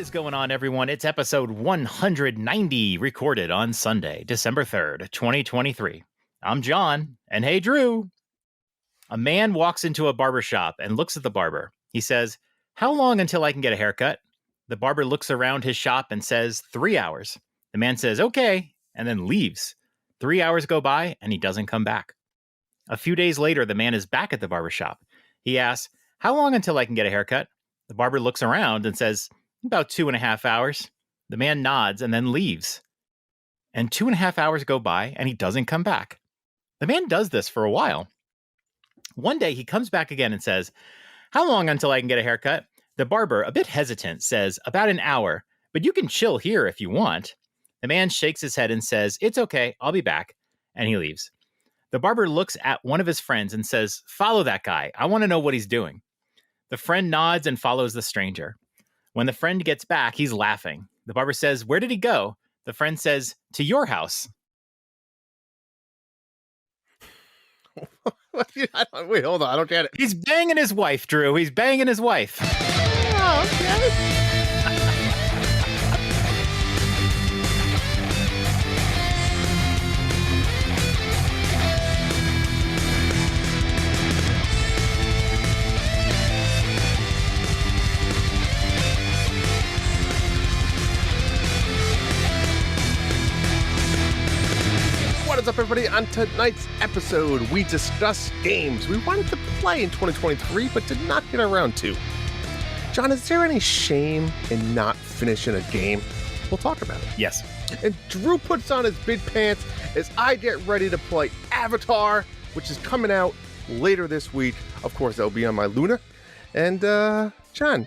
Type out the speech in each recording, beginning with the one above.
is going on, everyone? It's episode 190, recorded on Sunday, December 3rd, 2023. I'm John, and hey, Drew. A man walks into a barber shop and looks at the barber. He says, "How long until I can get a haircut?" The barber looks around his shop and says, 3 hours. The man says, "Okay," and then leaves. 3 hours go by, and he doesn't come back. A few days later, the man is back at the barber shop. He asks, "How long until I can get a haircut?" The barber looks around and says, "About 2.5 hours." The man nods and then leaves. And 2.5 hours go by and he doesn't come back. The man does this for a while. One day he comes back again and says, "How long until I can get a haircut?" The barber, a bit hesitant, says, "About an hour, but you can chill here if you want." The man shakes his head and says, "It's okay, I'll be back." And he leaves. The barber looks at one of his friends and says, "Follow that guy. I want to know what he's doing." The friend nods and follows the stranger. When the friend gets back, he's laughing. The barber says, "Where did he go?" The friend says, "To your house." Wait, hold on. I don't get it. He's banging his wife, Drew. He's banging his wife. Oh, okay. What is up, everybody? On tonight's episode, we discuss games we wanted to play in 2023 but did not get around to. John, is there any shame in not finishing a game? We'll talk about it. Yes. And Drew puts on his big pants as I get ready to play Avatar, which is coming out later this week. Of course, that'll be on my Luna. And, John,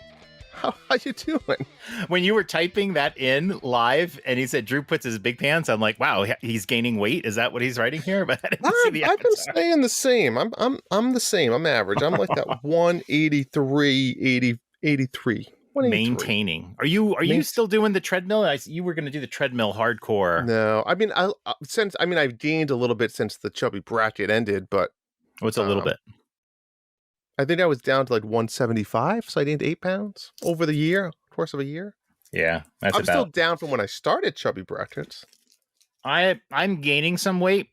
how you doing? When you were typing that in live and he said Drew puts his big pants, I'm like, wow, he's gaining weight. Is that what he's writing here? But I didn't see the I've been staying the same. I'm the same. I'm average. I'm like that 183, 83. Maintaining. Are you still doing the treadmill? You were going to do the treadmill hardcore. No, I mean, I've gained a little bit since the chubby bracket ended, but what's a little bit? I think I was down to like 175, so I gained 8 pounds over the course of a year. Yeah, I'm still down from when I started chubby brackets. I'm gaining some weight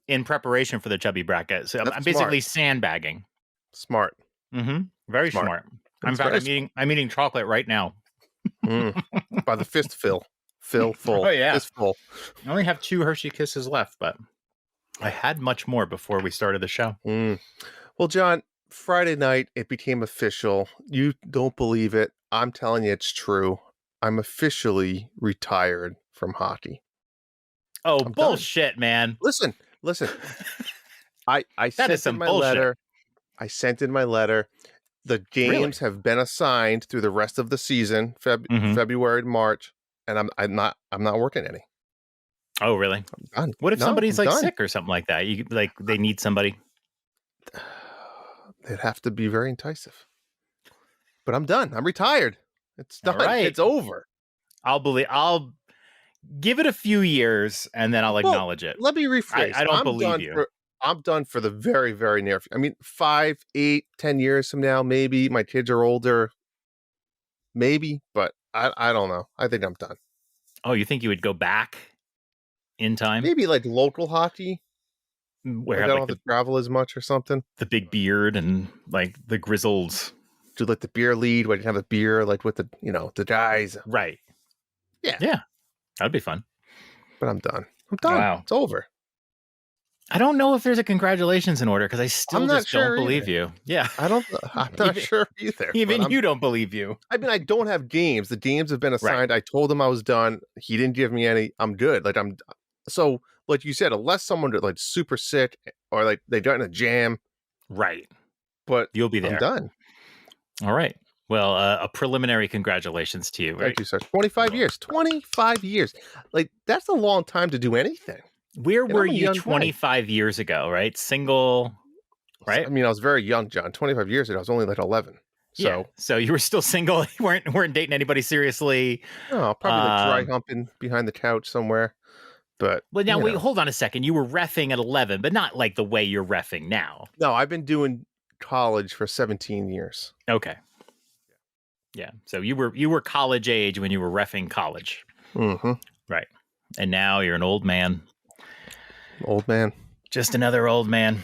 in preparation for the chubby bracket, so I'm basically sandbagging. Smart. Mm-hmm. Very smart. In fact, I'm eating chocolate right now. By the fist full. Oh yeah, fist full. I only have 2 Hershey Kisses left, but I had much more before we started the show. Well, John, Friday night, it became official. You don't believe it. I'm telling you it's true. I'm officially retired from hockey. Oh, bullshit, man. Listen. I sent in my letter. I sent in my letter. The games have been assigned through the rest of the season, February, March, and I'm not working any. Oh, really? I'm done. What if somebody's sick or something like that? They need somebody. They'd have to be very enticing. But I'm done. I'm retired. It's done. Right. It's over. I'll give it a few years and then I'll acknowledge it. Let me rephrase. I don't believe you. I'm done for the very, very near future. I mean, 5, 8, 10 years from now, maybe my kids are older. Maybe, but I don't know. I think I'm done. Oh, you think you would go back in time? Maybe like local hockey. Where I don't have to travel as much or something. The big beard and like the grizzled. To let the beer lead, where you have a beer like with the the guys. Right. Yeah. That'd be fun. But I'm done. Wow. It's over. I don't know if there's a congratulations in order because I still don't believe you. Yeah. I'm not sure either. Even you don't believe you. I mean, I don't have games. The games have been assigned. Right. I told him I was done. He didn't give me any. I'm good. So like you said, unless someone like super sick or like they got in a jam. Right. But you'll be there. I'm done. All right. Well, a preliminary congratulations to you. Right? Thank you, sir. 25 years. 25 years. Like, that's a long time to do anything. Where were you 25 years ago, right? Single, right? I mean, I was very young, John. 25 years ago, I was only like 11. So you were still single. You weren't dating anybody seriously. No, probably like dry humping behind the couch somewhere. But now wait, hold on a second. You were reffing at 11, but not like the way you're reffing now. No, I've been doing college for 17 years. Okay. Yeah. So you were college age when you were reffing college. Mm-hmm. Right. And now you're an old man. Old man. Just another old man.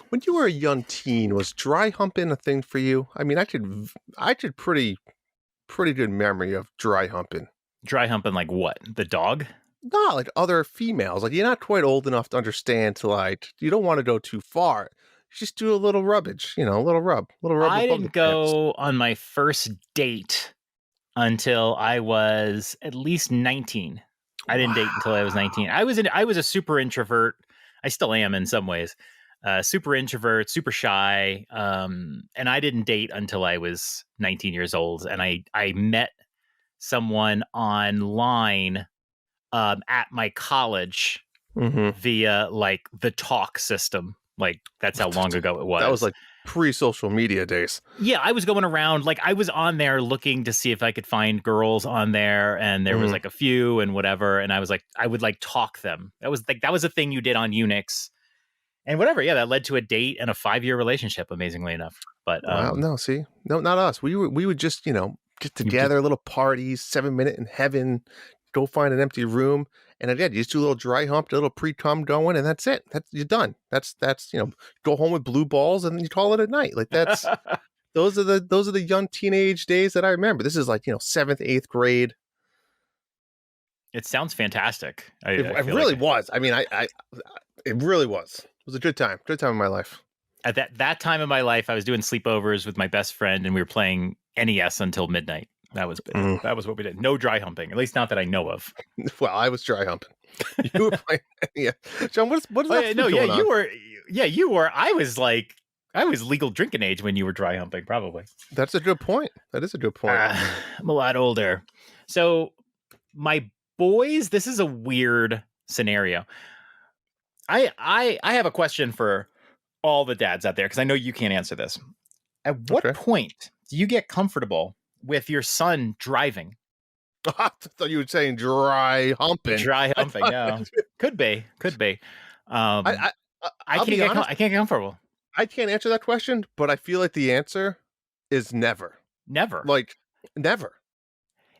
When you were a young teen, was dry humping a thing for you? I mean, I could pretty good memory of dry humping. Dry humping like what? The dog? Not like other females. Like you're not quite old enough to understand to like you don't want to go too far. Just do a little rubbage, a little rub I above didn't the pants. go on my first date until I was at least 19. I didn't date until I was 19. I was a super introvert. I still am in some ways. Super introvert, super shy. And I didn't date until I was 19 years old. And I met someone online at my college via like the talk system. Like that's how long ago it was. That was like pre-social media days. Yeah, I was going around, like I was on there looking to see if I could find girls on there, and there was like a few and whatever, and I was like, I would like talk them. That was a thing you did on Unix and whatever. Yeah, that led to a date and a 5-year relationship, amazingly enough. But wow, no, not us. We would just get together, little parties, 7 minute in heaven, go find an empty room. And again, you just do a little dry hump, a little pre-cum going, and that's it. You're done. That's go home with blue balls and you call it a night. Like that's those are the young teenage days that I remember. This is like 7th, 8th grade. It sounds fantastic. It really was. I mean, it really was. It was a good time. Good time in my life. At that time in my life, I was doing sleepovers with my best friend, and we were playing NES until midnight. That was what we did. No dry humping, at least not that I know of. Well, I was dry humping. You were playing, yeah. John, what is that? No, yeah, you were. Yeah, you were. I was legal drinking age when you were dry humping, probably. That's a good point. That is a good point. I'm a lot older. So my boys, this is a weird scenario. I have a question for all the dads out there, because I know you can't answer this. At what point do you get comfortable with your son driving? I thought you were saying dry humping. Dry humping, no. Could be. I can't get comfortable. I can't answer that question, but I feel like the answer is never. Never. Like, never.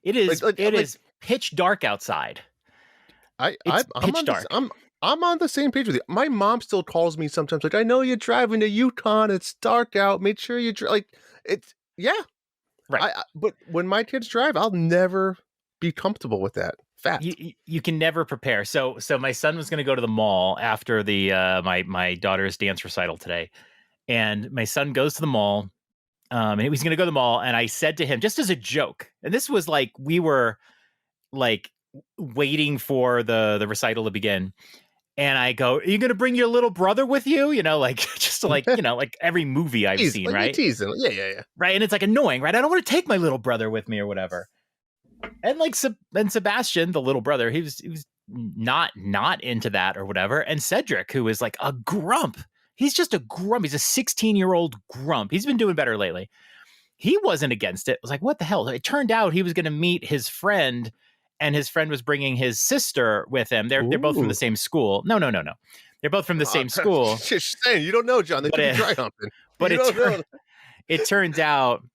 It is is pitch dark outside. I'm on the same page with you. My mom still calls me sometimes like, I know you're driving to Yukon. It's dark out. Make sure you like it's right. But when my kids drive, I'll never be comfortable with that. Fact. You can never prepare. So my son was going to go to the mall after the my daughter's dance recital today, and my son goes to the mall. And he was going to go to the mall, and I said to him, just as a joke, and this was like we were like waiting for the recital to begin. And I go, are you going to bring your little brother with you? Like, just like, like every movie I've seen, right? Teasing. Yeah. Right. And it's like annoying, right? I don't want to take my little brother with me or whatever. And like, Sebastian, the little brother, he was not into that or whatever. And Cedric, who is like a grump, he's just a grump. He's a 16-year-old grump. He's been doing better lately. He wasn't against it. It was like, what the hell? It turned out he was going to meet his friend, and his friend was bringing his sister with him. They're both from the same school. No. They're both from the same school. Just saying, you don't know, John. They could be dry humping. But it turns out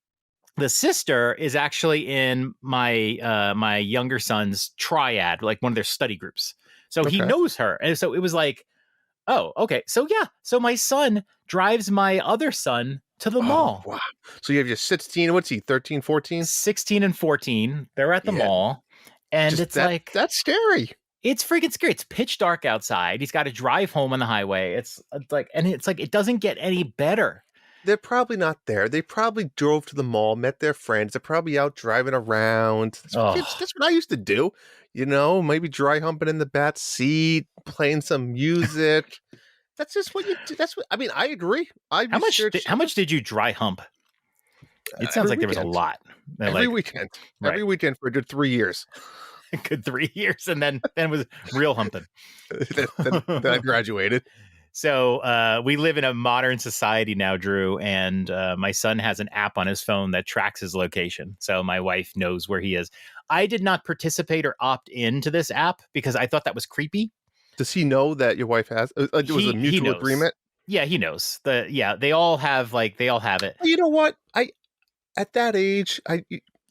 the sister is actually in my younger son's triad, like one of their study groups. So he knows her. And so it was like, oh, okay. So yeah. So my son drives my other son to the mall. Wow. So you have your 16, what's he, 13, 14? 16 and 14. They're at the mall. And it's like, that's scary. It's freaking scary. It's pitch dark outside. He's got to drive home on the highway. It's like it doesn't get any better. They're probably not there. They probably drove to the mall, met their friends. They're probably out driving around. That's what I used to do. Maybe dry humping in the back seat, playing some music. That's just what you do. I agree. How much did you dry hump? It sounds like there was a lot. Every weekend. Right. Every weekend for a good 3 years. Good 3 years, and then it was real humping. then I graduated. So we live in a modern society now, Drew, and my son has an app on his phone that tracks his location. So my wife knows where he is. I did not participate or opt into this app because I thought that was creepy. Does he know that your wife has? It was a mutual agreement? Yeah, he knows. They all have it. You know what? At that age,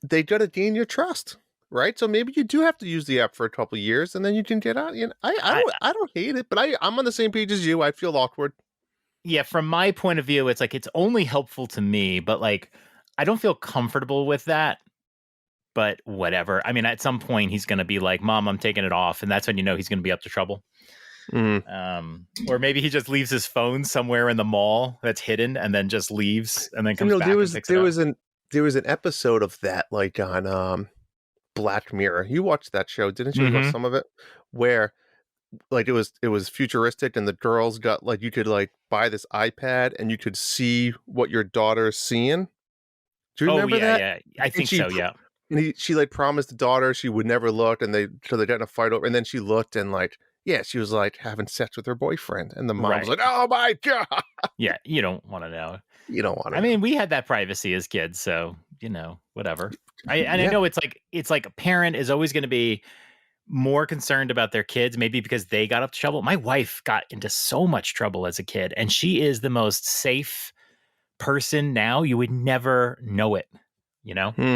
they got to gain your trust, right? So maybe you do have to use the app for a couple of years, and then you can get out. You know, I I don't hate it, but I'm on the same page as you. I feel awkward. Yeah, from my point of view, it's like it's only helpful to me, but like I don't feel comfortable with that. But whatever. I mean, at some point he's going to be like, "Mom, I'm taking it off," and that's when you know he's going to be up to trouble. Mm. Or maybe he just leaves his phone somewhere in the mall that's hidden, and then just leaves, and then You comes know, back and picks it there up. was an episode of that, like on Black Mirror. You watched that show, didn't you? Watch Mm-hmm. some of it, where like it was futuristic, and the girls got like you could like buy this iPad, and you could see what your daughter's seeing. Do you Oh remember yeah, that? yeah. I And think so. Yeah. she like promised the daughter she would never look, and they got in a fight over, and then she looked, and like yeah, she was like having sex with her boyfriend, and the mom was Right. like, "Oh my god!" Yeah. You don't want to know. You don't want I to know. mean, we had that privacy as kids, so whatever. I Yeah. know it's like a parent is always going to be more concerned about their kids, maybe because they got up to trouble. My wife got into so much trouble as a kid, and she is the most safe person now. You would never know it, you know? Hmm.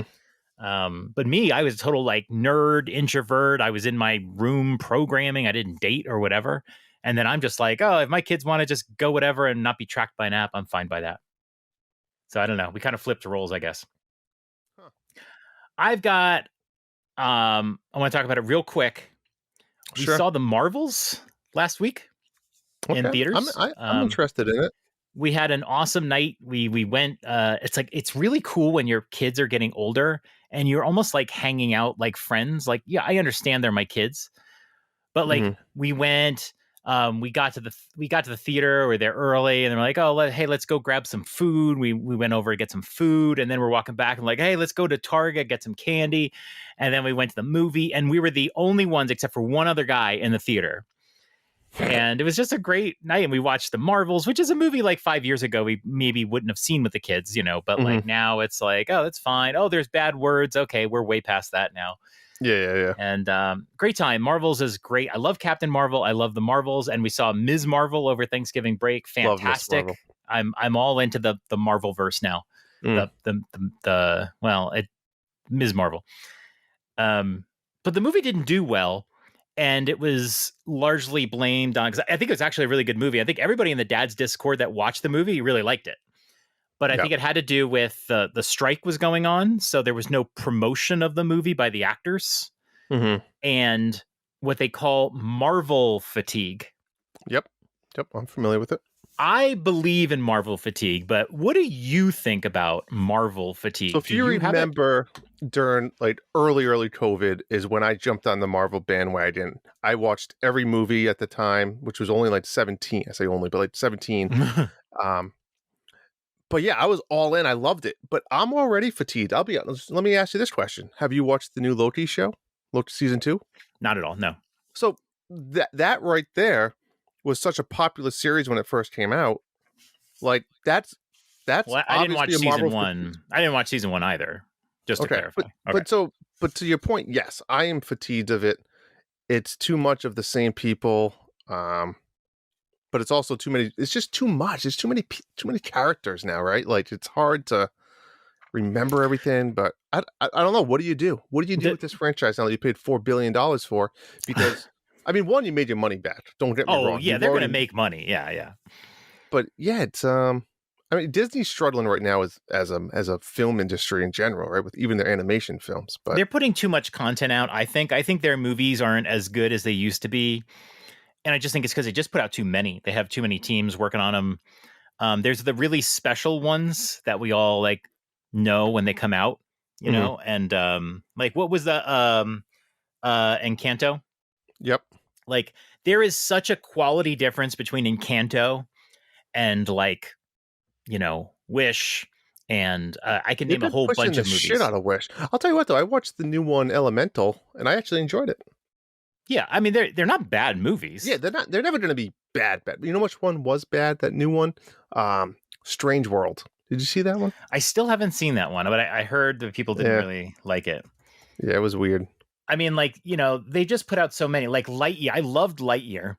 But me, I was a total like nerd introvert. I was in my room programming. I didn't date or whatever. And then I'm just like, oh, if my kids want to just go whatever and not be tracked by an app, I'm fine by that. So I don't know. We kind of flipped roles, I guess. Huh. I've got I want to talk about it real quick. We Sure. saw the Marvels last week in Okay. theaters. I'm interested in it. We had an awesome night. We went. It's really cool when your kids are getting older and you're almost like hanging out like friends. Like, yeah, I understand they're my kids, but like Hmm. we went. We got to the theater. We're there early, and they're like, "Oh, hey, let's go grab some food." We went over to get some food, and then we're walking back and like, "Hey, let's go to Target get some candy," and then we went to the movie, and we were the only ones except for one other guy in the theater. And it was just a great night. And we watched The Marvels, which is a movie like 5 years ago we maybe wouldn't have seen with the kids, but Hmm. like now it's like, oh, that's fine. Oh, there's bad words. Okay, we're way past that now. Yeah. And great time. Marvels is great. I love Captain Marvel. I love The Marvels. And we saw Ms. Marvel over Thanksgiving break. Love Miss Fantastic. Marvel. I'm all into the Marvel verse now. Mm. Ms. Marvel. But the movie didn't do well, and it was largely blamed on, because I think it was actually a really good movie. I think everybody in the Dad's Discord that watched the movie really liked it. But I Yeah. think it had to do with the strike was going on, so there was no promotion of the movie by the actors, Hmm. and what they call Marvel fatigue. Yep. I'm familiar with it. I believe in Marvel fatigue, but what do you think about Marvel fatigue? So if Do you you have it? remember during like early COVID is when I jumped on the Marvel bandwagon. I watched every movie at the time, which was only like 17. I say only, but like 17. Um, but yeah, I was all in. I loved it. But I'm already fatigued. I'll be honest. Let me ask you this question. Have you watched the new Loki show? Loki season 2? Not at all. No. So that right there was such a popular series when it first came out. Like that's Well, I didn't watch obviously a season Marvel one. I didn't watch season one either. Just to Okay, clarify. Okay. but to your point, yes, I am fatigued of it. It's too much of the same people, but it's also too many. It's just too much. It's too many characters now, right? Like it's hard to remember everything. But I don't know. What do you do? What do you do with this franchise now that you paid $4 billion for? Because I mean, one, you made your money back. Don't get me Oh wrong. yeah, You've they're already, gonna make money. Yeah. but yeah, it's I mean, Disney's struggling right now as a film industry in general, right? With even their animation films, but They're putting too much content out. I think their movies aren't as good as they used to be, and I just think it's because they just put out too many. They have too many teams working on them. There's the really special ones that we all like know when they come out, Mhm. and like what was the Encanto? Yep. Like there is such a quality difference between Encanto and like Wish, and I can They've name a been whole pushing bunch the of shit movies. out of Wish. I'll tell you what, though, I watched the new one, Elemental, and I actually enjoyed it. Yeah, I mean they're not bad movies. Yeah, they're never going to be bad. You know which one was bad? That new one, Strange World. Did you see that one? I still haven't seen that one, but I heard that people didn't Yeah, really like it. yeah, it was weird. I mean, like they just put out so many, like Lightyear. I loved Lightyear.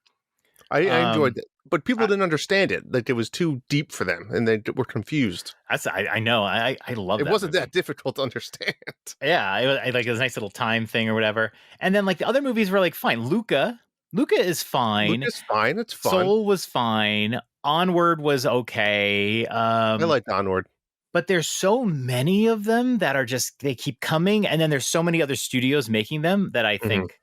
I enjoyed it. but people didn't understand it. Like, it was too deep for them, and they were confused. I know. I love It that wasn't movie. that difficult to understand. Yeah, I like it was a nice little time thing or whatever. And then like the other movies were like fine. Luca is fine. Lucas, fine, it's fun. Soul was fine. Onward was okay. I like Onward. But there's so many of them that are just they keep coming, and then there's so many other studios making them that I Mhm. think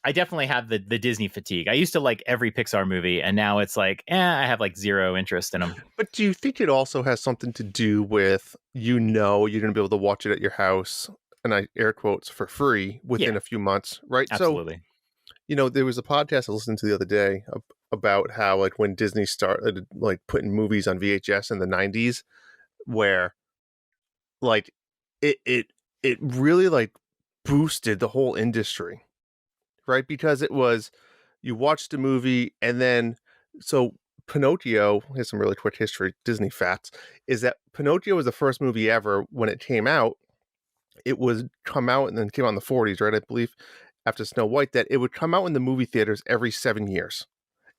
I definitely have the Disney fatigue. I used to like every Pixar movie, and now it's like, I have like zero interest in them. But do you think it also has something to do with, you're going to be able to watch it at your house, and I air quotes, for free within Yeah, a few months, right? So, absolutely. there was a podcast I listened to the other day about how, like, when Disney started, like, putting movies on VHS in the 90s, where, like, it really, like, boosted the whole industry, right? Because it was, you watched the movie, and then, so Pinocchio, here's some really quick history, Disney facts, is that Pinocchio was the first movie ever when it came out. It was come out and then came out in the 40s, right? I believe after Snow White, that it would come out in the movie theaters every 7 years.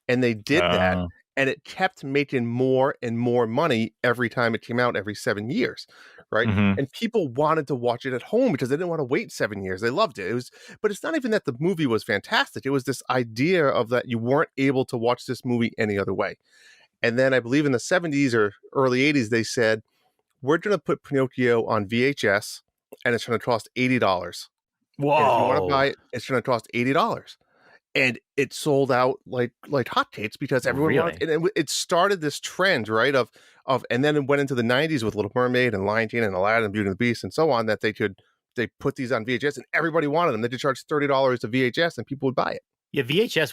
And they did that, Uh, and it kept making more and more money every time it came out every 7 years, right? mhm. And people wanted to watch it at home because they didn't want to wait 7 years. They loved it. But it's not even that the movie was fantastic. It was this idea of that you weren't able to watch this movie any other way. And then I believe in the 70s or early 80s, they said, we're going to put Pinocchio on VHS, and it's going to cost $80. And if you want to Whoa, buy it, it's going to cost $80. And it sold out like hotcakes because everyone wanted, really? and it started this trend, right? And then it went into the 90s with Little Mermaid and Lion King and Aladdin and Beauty and the Beast and so on, that they put these on VHS, and everybody wanted them. They could charge $30 to VHS, and people would buy it. Yeah, VHS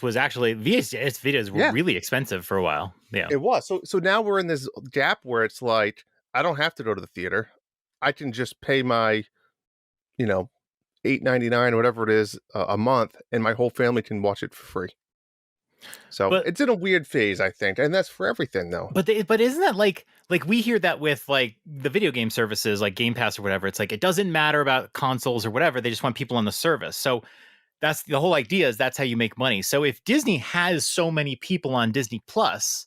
videos were Yeah, really expensive for a while. Yeah. it was. So now we're in this gap where it's like, I don't have to go to the theater. I can just pay my, you know, $8.99 or whatever it is a month, and my whole family can watch it for free. So But it's in a weird phase, I think, and that's for everything, though. but isn't that like we hear that with like the video game services like Game Pass or whatever. It's like it doesn't matter about consoles or whatever. They just want people on the service. So that's the whole idea, is that's how you make money. So if Disney has so many people on Disney Plus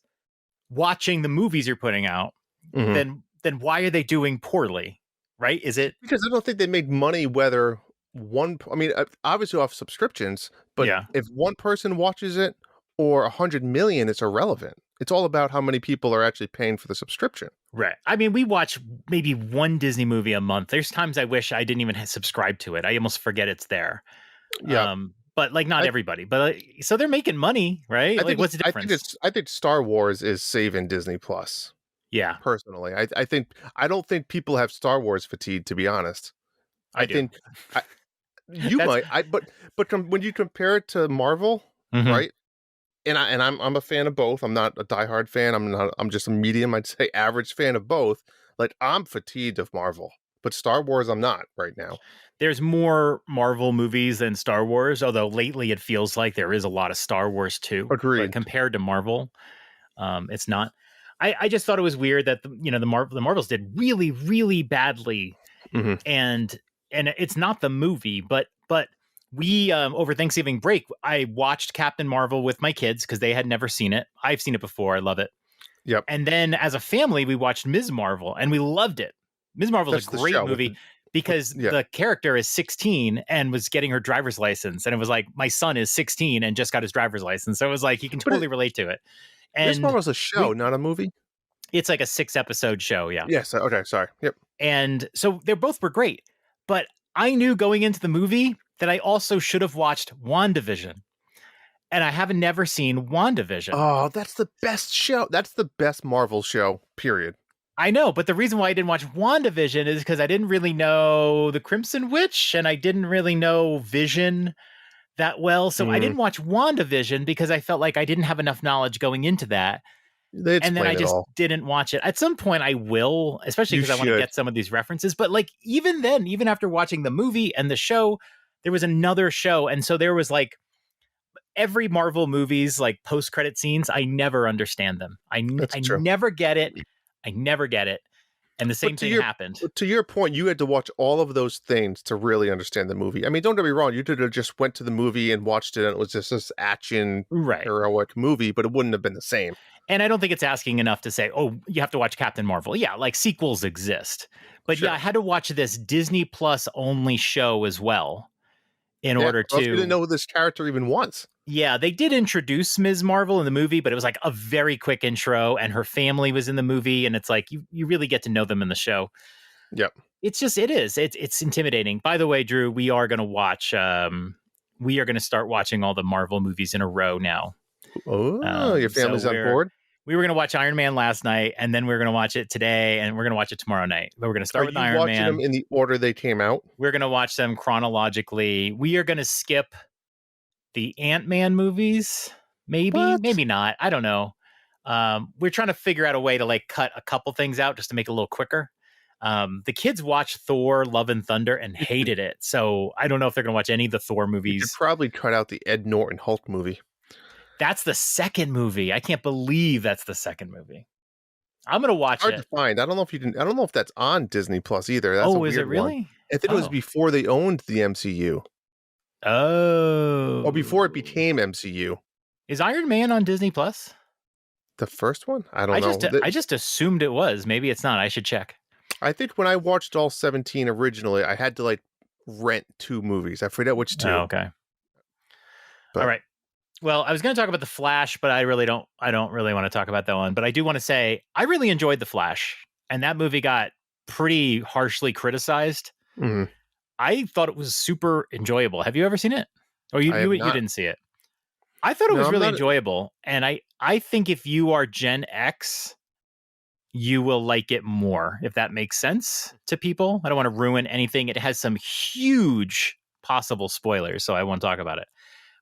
watching the movies you're putting out, Mhm. then why are they doing poorly? Right? Is it Because I don't think they make money whether I mean, obviously off subscriptions, but yeah. if one person watches it or 100 million, it's irrelevant. It's all about how many people are actually paying for the subscription. Right. I mean, we watch maybe one Disney movie a month. There's times I wish I didn't even subscribe to it. I almost forget it's there. Yeah. But like not I, everybody. But so they're making money, right? Like, what's the difference? I think Star Wars is saving Disney Plus. Yeah, Personally, I don't think people have Star Wars fatigue. To be honest, I I do. think I, you That's might. When you compare it to Marvel, mhm. right? I'm a fan of both. I'm not a diehard fan. I'm just a medium, I'd say average fan of both. Like, I'm fatigued of Marvel, but Star Wars I'm not right now. There's more Marvel movies than Star Wars, although lately it feels like there is a lot of Star Wars too. But Agreed. compared to Marvel, it's not. I just thought it was weird that the Marvels did really really badly, Hmm. and it's not the movie, but we over Thanksgiving break I watched Captain Marvel with my kids because they had never seen it. I've seen it before. I love it. Yep. And then as a family, we watched Ms. Marvel and we loved it. Ms. Marvel is That's a the great show movie with because yeah. the character is 16 and was getting her driver's license. And it was like, my son is 16 and just got his driver's license. So it was like, he can But totally relate to it. Miss And Marvel's a show, we, not a movie. it's like a 6 episode show. Yeah. Yes. Okay. Sorry. Yep. And so they both were great. But I knew going into the movie that I also should have watched WandaVision. And I haven't never seen WandaVision. Oh, that's the best show. That's the best Marvel show. Period. I know, but the reason why I didn't watch WandaVision is because I didn't really know the Crimson Witch and I didn't really know Vision that well. So I Mm, didn't watch WandaVision because I felt like I didn't have enough knowledge going into that. they And then I explain it just all. didn't watch it. At some point I will, especially You because I want to should. get some of these references. But like even then, even after watching the movie and the show, there was another show. And so there was like every Marvel movies, like post-credit scenes, I never understand them. That's I true. never get it. I never get it. And the same But thing happened. to your point, you had to watch all of those things to really understand the movie. I mean, don't get me wrong, you could have just went to the movie and watched it and it was just this action Right. heroic movie, but it wouldn't have been the same. And I don't think it's asking enough to say, oh, you have to watch Captain Marvel. Yeah, like sequels exist. But yeah, I Sure. had to watch this Disney Plus only show as well in Yeah. order Or else you didn't to. know who this character even was. Yeah, they did introduce Ms. Marvel in the movie, but it was like a very quick intro, and her family was in the movie, and it's like you really get to know them in the show. Yep. It's just it's intimidating. By the way, Drew, we are going to start watching all the Marvel movies in a row now. Oh, your So family's on board? we were going to watch Iron Man last night, and then we are going to watch it today, and we're going to watch it tomorrow night. But we're going to start Are with you Iron watching them Man. in the order they came out? We're going to watch them chronologically. We are going to skip the Ant-Man movies. Maybe, What? maybe not. I don't know. We're trying to figure out a way to like cut a couple things out just to make it a little quicker. The kids watched Thor, Love and Thunder and hated it. So I don't know if they're going to watch any of the Thor You could movies. probably cut out the Ed Norton Hulk movie. That's the second movie. I can't believe that's the second movie. I'm going to watch Hard it. to find. I don't know if you can. I don't know if that's on Disney Plus either. That's a Oh, is it weird one. really? I think it was Oh. before they owned the MCU, Oh. or before it became MCU. Is Iron Man on Disney Plus? The first one? I don't know. I just assumed it was. Maybe it's not. I should check. I think when I watched all 17 originally, I had to like rent 2 movies. I forget which 2. Oh, okay. But- All right. Well, I was going to talk about The Flash, but I don't really want to talk about that one. But I do want to say I really enjoyed The Flash, and that movie got pretty harshly criticized. Mhm. I thought it was super enjoyable. Have you ever seen it? Or you didn't see it? I thought it was really enjoyable, and I think if you are Gen X, you will like it more, if that makes sense to people. I don't want to ruin anything. It has some huge possible spoilers, so I won't talk about it.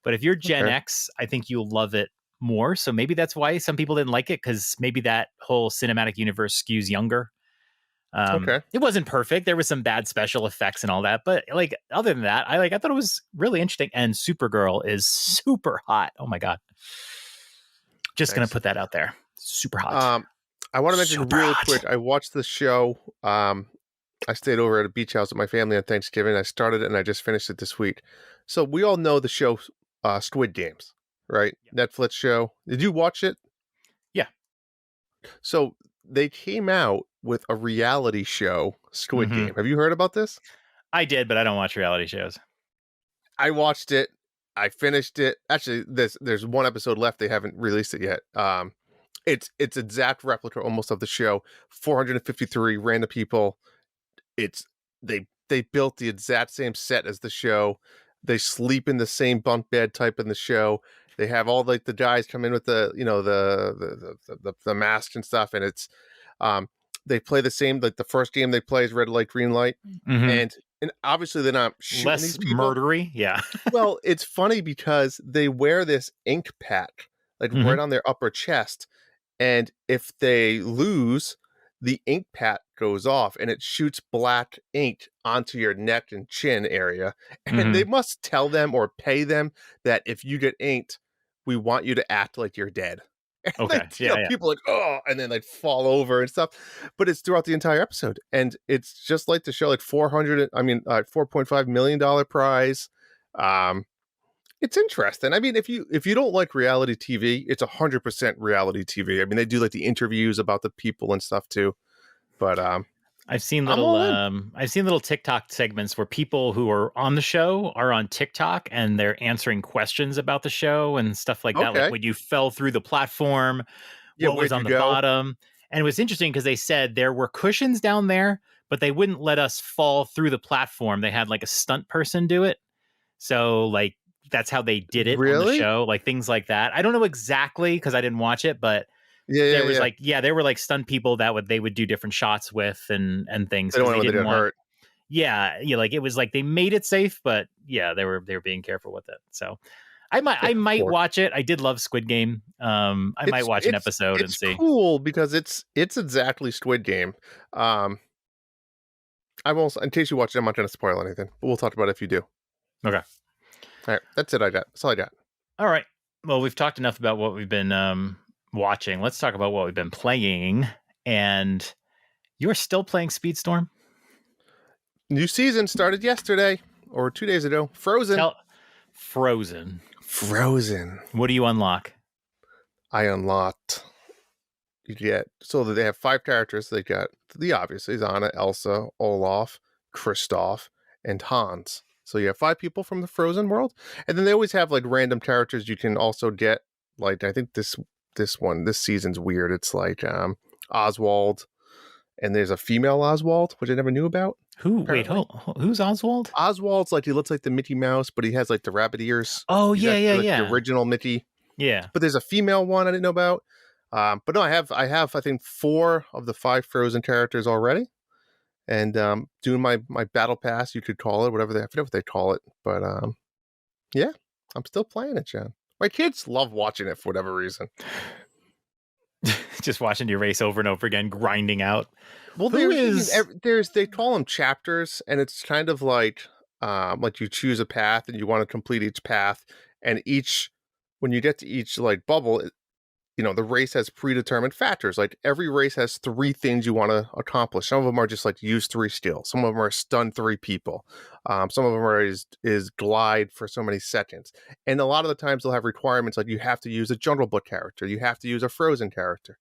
But if you're Gen X, I think you'll love it more. So maybe that's why some people didn't like it, because maybe that whole cinematic universe skews younger. It wasn't perfect. There was some bad special effects and all that, but like other than that, I thought it was really interesting. And Supergirl is super hot. Oh my god! Just gonna put that out there. Super hot. I want to mention really quick. I watched the show. I stayed over at a beach house with my family on Thanksgiving. I started it and I just finished it this week. So we all know the show Squid Games, right? Yeah. Netflix show. Did you watch it? Yeah. So they came out with a reality show, Squid Game. Have you heard about this? I did, but I don't watch reality shows. I watched it. I finished it. Actually, there's one episode left. They haven't released it yet. It's exact replica almost of the show. 453 random people. They built the exact same set as the show. They sleep in the same bunk bed type in the show. They have all like the guys come in with the the mask and stuff, and it's they play the same, like the first game they play is red light, green light, and obviously they're not shooting less these people. Murdery, yeah. Well, it's funny because they wear this ink pack like right on their upper chest, and if they lose, the ink pack goes off and it shoots black ink onto your neck and chin area. And they must tell them or pay them that if you get inked, we want you to act like you're dead. And okay. like, yeah. People like, oh, and then like fall over and stuff. But it's throughout the entire episode. And it's just like the show, like $4.5 million prize. It's interesting. I mean, if you don't like reality TV, it's 100% reality TV. I mean, they do like the interviews about the people and stuff too. But I've seen little TikTok segments where people who are on the show are on TikTok and they're answering questions about the show and stuff like that. Like when you fell through the platform, what was on the bottom. And it was interesting because they said there were cushions down there, but they wouldn't let us fall through the platform. They had like a stunt person do it. So like that's how they did it on the show, like things like that. I don't know exactly because I didn't watch it, but there were like stunt people that they would do different shots with and things. They don't want to hurt. Yeah, like it was like they made it safe, but yeah, they were being careful with it. So I might watch it. I did love Squid Game. I might watch an episode and see. It's cool because it's exactly Squid Game. I won't, in case you watch it, I'm not going to spoil anything, but we'll talk about it if you do. Okay. All right, that's it. That's all I got. All right. Well, we've talked enough about what we've been watching. Let's talk about what we've been playing. And You're still playing Speedstorm? New season started yesterday or 2 days ago. Frozen. Frozen. Frozen. What do you unlock? I unlocked. You get so that they have 5 characters. They got the obvious: Anna, Elsa, Olaf, Kristoff, and Hans. So you have 5 people from the Frozen world, and then they always have like random characters you can also get. Like I think this season's weird. It's like Oswald, and there's a female Oswald, which I never knew about. Who? Apparently. Wait, who's Oswald? Oswald's like he looks like the Mickey Mouse, but he has like the rabbit ears. Oh, He's yeah, actually, like, yeah. the original Mickey. Yeah. But there's a female one I didn't know about. But no, I have I think 4 of the 5 Frozen characters already, and doing my battle pass, you could call it, whatever I forget what they call it, but yeah, I'm still playing it, John. My kids love watching it for whatever reason. Just watching your race over and over again, grinding out. Well, they call them chapters, and it's kind of like you choose a path and you want to complete each path, and when you get to each like bubble, the race has predetermined factors. Like every race has 3 things you want to accomplish. Some of them are just like use 3 skills. Some of them are stun 3 people. Some of them are is glide for so many seconds. And a lot of the times they'll have requirements like you have to use a Jungle Book character. You have to use a Frozen character.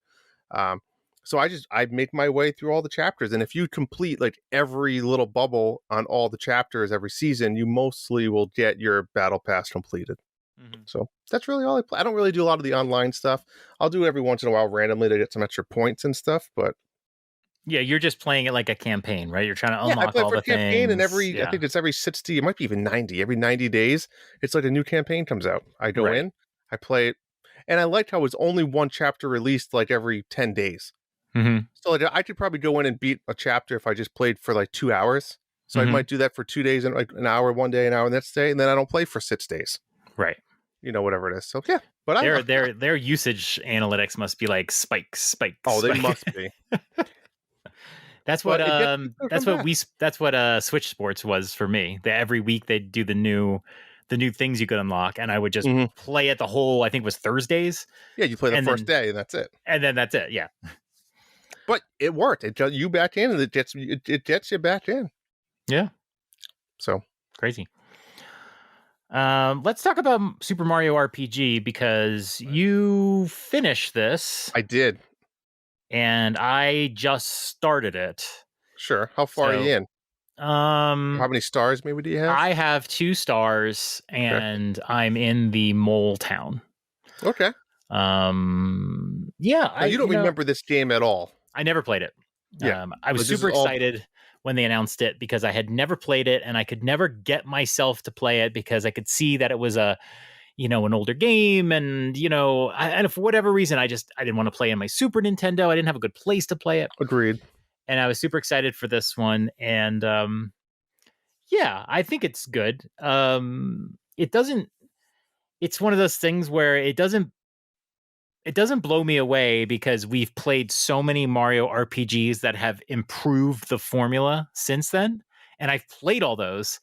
So I make my way through all the chapters. And if you complete like every little bubble on all the chapters every season, you mostly will get your battle pass completed. Mm-hmm. So that's really all I play. I don't really do a lot of the online stuff. I'll do it every once in a while randomly to get some extra points and stuff, but yeah, you're just playing it like a campaign, right? You're trying to unlock I play all for the a campaign, things. And I think it's every 60, it might be even 90. Every 90 days, it's like a new campaign comes out. I go in, I play it, and I liked how it was only one chapter released like every 10 days. Mm-hmm. So like I could probably go in and beat a chapter if I just played for like 2 hours. So I might do that for 2 days and like an hour one day, an hour the next day, and then I don't play for 6 days. Right. Whatever it is. So yeah, but their usage analytics must be like spike. Oh, they must be. That's what Switch Sports was for me. Every week they'd do the new things you could unlock, and I would just play it the whole. I think it was Thursdays. Yeah, you play the first day, and that's it. And then that's it. Yeah. But it worked. It got you back in, and it gets you back in. Yeah. So crazy. Let's talk about Super Mario RPG because you finished this. I did. And I just started it. Sure. How far are you in? How many stars maybe do you have? I have 2 stars, and I'm in the mole town. Okay. Yeah. You don't remember this game at all. I never played it. Yeah. I was super excited when they announced it because I had never played it, and I could never get myself to play it because I could see that it was an older game, and and for whatever reason, I didn't want to play on my Super Nintendo. I didn't have a good place to play it. Agreed. And I was super excited for this one, and yeah, I think it's good. It's one of those things where it doesn't blow me away because we've played so many Mario RPGs that have improved the formula since then. And I've played all those.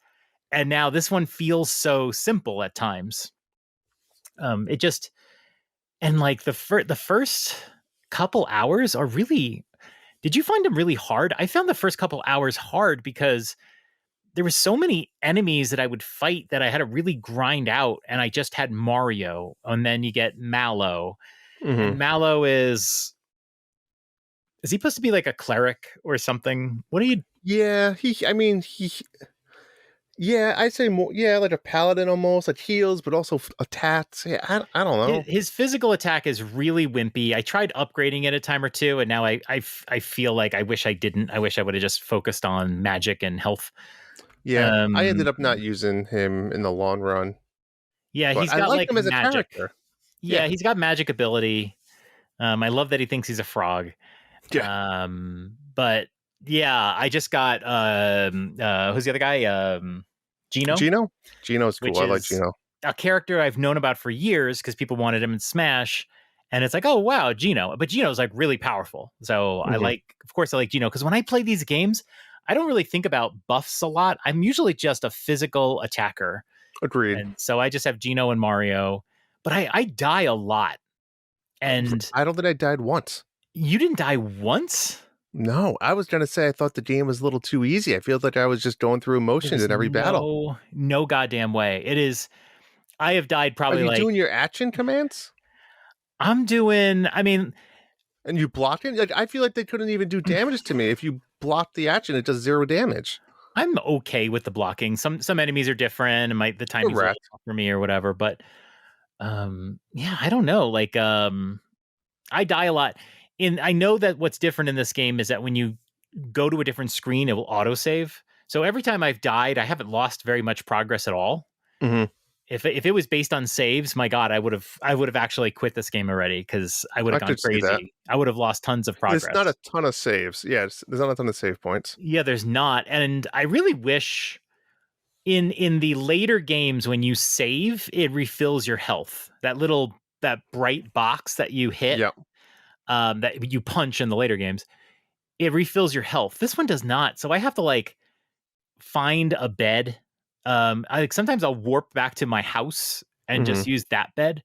And now this one feels so simple at times. And like the first couple hours are really, did you find them really hard? I found the first couple hours hard because there were so many enemies that I would fight that I had to really grind out. And I just had Mario, and then you get Mallow. Mm-hmm. And Mallow is he supposed to be like a cleric or something? What are you? Yeah, I'd say more. Yeah, like a paladin almost, like heals, but also attacks. Yeah, I don't know. His physical attack is really wimpy. I tried upgrading it a time or two, and now I feel like I wish I didn't. I wish I would have just focused on magic and health. Yeah, I ended up not using him in the long run. Yeah, he's got like him as magic. A character. Yeah, he's got magic ability. I love that he thinks he's a frog. Yeah. But yeah, I just got who's the other guy? Gino. Gino's cool. I like Gino. A character I've known about for years because people wanted him in Smash, and it's like, oh wow, Gino. But Gino's like really powerful. So I like Gino because when I play these games, I don't really think about buffs a lot. I'm usually just a physical attacker. Agreed. And so I just have Gino and Mario. But I die a lot. And I don't think I died once. You didn't die once? No, I was going to say I thought the game was a little too easy. I feel like I was just going through emotions There's in every battle. no goddamn way. It is. I have died Are probably you like doing your action commands? I'm doing. I mean, And you block it? Like, I feel like they couldn't even do damage to me. If you block the action, it does 0 damage. I'm okay with the blocking. Some enemies are different, and the timing's a little Correct. tough for me or whatever. But yeah, I don't know. Like I die a lot. I know that what's different in this game is that when you go to a different screen, it will autosave. So every time I've died, I haven't lost very much progress at all. Mm-hmm. If it was based on saves, my God, I would have actually quit this game already because I would have I gone could see that. crazy. I would have lost tons of There's not progress. a ton of saves. Yeah, there's not a ton of save points. Yeah, there's not, and I really wish in the later games when you save, it refills your health. That bright box that you hit, Yep. that you punch in the later games, it refills your health. This one does not. So I have to like find a bed. Sometimes I'll warp back to my house and Mm-hmm. just use that bed.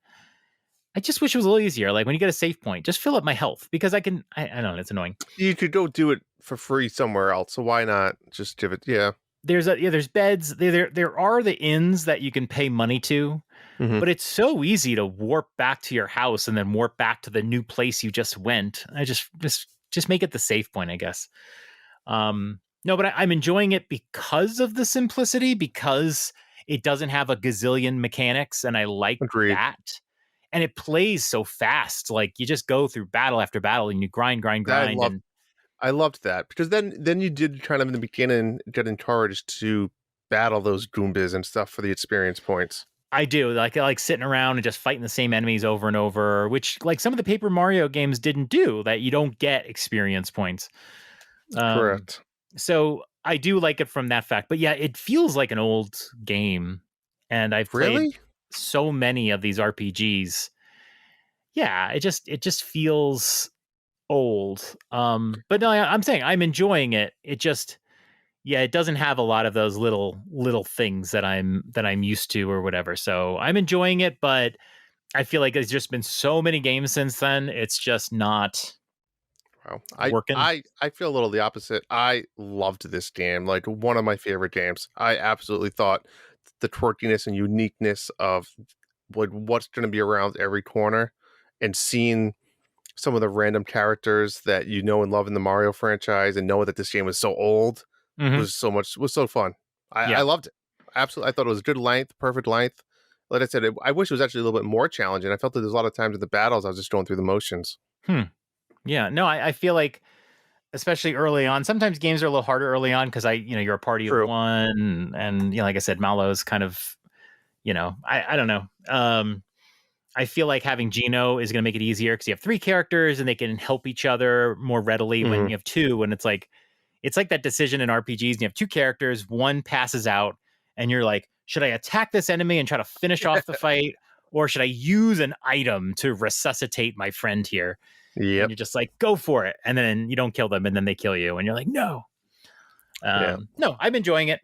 I just wish it was a little easier. Like when you get a save point, just fill up my health because I don't know, it's annoying. You could go do it for free somewhere else. So why not just give it? Yeah. There's beds. There are the inns that you can pay money to, Mm-hmm. but it's so easy to warp back to your house and then warp back to the new place you just went. I just make it the save point, I guess. No, but I'm enjoying it because of the simplicity, because it doesn't have a gazillion mechanics, and I like Agreed. that. And it plays so fast. Like you just go through battle after battle and you grind, grind, I grind. loved And I loved that because then you did kind of in the beginning get encouraged to battle those Goombas and stuff for the experience points. I do I like sitting around and just fighting the same enemies over and over, which like some of the Paper Mario games didn't do, that you don't get experience points. Um, Correct. so I do like it from that fact. But yeah, it feels like an old game. And I've played Really? so many of these RPGs. Yeah, it just feels old. But no, I'm saying I'm enjoying it. It just yeah, it doesn't have a lot of those little things that I'm used to or whatever. So I'm enjoying it, but I feel like there's just been so many games since then. It's just not Wow. working. I feel a little the opposite. I loved this game, like one of my favorite games. I absolutely thought the quirkiness and uniqueness of what's going to be around every corner and seeing some of the random characters that you know and love in the Mario franchise and know that this game was so old Hmm. was so fun. I Yeah. loved it. Absolutely. I thought it was good length, perfect length. Like I said, I wish it was actually a little bit more challenging. I felt that there's a lot of times in the battles I was just going through the motions. Hmm. Yeah. No, I feel like especially early on, sometimes games are a little harder early on because you're a party of True. one, and like I said, Malo's kind of I don't know. I feel like having Gino is going to make it easier because you have three characters and they can help each other more readily when Hmm. you have two. And it's like that decision in RPGs. And you have two characters, one passes out, and you're like, should I attack this enemy and try to finish off the fight, or should I use an item to resuscitate my friend here? And Yep. you're just like, go for it, and then you don't kill them, and then they kill you, and you're like, no. Yeah. No, I'm enjoying it.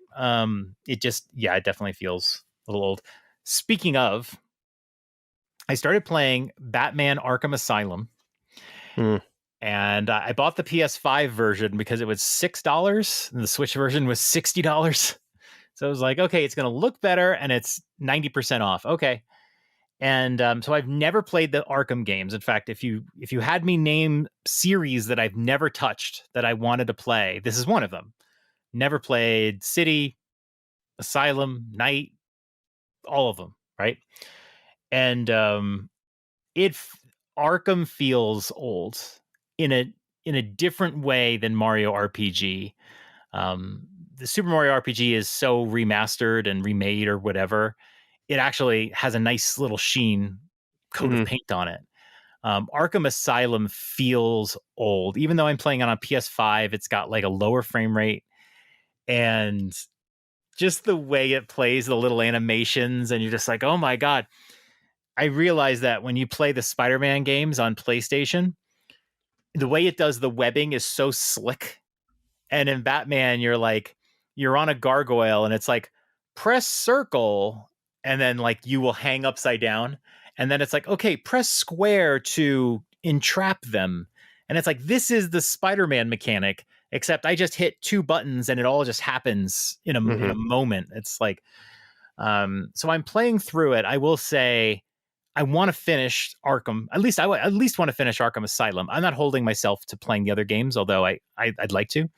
It just, yeah, it definitely feels a little old. Speaking of, I started playing Batman Arkham Asylum, Hmm. and I bought the PS5 version because it was $6 and the Switch version was $60. So I was like, okay, it's going to look better and it's 90% off. Okay. And so I've never played the Arkham games. In fact, if you had me name series that I've never touched that I wanted to play, this is one of them. Never played City, Asylum, Night, all of them, right? And it Arkham feels old in a different way than Mario RPG. The Super Mario RPG is so remastered and remade or whatever. It actually has a nice little sheen coat of Hmm. paint on it. Arkham Asylum feels old, even though I'm playing on a PS5. It's got like a lower frame rate, and just the way it plays, the little animations, and you're just like, oh my god. I realize that when you play the Spider-Man games on PlayStation, the way it does the webbing is so slick. And in Batman, you're on a gargoyle and it's like, press circle, and then like you will hang upside down. And then it's like, okay, press square to entrap them. And it's like, this is the Spider-Man mechanic, except I just hit 2 buttons and it all just happens in a moment. It's like, so I'm playing through it. I will say I want to finish Arkham. At least want to finish Arkham Asylum. I'm not holding myself to playing the other games, although I'd like to.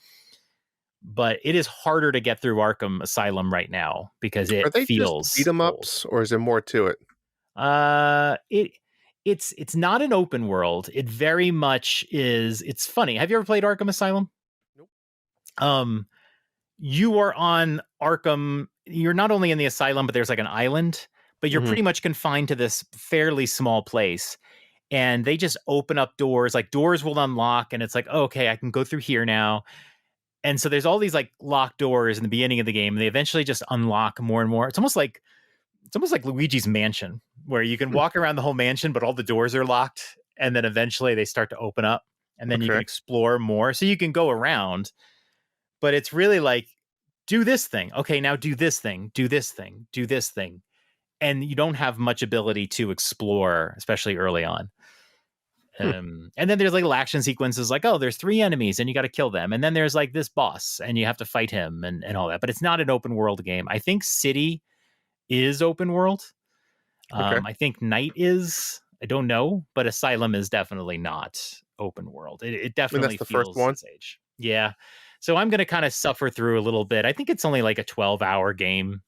But it is harder to get through Arkham Asylum right now because Are it they just beat feels 'em old. ups, or is there more to it? It's not an open world. It very much is. It's funny. Have you ever played Arkham Asylum? Nope. You are on Arkham. You're not only in the asylum, but there's like an island, but you're pretty much confined to this fairly small place. And they just open up doors, like doors will unlock, and it's like, oh, okay, I can go through here now. And so there's all these like locked doors in the beginning of the game, and they eventually just unlock more and more. It's almost like Luigi's Mansion, where you can walk around the whole mansion, but all the doors are locked, and then eventually they start to open up, and then you can explore more. So you can go around, but it's really like, do this thing. Okay, now do this thing, do this thing, do this thing. And you don't have much ability to explore, especially early on. And then there's like little action sequences like, oh, there's 3 enemies and you got to kill them. And then there's like this boss and you have to fight him and all that. But it's not an open world game. I think City is open world. I think Night is. I don't know. But Asylum is definitely not open world. It definitely that's the feels first one? this age. Yeah. So I'm going to kind of suffer through a little bit. I think it's only like a 12-hour game.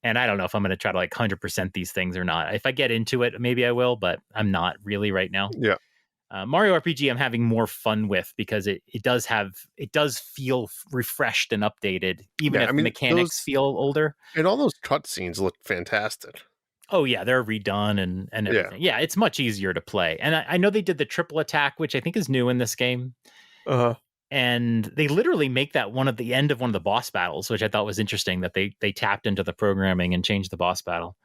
And I don't know if I'm going to try to like 100% these things or not. If I get into it, maybe I will, but I'm not really right now. Yeah. Mario RPG I'm having more fun with because it does feel refreshed and updated, even if the mechanics feel older. And all those cutscenes look fantastic. Oh yeah, they're redone and everything. Yeah, it's much easier to play. And I know they did the triple attack, which I think is new in this game. And they literally make that one at the end of one of the boss battles, which I thought was interesting that they tapped into the programming and changed the boss battle.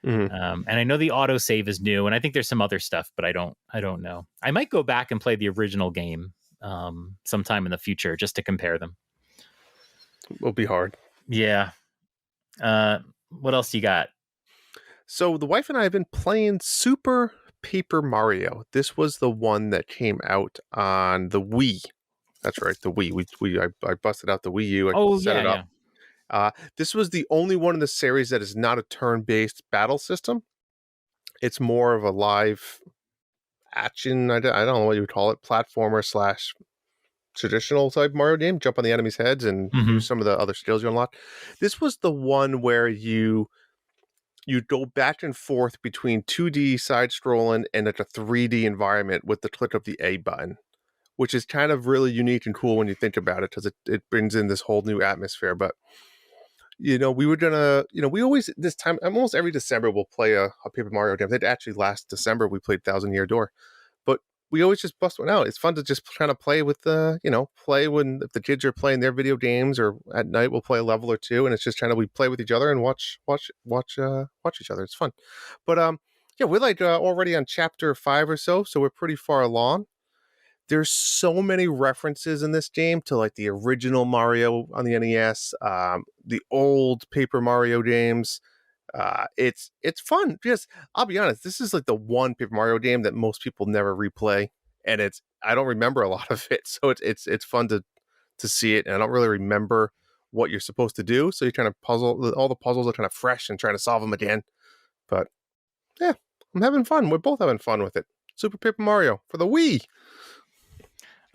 And I know the autosave is new, and I think there's some other stuff, but I don't know. I might go back and play the original game sometime in the future just to compare them. It'll be hard. Yeah. What else you got? So the wife and I have been playing Super Paper Mario. This was the one that came out on the Wii. That's right, the Wii. I busted out the Wii U. I set it up. This was the only one in the series that is not a turn-based battle system. It's more of a live action, I don't know what you would call it, platformer / traditional type Mario game. Jump on the enemies' heads and use some of the other skills you unlock. This was the one where you go back and forth between 2D side-scrolling and like a 3D environment with the click of the A button, which is kind of really unique and cool when you think about it because it brings in this whole new atmosphere. But we were gonna, we always, this time, almost every December, we'll play a Paper Mario game. Actually, last December, we played Thousand Year Door. But we always just bust one out. It's fun to just kind of play with play when if the kids are playing their video games, or at night we'll play a level or two, and it's just we play with each other and watch each other. It's fun. But we're like already on chapter 5 or so we're pretty far along. There's so many references in this game to like the original Mario on the NES, the old Paper Mario games. It's fun. Just, I'll be honest, this is like the one Paper Mario game that most people never replay, and I don't remember a lot of it, so it's fun to see it, and I don't really remember what you're supposed to do, so you kind of puzzle. All the puzzles are kind of fresh and trying to solve them again. But yeah, I'm having fun. We're both having fun with it. Super Paper Mario for the Wii.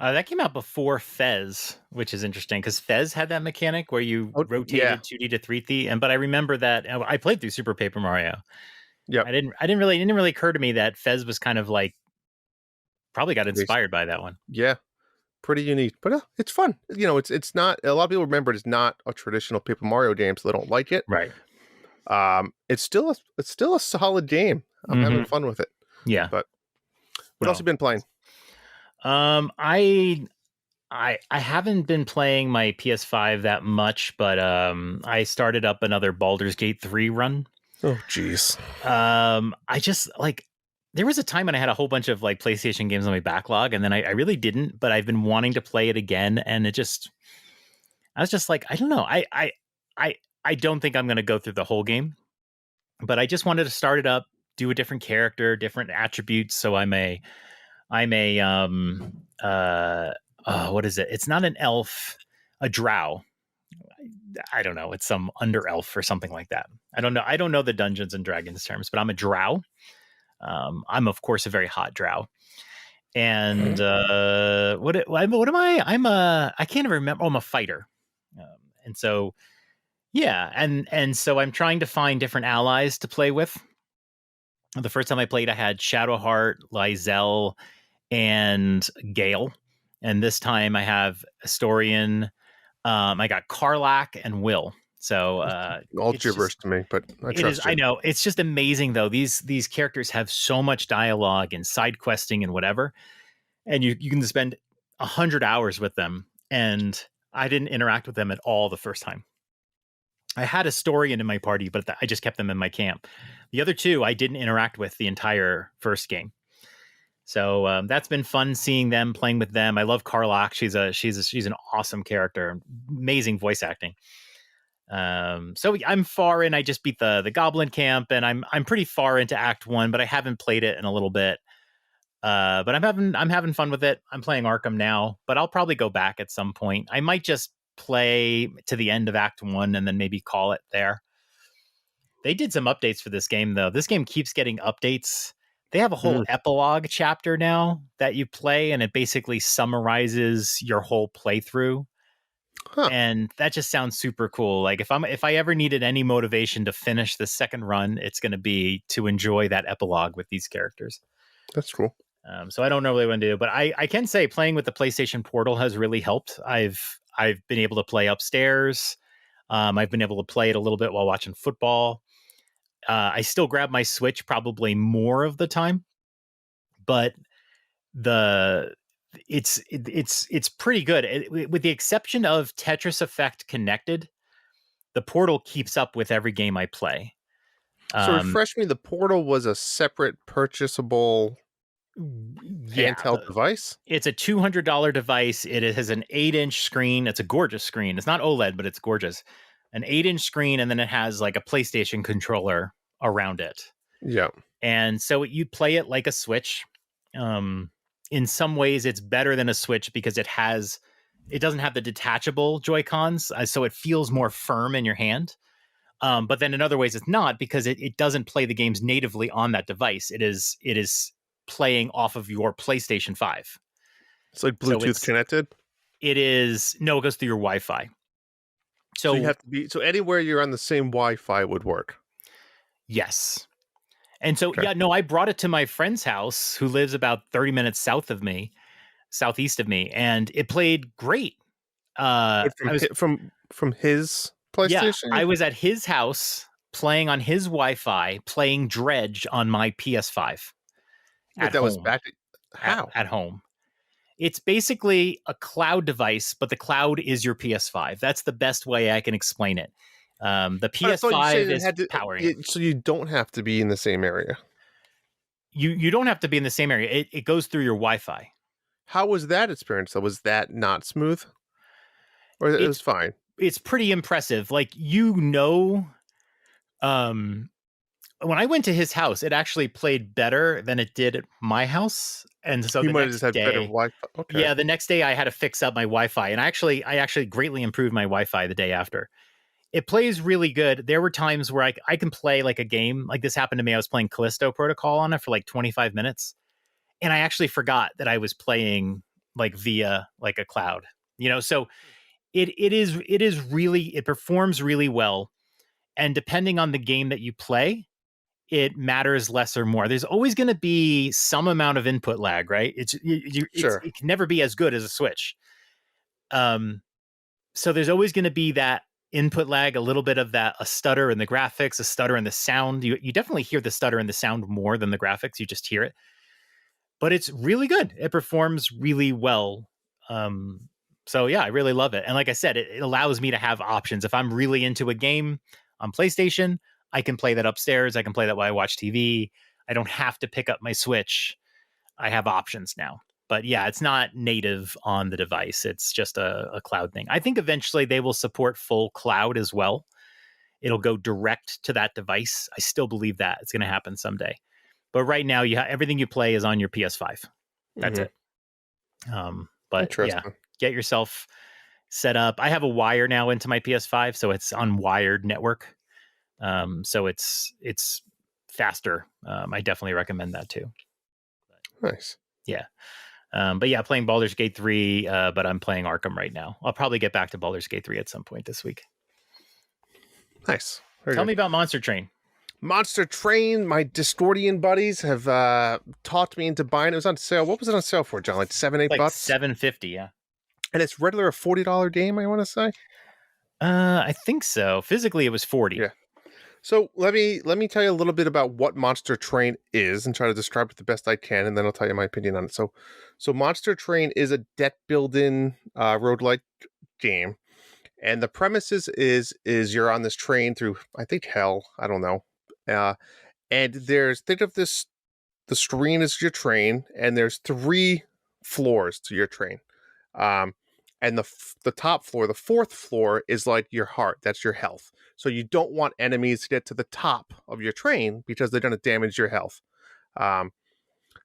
That came out before Fez, which is interesting because Fez had that mechanic where you rotated 2D to 3D. But I remember that I played through Super Paper Mario. Yeah, it didn't really occur to me that Fez was kind of like probably got inspired by that one. Yeah, pretty unique, but it's fun. It's not, a lot of people remember it's not a traditional Paper Mario game, so they don't like it. Right. It's still a solid game. I'm having fun with it. Yeah. But what else have you been playing? I haven't been playing my PS5 that much, but I started up another Baldur's Gate 3 run. Oh geez. I just there was a time when I had a whole bunch of like PlayStation games on my backlog, and then I really didn't, but I've been wanting to play it again, and I was just like, I don't know. I don't think I'm going to go through the whole game, but I just wanted to start it up, do a different character, different attributes, so I'm a what is it? It's not an elf, a drow. I don't know. It's some under elf or something like that. I don't know. I don't know the Dungeons and Dragons terms, but I'm a drow. I'm of course a very hot drow. And what am I? I can't even remember. Oh, I'm a fighter. And so yeah, and so I'm trying to find different allies to play with. The first time I played, I had Shadowheart, Lysel, and Gale. And this time I have Astorian. I got Karlach and Will. So All it's gibberish just to me, but I it is. trust I you. know it's just amazing though. These characters have so much dialogue and side questing and whatever, and you can spend 100 hours with them. And I didn't interact with them at all the first time. I had a Astorian in my party, but I just kept them in my camp. The other two I didn't interact with the entire first game. So that's been fun seeing them, playing with them. I love Karlach. She's an awesome character, amazing voice acting. So I'm far in. I just beat the Goblin camp, and I'm pretty far into Act 1, but I haven't played it in a little bit. But I'm having fun with it. I'm playing Arkham now, but I'll probably go back at some point. I might just play to the end of Act 1 and then maybe call it there. They did some updates for this game, though. This game keeps getting updates. They have a whole epilogue chapter now that you play, and it basically summarizes your whole playthrough. Huh. And that just sounds super cool. Like if I ever needed any motivation to finish the second run, it's going to be to enjoy that epilogue with these characters. That's cool. So I don't know really what to do, but I can say playing with the PlayStation Portal has really helped. I've been able to play upstairs. I've been able to play it a little bit while watching football. I still grab my Switch probably more of the time, but it's pretty good. With the exception of Tetris Effect Connected, the Portal keeps up with every game I play. So refresh me. The Portal was a separate purchasable handheld device. It's a $200 device. It has an 8-inch screen. It's a gorgeous screen. It's not OLED, but it's gorgeous. An 8-inch screen, and then it has like a PlayStation controller around it. Yeah. And so you play it like a Switch. In some ways, it's better than a Switch because it doesn't have the detachable Joy-Cons, so it feels more firm in your hand. But then in other ways, it's not, because it doesn't play the games natively on that device. It is playing off of your PlayStation 5. It's like Bluetooth connected? It goes through your Wi-Fi. So you have to be, so anywhere you're on the same Wi-Fi would work. Yes. And so, I brought it to my friend's house who lives about 30 minutes southeast of me, and it played great. From his PlayStation? Yeah, I was at his house playing on his Wi-Fi, playing Dredge on my PS5. At home. It's basically a cloud device, but the cloud is your PS5. That's the best way I can explain it. The PS5 is powering. So you don't have to be in the same area. You don't have to be in the same area. It goes through your Wi-Fi. How was that experience? So was that not smooth? Or it was fine? It's pretty impressive. Like, when I went to his house, it actually played better than it did at my house. And so you might have just had better Wi-Fi. Okay. Yeah, the next day I had to fix up my Wi-Fi, and I actually greatly improved my Wi-Fi the day after. It plays really good. There were times where I can play like a game. Like this happened to me. I was playing Callisto Protocol on it for like 25 minutes, and I actually forgot that I was playing like via like a cloud. So it performs really well, and depending on the game that you play, it matters less or more. There's always going to be some amount of input lag, right? It can never be as good as a Switch. So there's always going to be that input lag, a little bit of that, a stutter in the graphics, a stutter in the sound. You definitely hear the stutter in the sound more than the graphics. You just hear it. But it's really good. It performs really well. So yeah, I really love it. And like I said, it allows me to have options. If I'm really into a game on PlayStation, I can play that upstairs. I can play that while I watch TV. I don't have to pick up my Switch. I have options now. But yeah, it's not native on the device. It's just a cloud thing. I think eventually they will support full cloud as well. It'll go direct to that device. I still believe that it's going to happen someday. But right now, everything you play is on your PS5. That's it. But yeah, Interesting. get yourself set up. I have a wire now into my PS5, so it's on wired network. So it's faster. I definitely recommend that too. Nice. Yeah. But yeah, playing Baldur's Gate 3, but I'm playing Arkham right now. I'll probably get back to Baldur's Gate 3 at some point this week. Nice. Very Tell good. me about Monster Train. Monster Train, my Discordian buddies have talked me into buying it. It was on sale. What was it on sale for, John? Like $7, $8? Like $7.50, yeah. And it's regular a $40 game, I want to say. I think so. Physically, it was 40. Yeah. So let me tell you a little bit about what Monster Train is and try to describe it the best I can, and then I'll tell you my opinion on it. So Monster Train is a deck building roguelike game, and the premise is you're on this train through, I think, hell, I don't know, and think of this, the screen is your train, and there's 3 floors to your train, um, and the top floor, the 4th floor, is like your heart. That's your health. So you don't want enemies to get to the top of your train because they're going to damage your health. Um,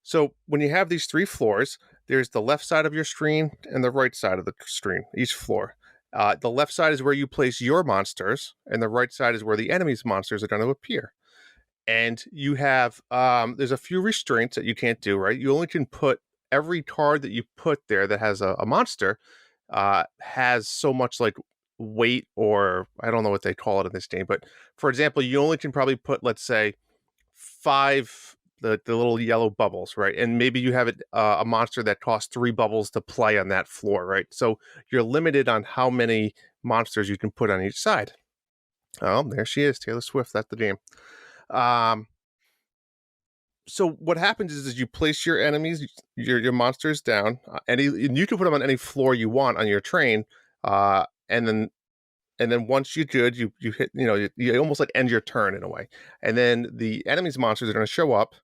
so when you have these 3 floors, there's the left side of your screen and the right side of the screen, each floor. The left side is where you place your monsters, and the right side is where the enemy's monsters are going to appear. And you have there's a few restraints that you can't do, right? You only can put every card that you put there that has a monster has so much like weight, or I don't know what they call it in this game, but for example, you only can probably put, let's say, 5 the little yellow bubbles, right? And maybe you have a monster that costs 3 bubbles to play on that floor, right? So you're limited on how many monsters you can put on each side. Oh, there she is, Taylor Swift. That's the game. So what happens is you place your enemies, your monsters down, and you can put them on any floor you want on your train, and then once you did, you hit, you almost like end your turn in a way, and then the enemy's monsters are going to show up,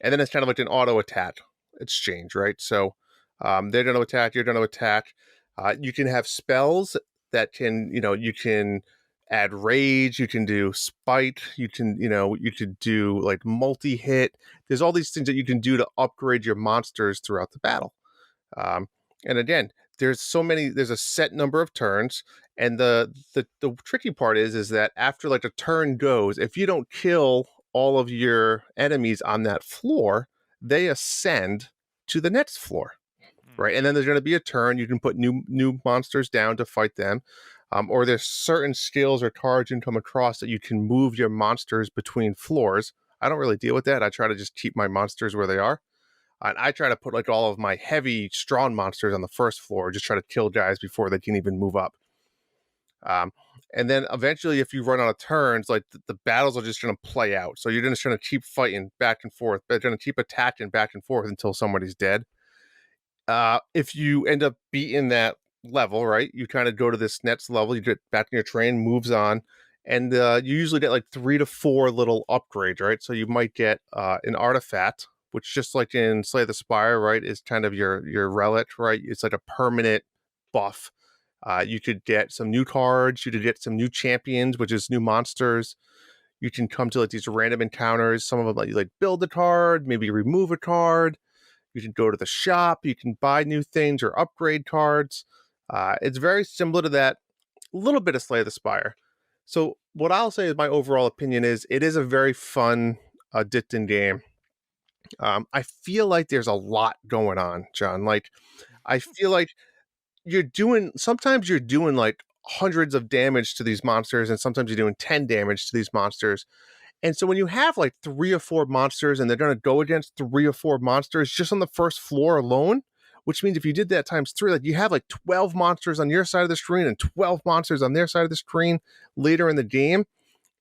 and then it's kind of like an auto attack exchange, right? So they're going to attack, you're going to attack. You can have spells that can, you can add rage, you can do spite, you can do like multi-hit. There's all these things that you can do to upgrade your monsters throughout the battle. And again, there's a set number of turns, and the tricky part is that after like a turn goes, if you don't kill all of your enemies on that floor, they ascend to the next floor, right? And then there's going to be a turn, you can put new monsters down to fight them. Or there's certain skills or cards you can come across that you can move your monsters between floors. I don't really deal with that. I try to just keep my monsters where they are. And I try to put like all of my heavy, strong monsters on the first floor, just try to kill guys before they can even move up. And then eventually, if you run out of turns, like the battles are just going to play out. So you're just going to keep fighting back and forth, but going to keep attacking back and forth until somebody's dead. If you end up beating that level, right, you kind of go to this next level, you get back in your train, moves on, and you usually get like 3 to 4 little upgrades, right? So you might get an artifact, which just like in Slay the Spire, right, is kind of your relic, right? It's like a permanent buff. You could get some new cards, you could get some new champions, which is new monsters. You can come to like these random encounters. Some of them let you like build a card, maybe remove a card. You can go to the shop, you can buy new things or upgrade cards. It's very similar to that, a little bit of Slay the Spire. So what I'll say is my overall opinion is it is a very fun, addicting game. I feel like there's a lot going on, John. Like, I feel like sometimes you're doing like hundreds of damage to these monsters, and sometimes you're doing 10 damage to these monsters. And so when you have like 3 or 4 monsters and they're going to go against 3 or 4 monsters just on the first floor alone, which means if you did that times 3, like you have like 12 monsters on your side of the screen and 12 monsters on their side of the screen later in the game,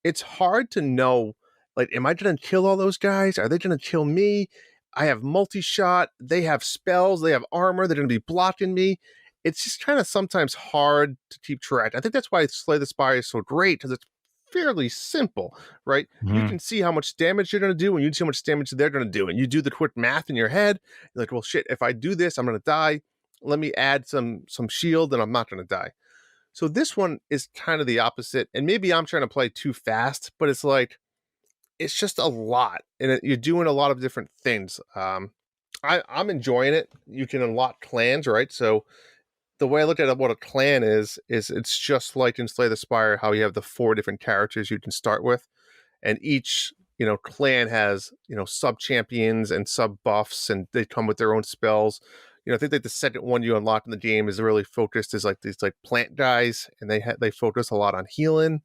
it's hard to know, like, am I going to kill all those guys? Are they going to kill me? I have multi-shot. They have spells. They have armor. They're going to be blocking me. It's just kind of sometimes hard to keep track. I think that's why Slay the Spire is so great, because it's fairly simple, right? You can see how much damage you're going to do, and you see how much damage they're going to do, and you do the quick math in your head. You're like, well, shit, if I do this, I'm going to die. Let me add some shield, and I'm not going to die. So this one is kind of the opposite, and maybe I'm trying to play too fast, but it's like, it's just a lot, and you're doing a lot of different things. I'm enjoying it. You can unlock clans, right? So the way I look at what a clan is it's just like in Slay the Spire, how you have the 4 different characters you can start with, and each clan has sub champions and sub buffs, and they come with their own spells. I think that the second one you unlock in the game is really focused is like these like plant guys, and they focus a lot on healing.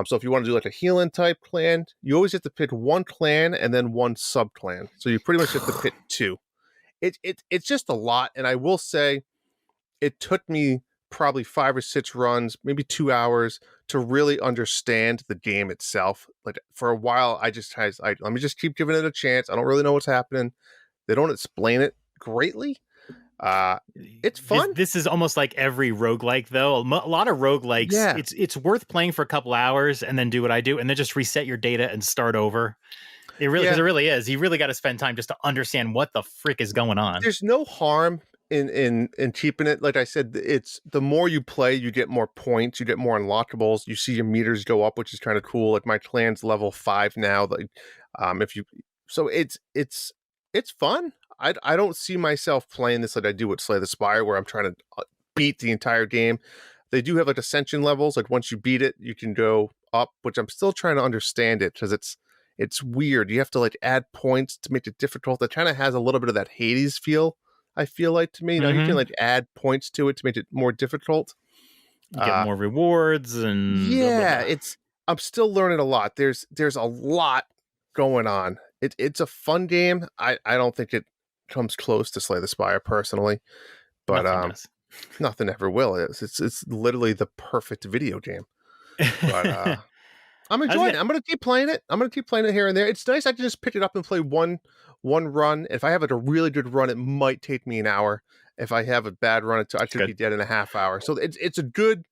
So if you want to do like a healing type clan, you always have to pick one clan and then one sub clan. So you pretty much have to pick 2. It's just a lot, and I will say it took me probably 5 or 6 runs, maybe 2 hours to really understand the game itself. Like for a while, let me just keep giving it a chance. I don't really know what's happening. They don't explain it greatly. It's fun. This is almost like every roguelike, though. A lot of roguelikes, Yeah. it's worth playing for a couple hours and then do what I do, and then just reset your data and start over. Because it really is. You really got to spend time just to understand what the frick is going on. There's no harm in keeping it. Like I said, it's the more you play, you get more points, you get more unlockables, you see your meters go up, which is kind of cool. Like my clan's level 5 now. Like if you so it's fun. I don't see myself playing this like I do with Slay the Spire, where I'm trying to beat the entire game. They do have like ascension levels. Like once you beat it, you can go up, which I'm still trying to understand it because it's weird. You have to like add points to make it difficult. It kind of has a little bit of that Hades feel, I feel like, to me. You can like add points to it to make it more difficult. You get more rewards and yeah, I'm still learning a lot. There's a lot going on. It's a fun game. I don't think it comes close to Slay the Spire personally, but nothing ever will. It's literally the perfect video game. But I'm enjoying it. I'm going to keep playing it. I'm going to keep playing it here and there. It's nice. I can just pick it up and play one run. If I have a really good run, it might take me an hour. If I have a bad run, I could be dead in a half hour. So it's a good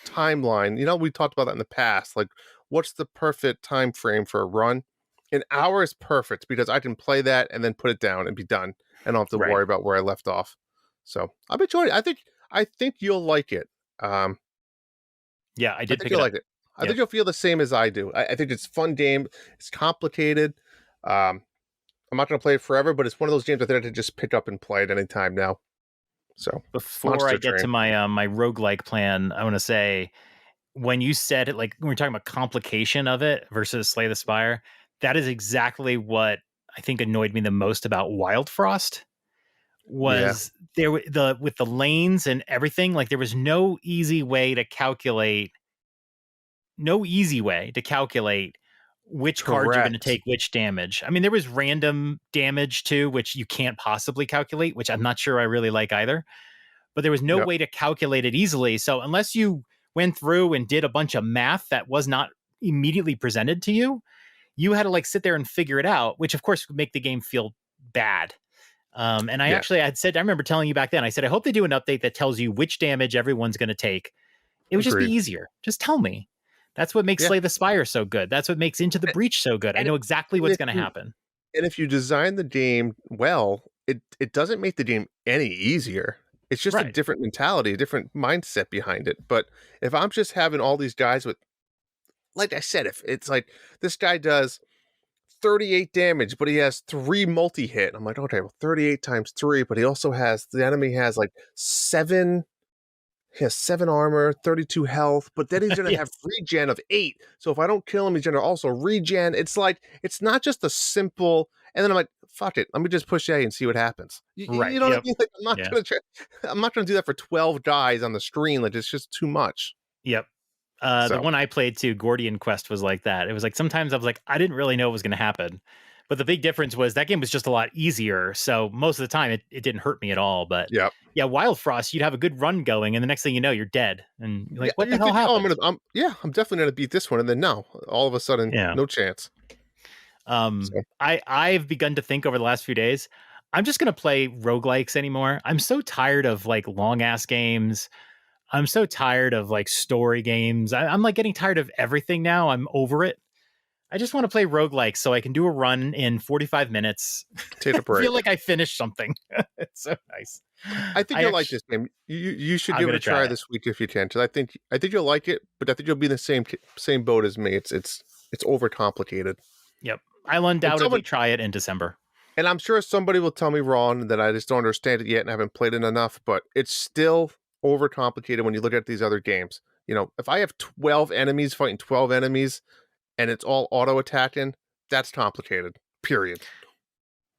timeline. We talked about that in the past. Like, what's the perfect time frame for a run? An hour is perfect because I can play that and then put it down and be done, and don't have to worry about where I left off. So I'm enjoying it. I think you'll like it. Yeah, I did pick it up. Like it. I think you'll feel the same as I do. I think it's a fun game. It's complicated. I'm not going to play it forever, but it's one of those games I think I can just pick up and play at any time now. So before I get to my my roguelike plan, I want to say, when you said it, like when we're talking about complication of it versus Slay the Spire, that is exactly what I think annoyed me the most about Wild Frost. Was there with the lanes and everything, like there was no easy way to calculate which cards are going to take which damage. I mean, there was random damage too, which you can't possibly calculate, which I'm not sure I really like either. But there was no way to calculate it easily. So unless you went through and did a bunch of math that was not immediately presented to you, you had to like sit there and figure it out, which of course would make the game feel bad. And I remember telling you back then, I said, I hope they do an update that tells you which damage everyone's going to take. It would just be easier. Just tell me. That's what makes Slay the Spire so good. That's what makes Into the Breach so good. I know exactly what's going to happen. And if you design the game well, it doesn't make the game any easier. It's just a different mentality, a different mindset behind it. But if I'm just having all these guys with, like I said, if it's like this guy does 38 damage, but he has 3 multi-hit. I'm like, okay, well, 38 times 3, but the enemy has like 7 armor, 32 health, but then he's going to have regen of 8. So if I don't kill him, he's going to also regen. It's like, it's not just a simple, and then I'm like, fuck it, let me just push A and see what happens. You know what I mean? Like, I'm not going to do that for 12 guys on the screen. Like, it's just too much. Yep. The one I played too, Gordian Quest, was like that. It was like sometimes I was like, I didn't really know what was going to happen. But the big difference was that game was just a lot easier. So most of the time it didn't hurt me at all. But Wild Frost, you'd have a good run going, and the next thing you know, you're dead. And you're like, what the hell happened? I'm definitely going to beat this one. And then no, all of a sudden, no chance. I've begun to think over the last few days, I'm just going to play roguelikes anymore. I'm so tired of like long ass games. I'm so tired of like story games. I'm like getting tired of everything now. I'm over it. I just want to play roguelikes so I can do a run in 45 minutes. Take a break. I feel like I finished something. It's so nice. I think you'll like this game. You should give it a try this week if you can, because I think you'll like it, but I think you'll be in the same boat as me. It's overcomplicated. Yep. I'll undoubtedly try it in December. And I'm sure somebody will tell me wrong that I just don't understand it yet and haven't played it enough, but it's still overcomplicated when you look at these other games. If I have 12 enemies fighting 12 enemies and it's all auto attacking, that's complicated. Period.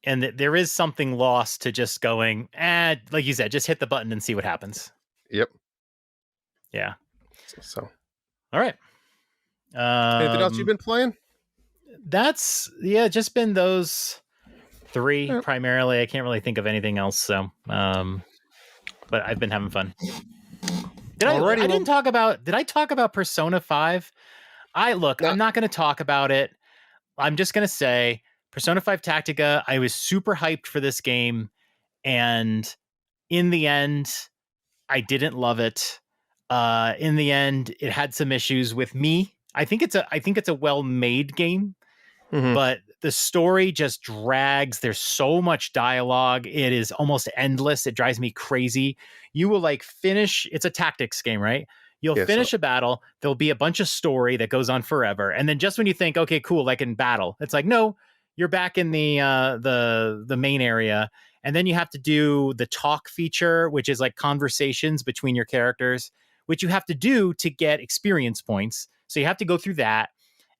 And there is something lost to just going, like you said, just hit the button and see what happens. Yep. Yeah. So. All right. Anything else you've been playing? That's just been those 3 primarily. I can't really think of anything else. So, but I've been having fun. Did I talk about Persona 5? I'm not going to talk about it. I'm just going to say Persona 5 Tactica. I was super hyped for this game, and in the end, I didn't love it. In the end, it had some issues with me. I think it's a well-made game, but the story just drags. There's so much dialogue. It is almost endless. It drives me crazy. You will finish. It's a tactics game, right? You'll finish a battle. There'll be a bunch of story that goes on forever. And then just when you think, okay, cool, like in battle, it's like, no, you're back in the main area. And then you have to do the talk feature, which is like conversations between your characters, which you have to do to get experience points. So you have to go through that.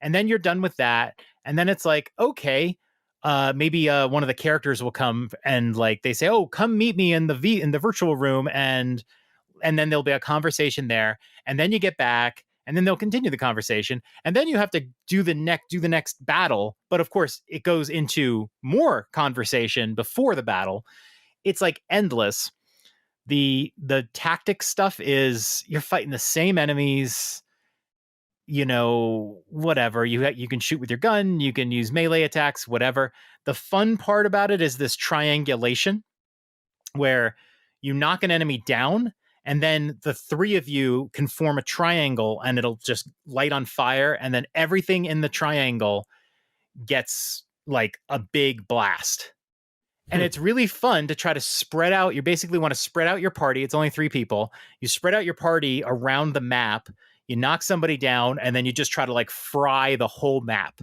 And then you're done with that. And then it's like, okay, maybe one of the characters will come and they say, oh, come meet me in the virtual room. And then there'll be a conversation there. And then you get back and then they'll continue the conversation. And then you have to do the next battle. But of course, it goes into more conversation before the battle. It's endless. The tactic stuff is you're fighting the same enemies, whatever. You can shoot with your gun, you can use melee attacks, whatever. The fun part about it is this triangulation where you knock an enemy down and then the 3 of you can form a triangle and it'll just light on fire. And then everything in the triangle gets a big blast. And it's really fun to try to spread out. You basically want to spread out your party. It's only 3 people. You spread out your party around the map. You knock somebody down and then you just try to fry the whole map.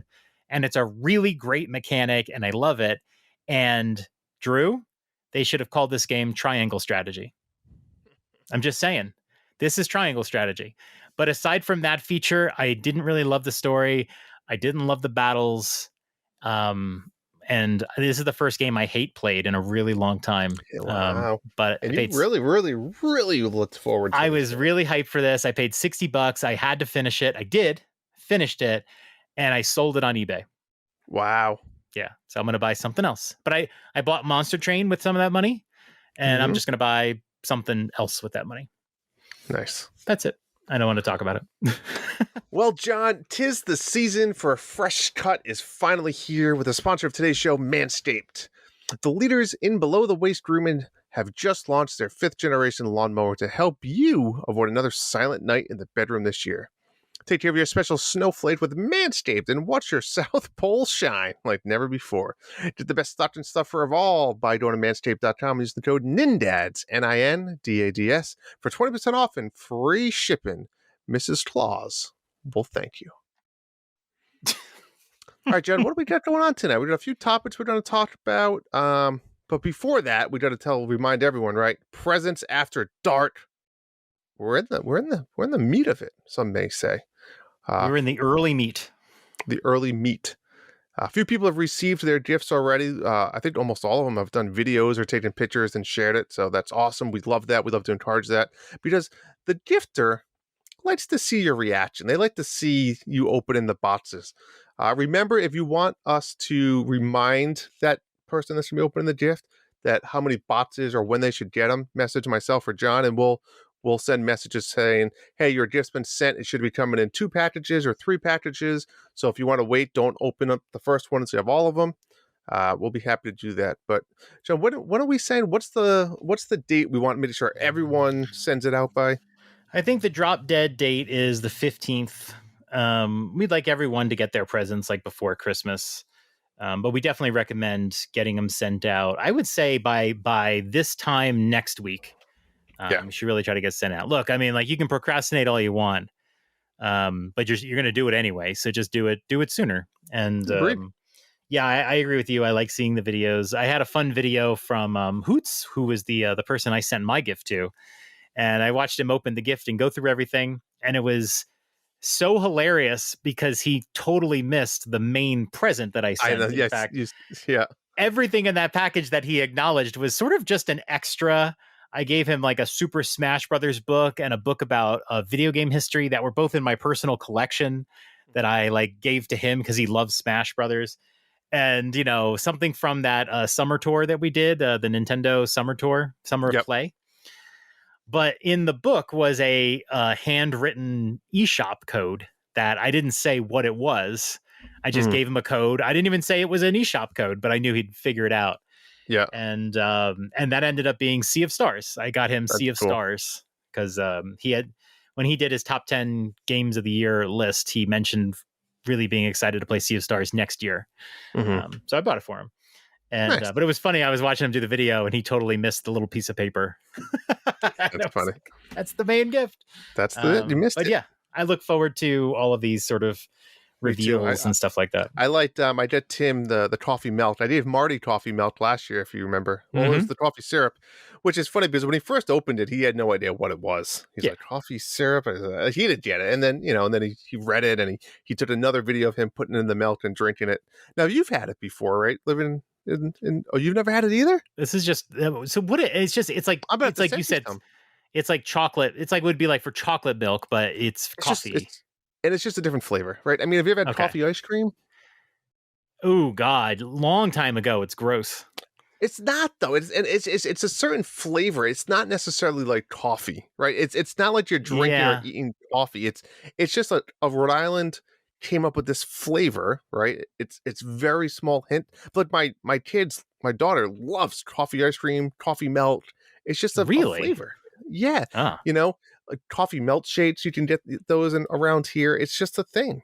And it's a really great mechanic and I love it. And Drew, they should have called this game Triangle Strategy. I'm just saying, this is Triangle Strategy. But aside from that feature, I didn't really love the story. I didn't love the battles. And this is the first game I hate played in a really long time. Wow. But and you really, really, really looked forward to it. I was really hyped for this. I paid $60. I had to finish it. I did, finished it, and I sold it on eBay. Wow. Yeah. So I'm going to buy something else. But I bought Monster Train with some of that money, and I'm just going to buy something else with that money. Nice. That's it. I don't want to talk about it. Well, John, 'tis the season for a fresh cut is finally here with the sponsor of today's show, Manscaped. The leaders in below-the-waist grooming have just launched their 5th-generation lawnmower to help you avoid another silent night in the bedroom this year. Take care of your special snowflake with Manscaped and watch your South Pole shine like never before. Get the best stocking stuffer of all by going to manscaped.com and use the code NINDADS, NINDADS, for 20% off and free shipping. Mrs. Claus will thank you. All right, Jen, what do we got going on tonight? We got a few topics we're going to talk about. But before that, we got to remind everyone, right? Presents after dark. We're in the meat of it, some may say. We're in the early meat. The early meat. A few people have received their gifts already. I think almost all of them have done videos or taken pictures and shared it. So that's awesome. We love that. We love to encourage that because the gifter likes to see your reaction. They like to see you opening the boxes. Remember, if you want us to remind that person that's going to be opening the gift that how many boxes or when they should get them, message myself or John, and we'll send messages saying, hey, your gift's been sent. It should be coming in 2 packages or 3 packages. So if you want to wait, don't open up the first one until you have all of them. We'll be happy to do that. But John, what are we saying? What's the date we want to make sure everyone sends it out by? I think the drop dead date is the 15th. We'd like everyone to get their presents before Christmas. But we definitely recommend getting them sent out. I would say by this time next week. You should really try to get sent out. Look, I mean, you can procrastinate all you want, but you're going to do it anyway. So just do it sooner. And Yeah, I agree with you. I like seeing the videos. I had a fun video from Hoots, who was the person I sent my gift to, and I watched him open the gift and go through everything, and it was so hilarious because he totally missed the main present that I I know. sent. In Yes. fact, Yeah. everything in that package that he acknowledged was sort of just an extra. I gave him like a Super Smash Brothers book and a book about video game history that were both in my personal collection that I like gave to him because he loves Smash Brothers. And something from that summer tour that we did, the Nintendo summer tour, summer of Yep. play. But in the book was a handwritten eShop code that I didn't say what it was. I just gave him a code. I didn't even say it was an eShop code, but I knew he'd figure it out. Yeah. And that ended up being Sea of Stars. I got him That's Sea of cool. Stars because he had, when he did his top 10 games of the year list, he mentioned really being excited to play Sea of Stars next year. So I bought it for him. And Nice. but it was funny. I was watching him do the video, and he totally missed the little piece of paper. That's funny. That's the main gift. That's you missed but it. Yeah, I look forward to all of these sort of reveals and stuff like that. I liked. I did Tim the coffee melt. I gave Marty coffee melt last year, if you remember. Well, it was the coffee syrup, which is funny because when he first opened it, he had no idea what it was. He's like, coffee syrup. He didn't get it, and then he read it, and he took another video of him putting it in the milk and drinking it. Now you've had it before, right? Living in you've never had it either. This is just so what it's like. It's like you said. It's like chocolate. It's like it would be like for chocolate milk, but it's coffee. It's just a different flavor, right? I mean, have you ever had coffee ice cream? Oh God, long time ago. It's gross. It's not though. It's a certain flavor. It's not necessarily like coffee, right? It's not like you're drinking or eating coffee. It's just a Rhode Island came up with this flavor, right? It's very small hint. But my kids, my daughter loves coffee ice cream, coffee melt. It's just a flavor. Yeah. Like coffee melt shakes, you can get those around here. It's just a thing.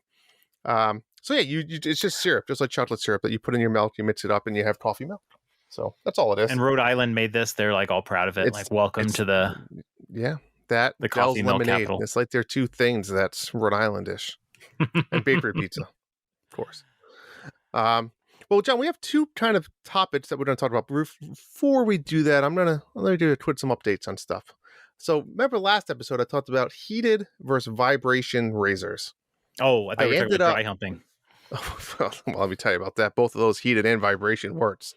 So yeah, it's just syrup, just like chocolate syrup that you put in your milk, you mix it up, and you have coffee milk. So that's all it is. And Rhode Island made this. They're like all proud of it. Like, welcome to the the coffee milk lemonade. capital. It's like they're two things that's Rhode Islandish, and bakery pizza, of course. Well, John, we have two kind of topics that we're going to talk about. Before we do that, let me do some updates on stuff. So remember last episode I talked about heated versus vibration razors. Oh, I thought we were talking about dry humping. Well, let me tell you about that. Both of those heated and vibration works.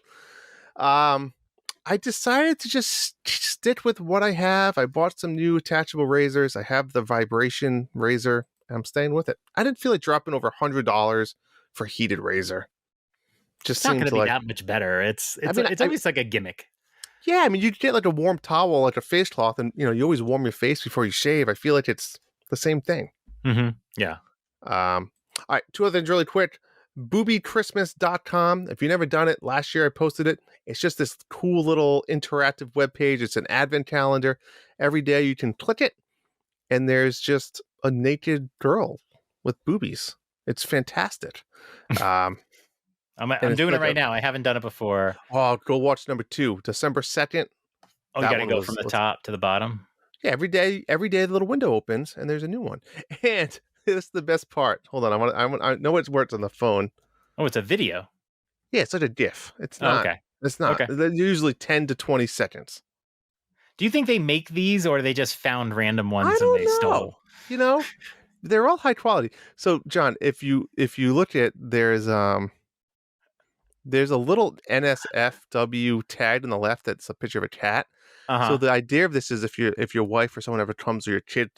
I decided to just stick with what I have. I bought some new attachable razors. I have the vibration razor. I'm staying with it. I didn't feel like dropping over $100 for a heated razor. Just not going to be that much better. It's always like a gimmick. Yeah, I mean, you get like a warm towel, like a face cloth, and you always warm your face before you shave. I feel like it's the same thing. Yeah. All right, two other things really quick. boobychristmas.com. If you've never done it, last year I posted it. It's just this cool little interactive web page. It's an advent calendar. Every day you can click it, and there's just a naked girl with boobies. It's fantastic. I'm doing it right now. I haven't done it before. Oh, go watch number 2, December 2nd. Oh, you got to go from the top to the bottom? Yeah, every day the little window opens and there's a new one. And this is the best part. Hold on, I know it's where it's on the phone. Oh, it's a video. Yeah, it's like a GIF. It's not. Okay. It's not. Okay. They're usually 10 to 20 seconds. Do you think they make these, or they just found random ones and they stole? They're all high quality. So, John, if you look at there's a little NSFW tagged on the left that's a picture of a cat. So the idea of this is if your wife or someone ever comes or your kid,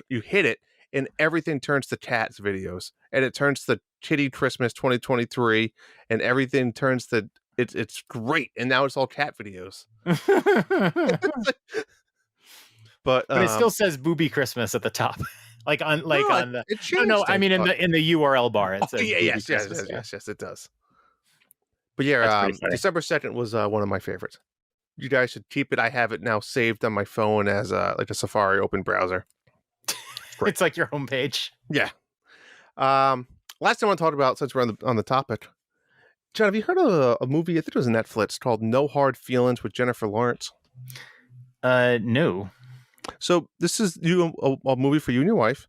you hit it and everything turns to cats videos, and it turns to Kitty Christmas 2023, and everything turns to it's great, and now it's all cat videos. But it still says Booby Christmas at the top. I mean in the URL bar it says yes, it does. But yeah, December 2nd was one of my favorites. You guys should keep it. I have it now saved on my phone as like a Safari open browser. It's like your homepage. Yeah. Last thing I want to talk about, since we're on the topic, John, have you heard of a movie? I think it was Netflix called No Hard Feelings with Jennifer Lawrence. No. So this is a movie for you and your wife.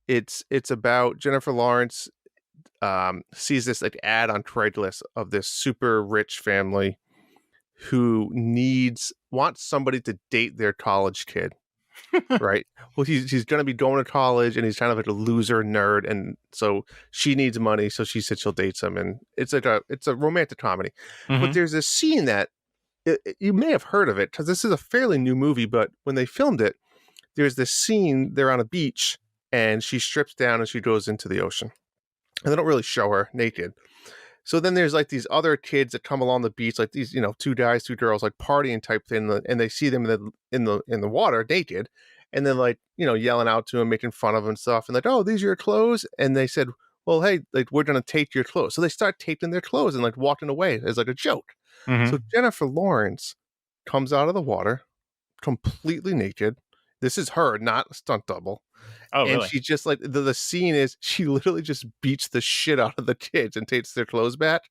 It's about Jennifer Lawrence sees this like ad on Craigslist of this super rich family who wants somebody to date their college kid. Right. Well, he's going to be going to college, and he's kind of like a loser nerd, and so she needs money, so she said she'll date him, and it's a romantic comedy. But Mhm. there's a scene that you may have heard of it because this is a fairly new movie. But when they filmed it, there's this scene they're on a beach, and she strips down and she goes into the ocean, and they don't really show her naked. So then there's like these other kids that come along the beach, like these, two guys, two girls, like partying type thing, and they see them in the water naked, and then like yelling out to him, making fun of him and stuff, and like, oh, these are your clothes, and they said, well, hey, like we're gonna take your clothes, so they start taking their clothes and like walking away as like a joke. So Mhm. Jennifer Lawrence comes out of the water completely naked. This is her, not a stunt double. Oh, And really? she just like the scene is she literally just beats the shit out of the kids and takes their clothes back.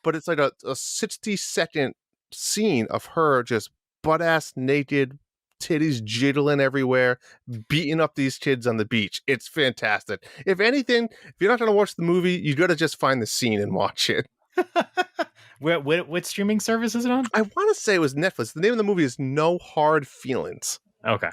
But it's like a 60-second scene of her just butt ass naked, titties jiggling everywhere, beating up these kids on the beach. It's fantastic. If anything, if you're not going to watch the movie, you got to just find the scene and watch it. What streaming service is it on? I want to say it was Netflix. The name of the movie is No Hard Feelings, Okay.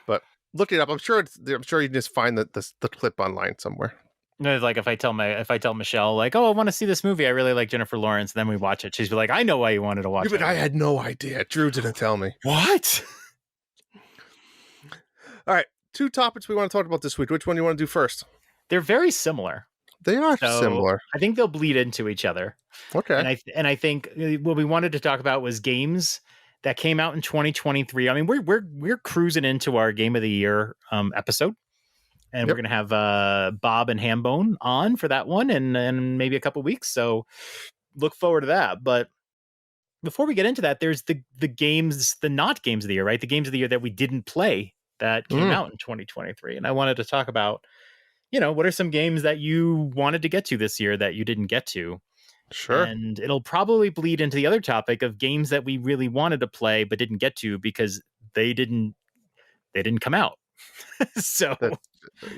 but look it up. I'm sure you can just find the clip online somewhere. No, like if I tell Michelle, like, oh, I want to see this movie, I really like Jennifer Lawrence, then we watch it, she's be like, I know why you wanted to watch But it. I had no idea. Drew didn't tell me. What? All right, 2 topics we want to talk about this week. Which one do you want to do first? They're very similar. They are So similar. I think they'll bleed into each other. Okay. And I think what we wanted to talk about was games that came out in 2023. I mean, we're cruising into our game of the year episode, and we're Yep. gonna have Bob and Hambone on for that one, and maybe a couple weeks. So look forward to that. But before we get into that, there's the games, the not games of the year, right? The games of the year that we didn't play that came out in 2023, and I wanted to talk about, what are some games that you wanted to get to this year that you didn't get to? Sure. And it'll probably bleed into the other topic of games that we really wanted to play but didn't get to because they didn't come out. So That's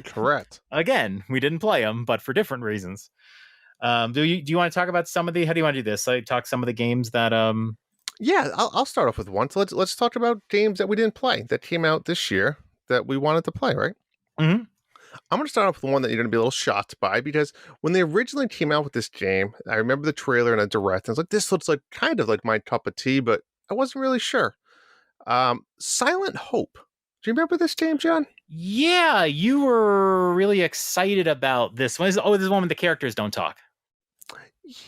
correct. again, we didn't play them, but for different reasons. Do you want to talk about some of the? How do you want to do this? Like talk some of the games that Yeah, I'll start off with one. So let's talk about games that we didn't play that came out this year that we wanted to play. Right. Mhm. I'm going to start off with one that you're going to be a little shocked by because when they originally came out with this game, I remember the trailer and a direct. And I was like, this looks like kind of like my cup of tea, but I wasn't really sure. Silent Hope. Do you remember this game, John? Yeah, you were really excited about this one. This is one where the characters don't talk.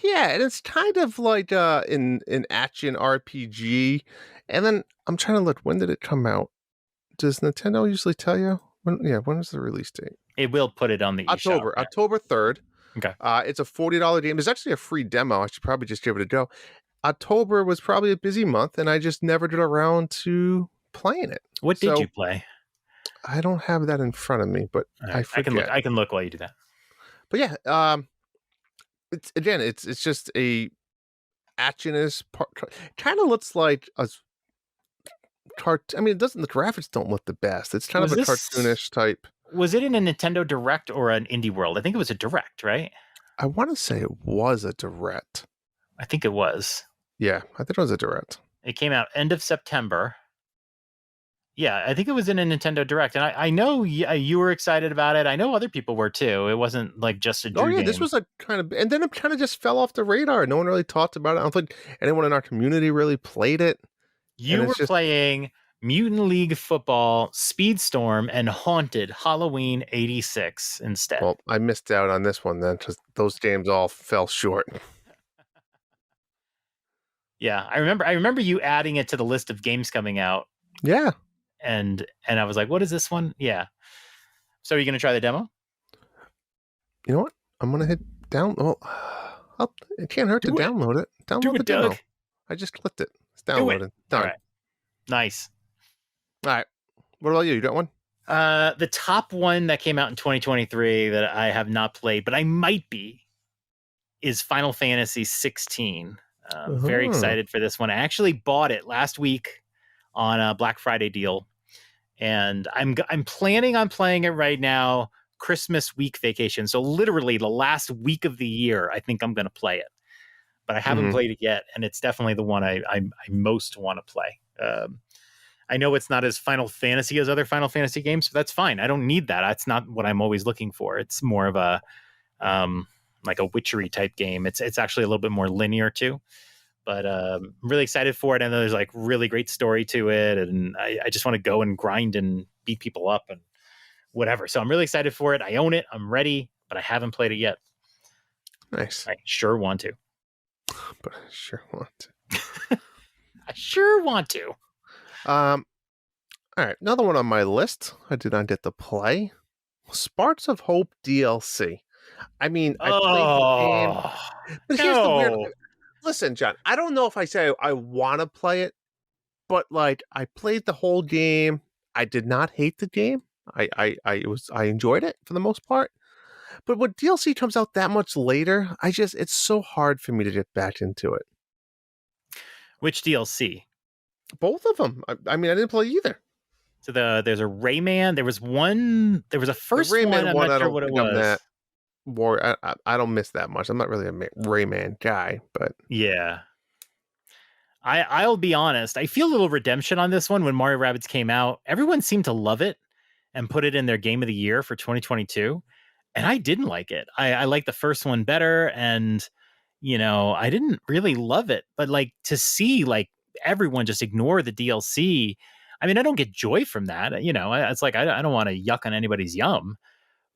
Yeah, and it's kind of like an action RPG. And then I'm trying to look, when did it come out? Does Nintendo usually tell you? When was the release date? It will put it on the eShop. October 3rd. Okay. It's a $40 game. There's actually a free demo. I should probably just give it a go. October was probably a busy month, and I just never got around to playing it. What did you play? I don't have that in front of me, but Right, I forget. I can look while you do that. But yeah, it's just a actionist part. Kind of looks like a I mean, the graphics don't look the best. It's kind of a cartoonish type. Was it in a Nintendo Direct or an Indie World? I think it was a Direct, right? I want to say it was a direct. I think it was. Yeah, I think it was a direct. It came out end of September. Yeah, I think it was in a Nintendo Direct, and I know you were excited about it. I know other people were too. It wasn't like just a Drew game. This was a kind of, and then it kind of just fell off the radar. No one really talked about it. I don't think anyone in our community really played it. You were playing Mutant League Football, Speedstorm, and Haunted Halloween 86 instead. Well, I missed out on this one then because those games all fell short. Yeah, I remember you adding it to the list of games coming out. Yeah. And I was like, what is this one? Yeah. So are you going to try the demo? You know what? I'm going to hit down. Well, it can't hurt to download it. Download the demo. Doug. I just clicked it. It's downloaded. Done. All right. Nice. All right. What about you? You got one? The top one that came out in 2023 that I have not played, but I might be, is Final Fantasy 16. Very excited for this one. I actually bought it last week on a Black Friday deal, and I'm planning on playing it right now Christmas week vacation. So literally the last week of the year, I think I'm going to play it, but I haven't played it yet. And it's definitely the one I most want to play. I know it's not as Final Fantasy as other Final Fantasy games, but that's fine. I don't need that. That's not what I'm always looking for. It's more of a, like a witchery type game. It's actually a little bit more linear too. But I'm really excited for it. And there's like really great story to it. And I just want to go and grind and beat people up and whatever. So I'm really excited for it. I own it. I'm ready, but I haven't played it yet. Nice. I sure want to. But I sure want to. I sure want to. All right. Another one on my list I did not get to play. Sparks of Hope DLC. I mean, I played the game. But here's the weird... Listen, John, I don't know if I say I want to play it, but like I played the whole game. I did not hate the game. I enjoyed it for the most part. But when DLC comes out that much later, it's so hard for me to get back into it. Which DLC? Both of them. I mean, I didn't play either. So there's a Rayman. There was a first the Rayman one. I'm not sure what it was. I don't miss that much. I'm not really a Rayman guy, but yeah. I'll be honest. I feel a little redemption on this one. When Mario Rabbids came out, everyone seemed to love it and put it in their game of the year for 2022. And I didn't like it. I liked the first one better. And, I didn't really love it. But like to see like everyone just ignore the DLC. I mean, I don't get joy from that. It's like, I don't want to yuck on anybody's yum.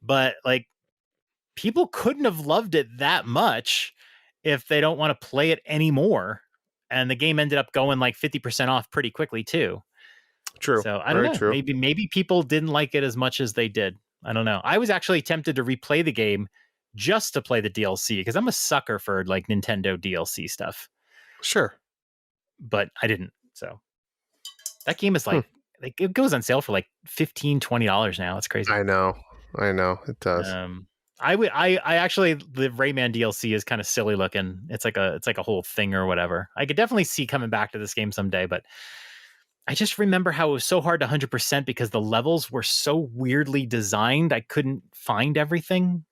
But like, people couldn't have loved it that much if they don't want to play it anymore. And the game ended up going like 50% off pretty quickly too. True. So I don't know. True. Maybe people didn't like it as much as they did. I don't know. I was actually tempted to replay the game just to play the DLC because I'm a sucker for like Nintendo DLC stuff. Sure. But I didn't. So that game is like it goes on sale for like $15-$20 now. It's crazy. I know. It does. I actually, the Rayman DLC is kind of silly looking. It's like a whole thing or whatever. I could definitely see coming back to this game someday, but I just remember how it was so hard to 100% because the levels were so weirdly designed. I couldn't find everything.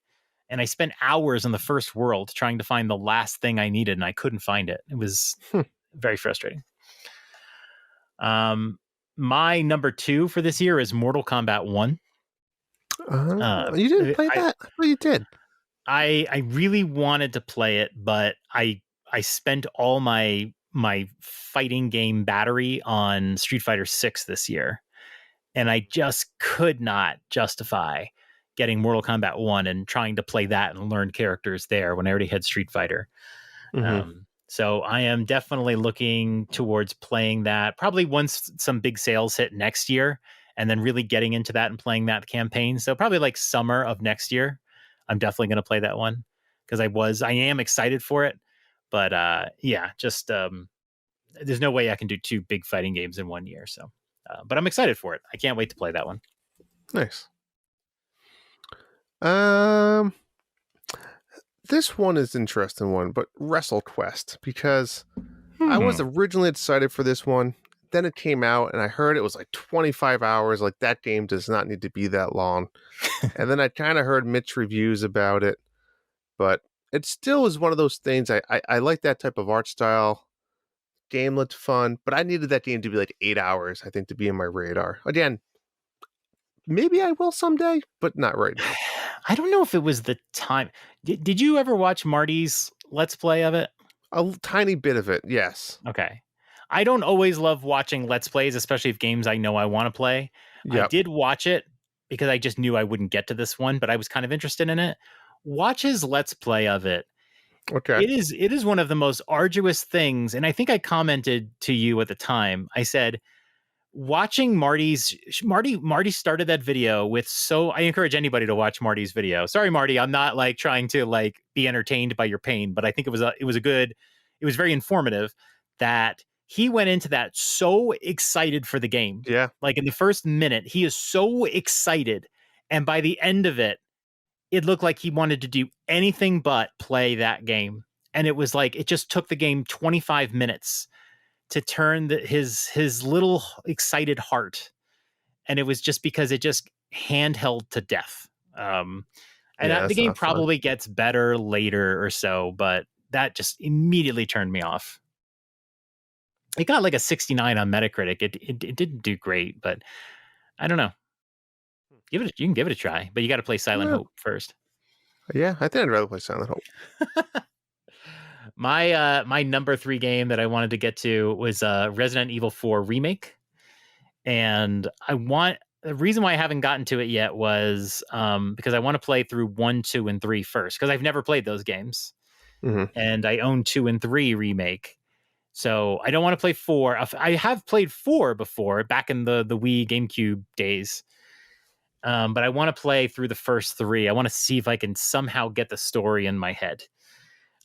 And I spent hours in the first world trying to find the last thing I needed, and I couldn't find it. It was very frustrating. My number 2 for this year is Mortal Kombat 1. You didn't play that? Oh, you did. I really wanted to play it, but I spent all my fighting game battery on Street Fighter 6 this year, and I just could not justify getting Mortal Kombat 1 and trying to play that and learn characters there when I already had Street Fighter. So I am definitely looking towards playing that probably once some big sales hit next year, and then really getting into that and playing that campaign. So probably like summer of next year, I'm definitely going to play that one because I am excited for it. But there's no way I can do 2 big fighting games in 1 year. So, but I'm excited for it. I can't wait to play that one. Nice. This one is an interesting one, but WrestleQuest, because I was originally excited for this one. Then it came out and I heard it was like 25 hours. Like that game does not need to be that long. And then I kind of heard mixed reviews about it, but it still is one of those things. I like that type of art style. Game looked fun, but I needed that game to be like 8 hours, I think, to be in my radar. Again, maybe I will someday, but not right now. I don't know if it was the time. Did you ever watch Marty's Let's Play of it? A tiny bit of it, yes. Okay. I don't always love watching Let's Plays, especially if games I know I want to play. Yep. I did watch it because I just knew I wouldn't get to this one, but I was kind of interested in it. Watch his Let's Play of it. Okay. It is one of the most arduous things. And I think I commented to you at the time. I said, watching Marty started that video with, I encourage anybody to watch Marty's video. Sorry, Marty, I'm not like trying to like be entertained by your pain, but I think it was very informative that he went into that so excited for the game. Yeah. Like in the first minute, he is so excited. And by the end of it, it looked like he wanted to do anything but play that game. And it was like, it just took the game 25 minutes to turn his little excited heart. And it was just because it just handheld to death. And Yeah, the that's game not fun. probably gets better later or so, but that just immediately turned me off. It got like a 69 on Metacritic. It didn't do great, but I don't know. You can give it a try, but you got to play Silent Well, Hope first. yeah, I think I'd rather play Silent Hope. My number 3 game that I wanted to get to was Resident Evil 4 remake, and the reason why I haven't gotten to it yet was because I want to play through 1, 2, and 3 first, because I've never played those games, Mm-hmm. and I own 2 and 3 remake. So I don't want to play 4. I have played 4 before, back in the Wii GameCube days. But I want to play through the first 3. I want to see if I can somehow get the story in my head.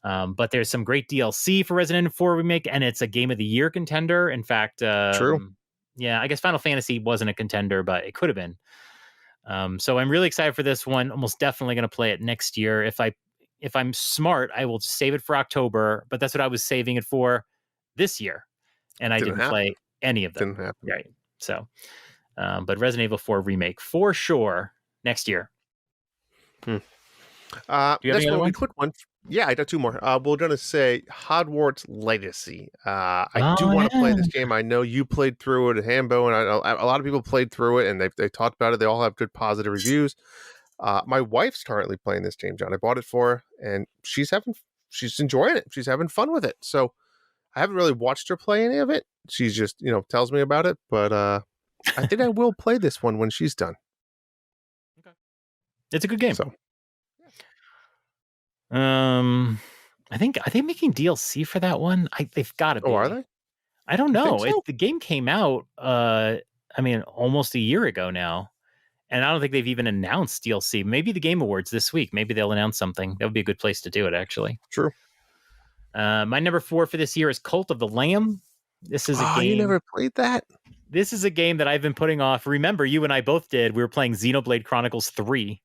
But there's some great DLC for Resident Evil 4 Remake, and it's a Game of the Year contender. In fact, True. yeah, I guess Final Fantasy wasn't a contender, but it could have been. So I'm really excited for this one. Almost definitely going to play it next year. If I'm smart, I will save it for October. But that's what I was saving it for this year, and I Didn't didn't happen. play any of them. Didn't happen. Right. So, but Resident Evil 4 Remake for sure next year. Hmm. Do you have That's any other one. We ones? quick one. Yeah, I got 2 more. We're gonna say Hogwarts Legacy. I do Oh want to play yeah. this game. I know you played through it at Hambo, and I know a lot of people played through it, and they talked about it. They all have good positive reviews. My wife's currently playing this game, John. I bought it for her, and she's enjoying it. She's having fun with it. So I haven't really watched her play any of it. She's just tells me about it, but I think I will play this one when she's done. Okay. It's a good game. So I think making DLC for that one. They've got to be. are they? I don't You think know. so? The game came out. I mean, almost a year ago now, and I don't think they've even announced DLC. Maybe the Game Awards this week. Maybe they'll announce something. That would be a good place to do it, actually. True. My number 4 for this year is Cult of the Lamb. This is a Oh, game. you never played that? This is a game that I've been putting off. Remember, you and I both did. We were playing Xenoblade Chronicles 3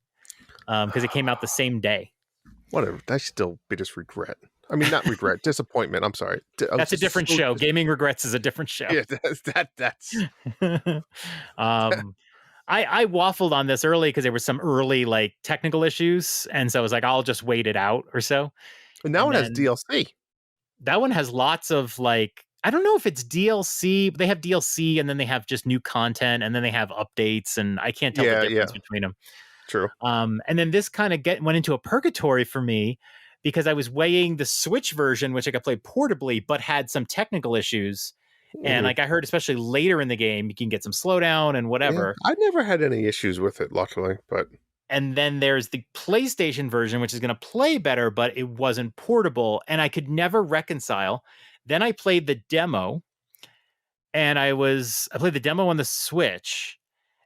because it came out the same day. Whatever. That still be just regret. I mean, not regret, disappointment. I'm sorry. That's a different show. Gaming Regrets is a different show. Yeah, that's. I waffled on this early because there were some early like technical issues, and so I was like, I'll just wait it out or so. And now And it has then DLC. that one has lots of like, I don't know if it's DLC. They have DLC, and then they have just new content, and then they have updates, and I can't tell the difference between them. True. And then this kind of went into a purgatory for me because I was weighing the Switch version, which I could play portably, but had some technical issues. And like I heard, especially later in the game, you can get some slowdown and whatever. Yeah, I never had any issues with it, luckily. But and then there's the PlayStation version, which is going to play better, but it wasn't portable, and I could never reconcile. Then I played the demo, and I played the demo on the Switch,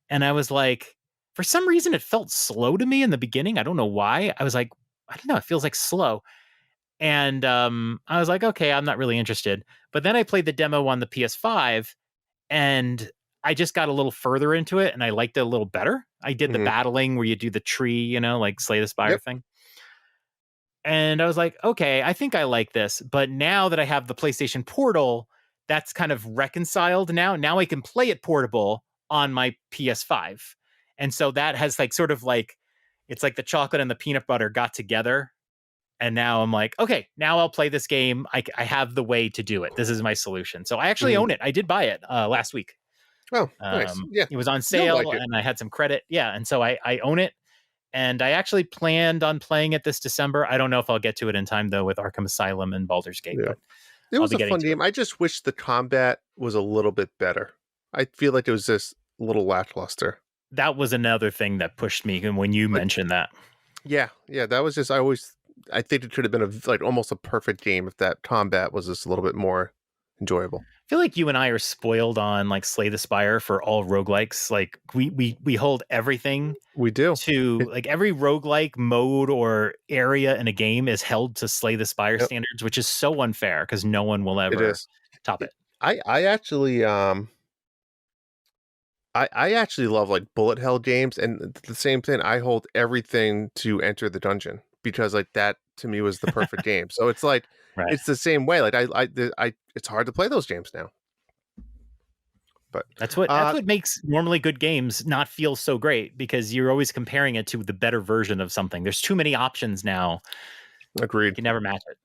and I was like, for some reason, it felt slow to me in the beginning. I don't know why. I was like, I don't know. It feels like slow. And I was like, okay, I'm not really interested. But then I played the demo on the PS5, and I just got a little further into it, and I liked it a little better. I did the battling where you do the tree, like Slay the Spire thing. And I was like, okay, I think I like this. But now that I have the PlayStation Portal, that's kind of reconciled now. Now I can play it portable on my PS5. And so that has like sort of like, it's like the chocolate and the peanut butter got together. And now I'm like, okay, now I'll play this game. I have the way to do it. This is my solution. So I actually own it. I did buy it last week. Oh, nice. Yeah. It was on sale like it. and I had some credit. Yeah. And so I own it. And I actually planned on playing it this December. I don't know if I'll get to it in time, though, with Arkham Asylum and Baldur's Gate. Yeah. But It was a fun game. I just wish the combat was a little bit better. I feel like it was just a little lackluster. That was another thing that pushed me when you mentioned that. Yeah. That was just, I think it could have been almost a perfect game if that combat was just a little bit more enjoyable. I feel like you and I are spoiled on like Slay the Spire for all roguelikes. Like we hold everything. We do. To like every roguelike mode or area in a game is held to Slay the Spire standards, which is so unfair because no one will ever top it. I actually I actually love like bullet hell games, and the same thing. I hold everything to Enter the Dungeon because like that to me was the perfect game. So it's like it's the same way. Like I it's hard to play those games now. But That's what makes normally good games not feel so great, because you're always comparing it to the better version of something. There's too many options now. You agreed. can never match it.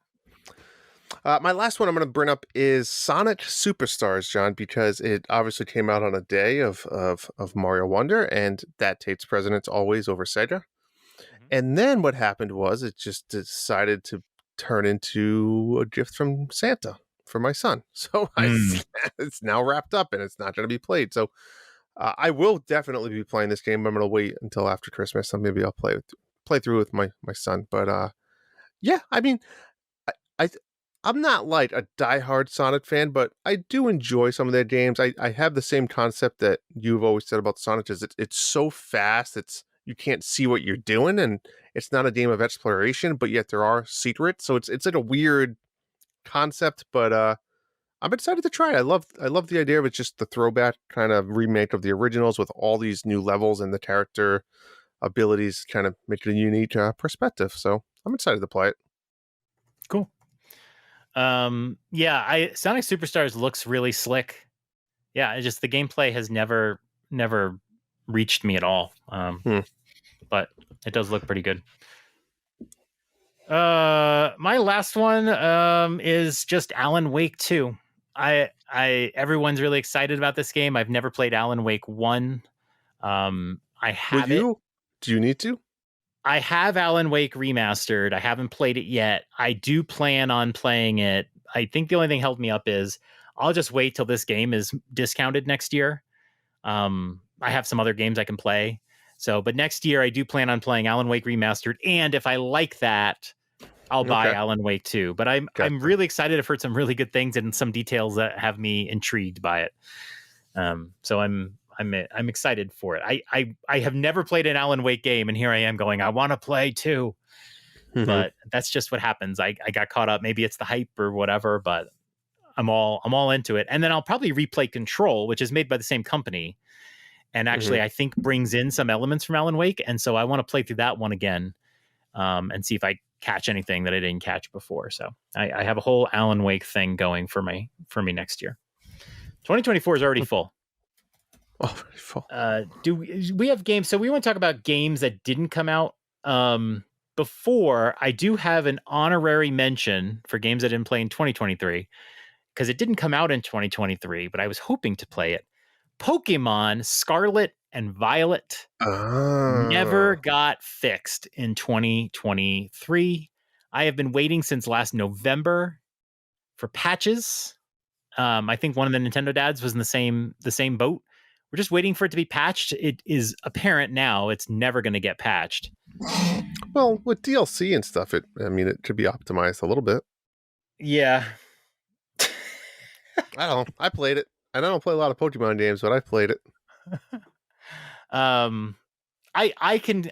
My last one I'm going to bring up is Sonic Superstars, John, because it obviously came out on a day of Mario Wonder, and that takes precedence always over Sega. Mhm. And then what happened was it just decided to turn into a gift from Santa for my son. So Mm, it's now wrapped up and it's not going to be played. So I will definitely be playing this game. I'm going to wait until after Christmas, and maybe I'll play through with my son. But yeah, I mean, I, I I'm not like a diehard Sonic fan, but I do enjoy some of their games. I have the same concept that you've always said about Sonic, is it's so fast, it's you can't see what you're doing, and it's not a game of exploration, but yet there are secrets. So it's like a weird concept, but I'm excited to try it. I love the idea of it, just the throwback kind of remake of the originals with all these new levels and the character abilities, kind of make it a unique perspective. So I'm excited to play it. cool. Yeah, I Sonic Superstars looks really slick. Yeah, it just the gameplay has never reached me at all. Hmm. But it does look pretty good. My last one is just Alan Wake 2. I everyone's really excited about this game. I've never played Alan Wake 1. I Will have it. you? Do you need to? I have Alan Wake remastered. I haven't played it yet. I do plan on playing it. I think the only thing held me up is I'll just wait till this game is discounted next year. I have some other games I can play. So, but next year I do plan on playing Alan Wake remastered, and if I like that, I'll buy Okay, Alan Wake 2. But I'm gotcha. really excited. I've heard some really good things and some details that have me intrigued by it. So I'm excited for it. I have never played an Alan Wake game, and here I am going, I want to play too. Hmm. But that's just what happens. I got caught up. Maybe it's the hype or whatever, but I'm all into it. And then I'll probably replay Control, which is made by the same company, and Hmm. actually I think brings in some elements from Alan Wake. And so I want to play through that one again, and see if I catch anything that I didn't catch before. So I have a whole Alan Wake thing going for me next year. 2024 is already full. Oh, very full. Do we have games? So we want to talk about games that didn't come out before. I do have an honorary mention for games I didn't play in 2023, because it didn't come out in 2023, but I was hoping to play it. Pokemon Scarlet and Violet never Ah. got fixed in 2023. I have been waiting since last November for patches. I think one of the Nintendo dads was in the same boat. We're just waiting for it to be patched. It is apparent now it's never going to get patched. Well, with DLC and stuff, I mean, it could be optimized a little bit. Yeah. I don't know. I played it. I don't play a lot of Pokemon games, but I played it. um I can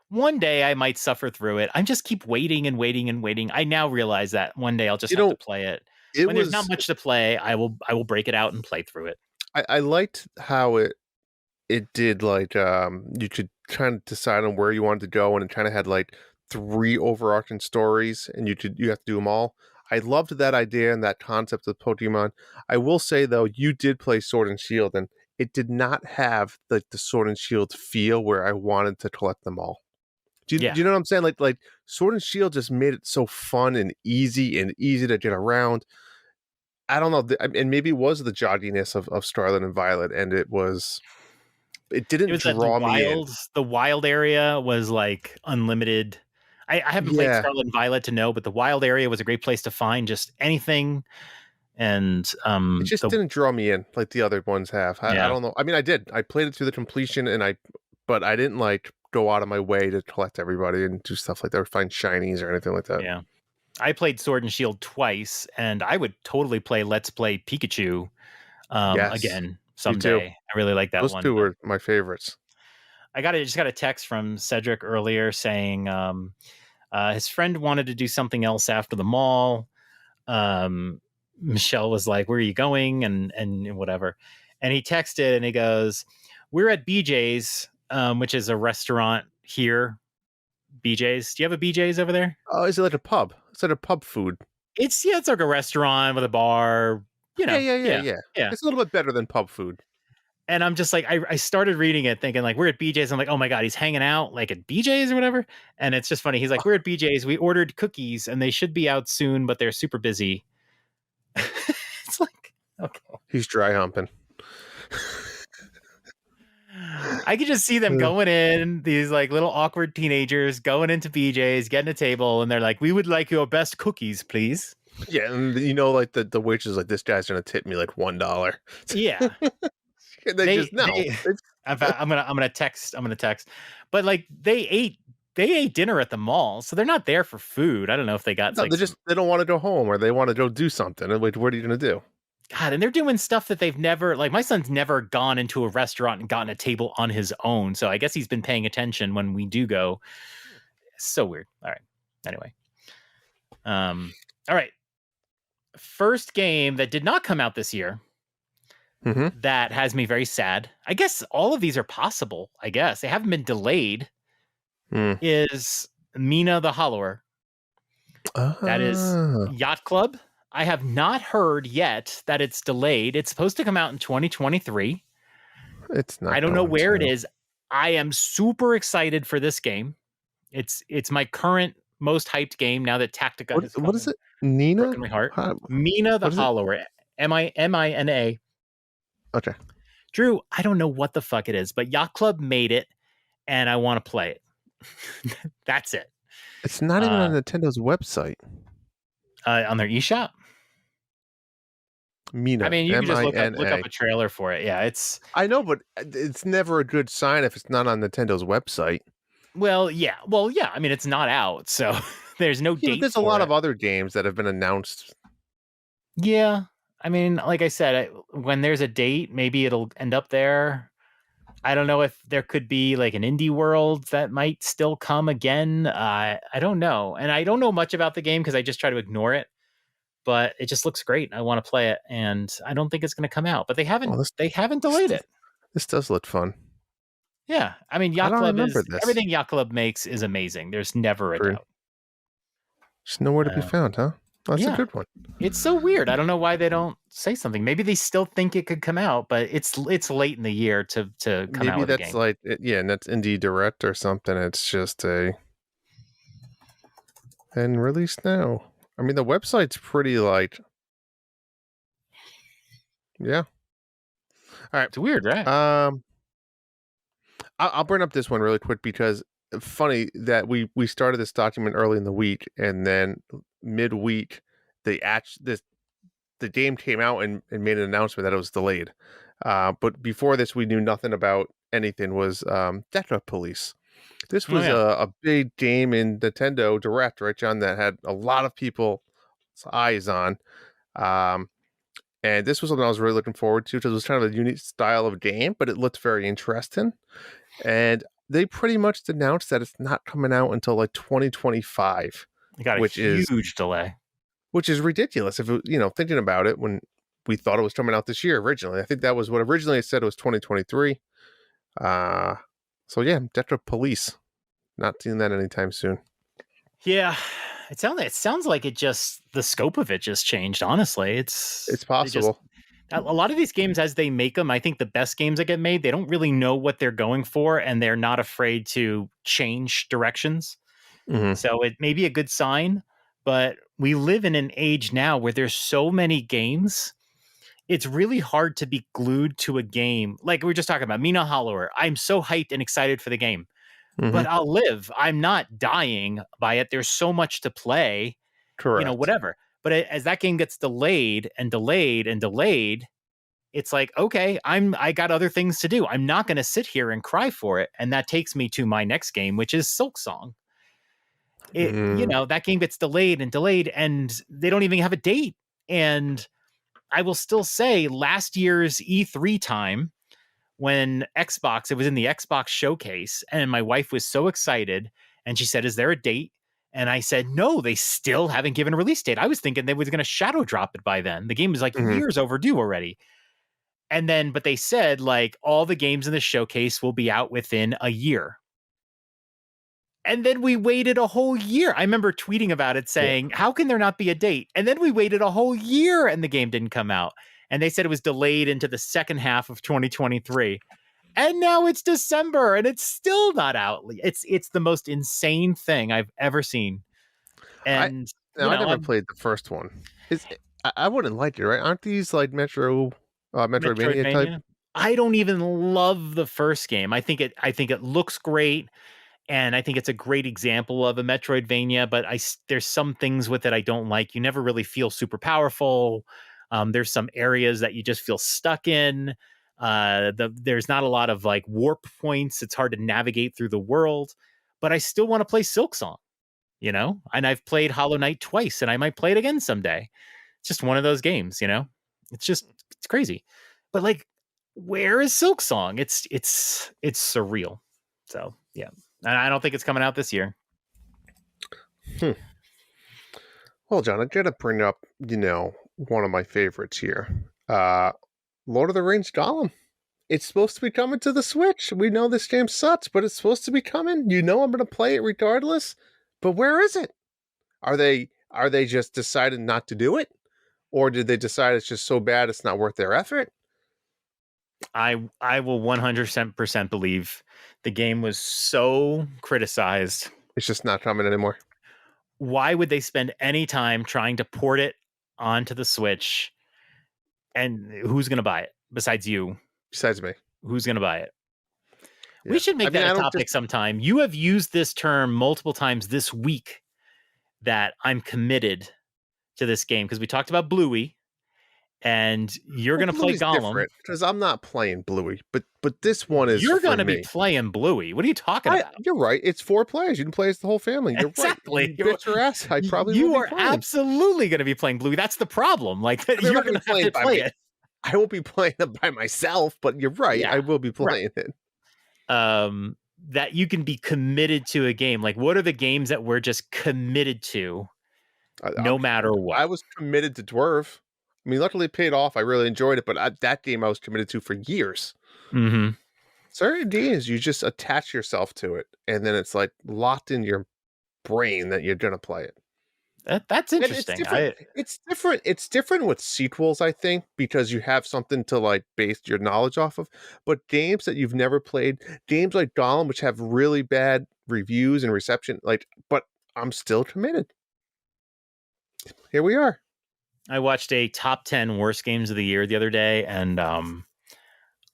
one day I might suffer through it. I just keep waiting and waiting and waiting. I now realize that one day I'll just You have to know, play it. it When there's not was. much to play, I will break it out and play through it. I liked how it did, like, you could kind of decide on where you wanted to go, and it kind of had like three overarching stories, and you have to do them all. I loved that idea and that concept of Pokemon. I will say though, you did play Sword and Shield, and it did not have the Sword and Shield feel where I wanted to collect them all. Do Yeah. you know what I'm saying? Like Sword and Shield just made it so fun and easy to get around. I don't know, and maybe it was the jogginess of Scarlet and Violet, and it It didn't was that draw me in. the wild area was like unlimited. I haven't played Yeah, Scarlet and Violet to know, but the wild area was a great place to find just anything. And it just the didn't draw me in like the other ones have. I yeah, don't know. I mean, I did. I played it through the completion, but I didn't like go out of my way to collect everybody and do stuff like that or find shinies or anything like that. yeah. I played Sword and Shield twice, and I would totally play Let's Play Pikachu Yes, again me too. someday. I really like that Those one. two But were my favorites. just got a text from Cedric earlier saying his friend wanted to do something else after the mall. Michelle was like, "Where are you going?" and whatever. And he texted and he goes, "We're at BJ's, which is a restaurant here. BJ's. Do you have a BJ's over there?" Oh, is it like a pub? It's like a pub food. It's like a restaurant with a bar. Okay, yeah, yeah, Yeah, yeah. yeah. It's a little bit better than pub food. And I'm just like, I started reading it thinking like, we're at BJ's. I'm like, oh my God, he's hanging out like at BJ's or whatever. And it's just funny. He's like, we're at BJ's. We ordered cookies and they should be out soon, but they're super busy. It's like, okay. He's dry humping. I could just see them going in, these like little awkward teenagers going into BJ's, getting a table, and they're like, we would like your best cookies, please. Yeah, and like the waitress is like, this guy's gonna tip me like $1. Yeah. they just no. I'm gonna text. But like they ate dinner at the mall, so they're not there for food. I don't know if they got No, like they don't want to go home or they want to go do something. And what are you gonna do? God, and they're doing stuff that they've never like. My son's never gone into a restaurant and gotten a table on his own, so I guess he's been paying attention when we do go. It's so weird. All right. Anyway, all right. First game that did not come out this year. Mm-hmm. That has me very sad. I guess all of these are possible. I guess they haven't been delayed. Is Mina the Hollower. That is Yacht Club. I have not heard yet that it's delayed. It's supposed to come out in 2023. It's not. I don't know where it is. I am super excited for this game. It's my current most hyped game now that Tactica has come. What is it? Nina? Broken my heart. Mina the Hollower. Mina. Okay. Drew, I don't know what the fuck it is, but Yacht Club made it, and I want to play it. That's it. It's not even on Nintendo's website. On their eShop? Mina. I mean, you can just look up a trailer for it. Yeah, it's... I know, but it's never a good sign if it's not on Nintendo's website. Well, yeah. I mean, it's not out, so there's no date. There's a lot of other games that have been announced. Yeah. I mean, like I said, when there's a date, maybe it'll end up there. I don't know if there could be like an indie world that might still come again. I don't know. And I don't know much about the game because I just try to ignore it. But it just looks great. I want to play it. And I don't think it's going to come out. But they haven't delayed it. This does look fun. Yeah. I mean, Yacht Club everything Yacht Club makes is amazing. There's never a doubt. Just nowhere to be found, huh? That's a good one. It's so weird. I don't know why they don't say something. Maybe they still think it could come out, but it's late in the year to come out. Maybe with that's like and that's Indie Direct or something. It's just and released now. I mean, the website's pretty light. Yeah. All right. It's weird, right? I'll bring up this one really quick because funny that we started this document early in the week and then midweek the game came out and made an announcement that it was delayed. But before this, we knew nothing about anything. Was Deca Police. This was a big game in Nintendo Direct, right, John, that had a lot of people's eyes on. And this was something I was really looking forward to because it was kind of a unique style of game, but it looked very interesting. And they pretty much announced that it's not coming out until like 2025. They got a huge delay. Which is ridiculous if thinking about it when we thought it was coming out this year originally. I think that was what originally it said it was 2023. So yeah, Deca Police. Not seeing that anytime soon. Yeah. It sounds like the scope of it just changed, honestly. It's possible. A lot of these games, as they make them, I think the best games that get made, they don't really know what they're going for, and they're not afraid to change directions. Mm-hmm. So it may be a good sign, but we live in an age now where there's so many games. It's really hard to be glued to a game. Like we were just talking about Mina Hollower. I'm so hyped and excited for the game. Mm-hmm. But I'll live. I'm not dying by it. There's so much to play. Correct. Whatever. But as that game gets delayed and delayed and delayed, it's like, okay, I got other things to do. I'm not going to sit here and cry for it. And that takes me to my next game, which is Silksong. That game gets delayed and delayed, and they don't even have a date. And I will still say last year's E3 time, when it was in the Xbox showcase, and my wife was so excited, and she said, is there a date? And I said, no, they still haven't given a release date. I was thinking they was going to shadow drop it by then. The game was like years overdue already. And then, but they said like all the games in the showcase will be out within a year. And then we waited a whole year. I remember tweeting about it saying, how can there not be a date? And then we waited a whole year and the game didn't come out. and they said it was delayed into the second half of 2023. And now it's December and it's still not out. It's the most insane thing I've ever seen. I And now I never played the first one. I wouldn't like it, right? Aren't these like Metroidvania type? Metroidvania. I don't even love the first game. I think it looks great, and I think it's a great example of a Metroidvania. But there's some things with it I don't like. You never really feel super powerful. There's some areas that you just feel stuck in. There's not a lot of like warp points. It's hard to navigate through the world. But I still want to play Silksong, and I've played Hollow Knight twice, and I might play it again someday. It's just one of those games, it's crazy. But like, where is Silksong? It's surreal. So yeah, and I don't think it's coming out this year. Well, John, I gotta bring up, one of my favorites here. Lord of the Rings Gollum. It's supposed to be coming to the Switch. We know this game sucks, but it's supposed to be coming. I'm gonna play it regardless. But where is it? Are they just decided not to do it? Or did they decide it's just so bad it's not worth their effort? I will 100% believe the game was so criticized. It's just not coming anymore. Why would they spend any time trying to port it onto the Switch? And who's going to buy it besides you? Besides me. Who's going to buy it? Yeah. We should make that a topic sometime. You have used this term multiple times this week that I'm committed to this game because we talked about Bluey. And you're going to play Gollum because I'm not playing Bluey, but this one is. You're going to be playing Bluey. What are you talking about? You're right. It's 4 players. You can play as the whole family. You're exactly. Right. You bet your ass. I probably. You are absolutely going to be playing Bluey. That's the problem. Like you're going to have to play it. I won't be playing it by myself, but you're right. Yeah, I will be playing it. That you can be committed to a game. Like, what are the games that we're just committed to, no matter what? I was committed to Dwarf. I mean, luckily it paid off. I really enjoyed it, but that game I was committed to for years. Mm-hmm. Certain games, you just attach yourself to it, and then it's like locked in your brain that you're gonna play it. That's interesting. It's different. It's different with sequels, I think, because you have something to like base your knowledge off of. But games that you've never played, games like Gollum, which have really bad reviews and reception, but I'm still committed. Here we are. I watched a top 10 worst games of the year the other day, and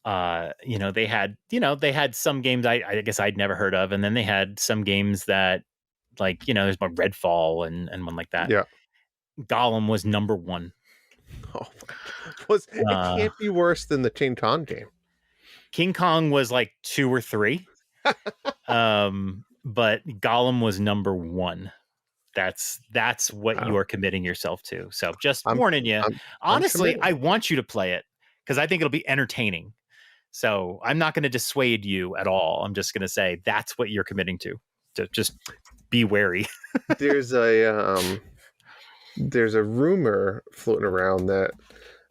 they had some games I guess I'd never heard of, and then they had some games that there's more Redfall and one like that. Yeah. Gollum was number 1. Oh, it can't be worse than the King Kong game. King Kong was like 2 or 3. But Gollum was number 1. That's what you are committing yourself to. So just warning you. Honestly, I want you to play it because I think it'll be entertaining. So I'm not going to dissuade you at all. I'm just going to say that's what you're committing to. Just be wary. There's a rumor floating around that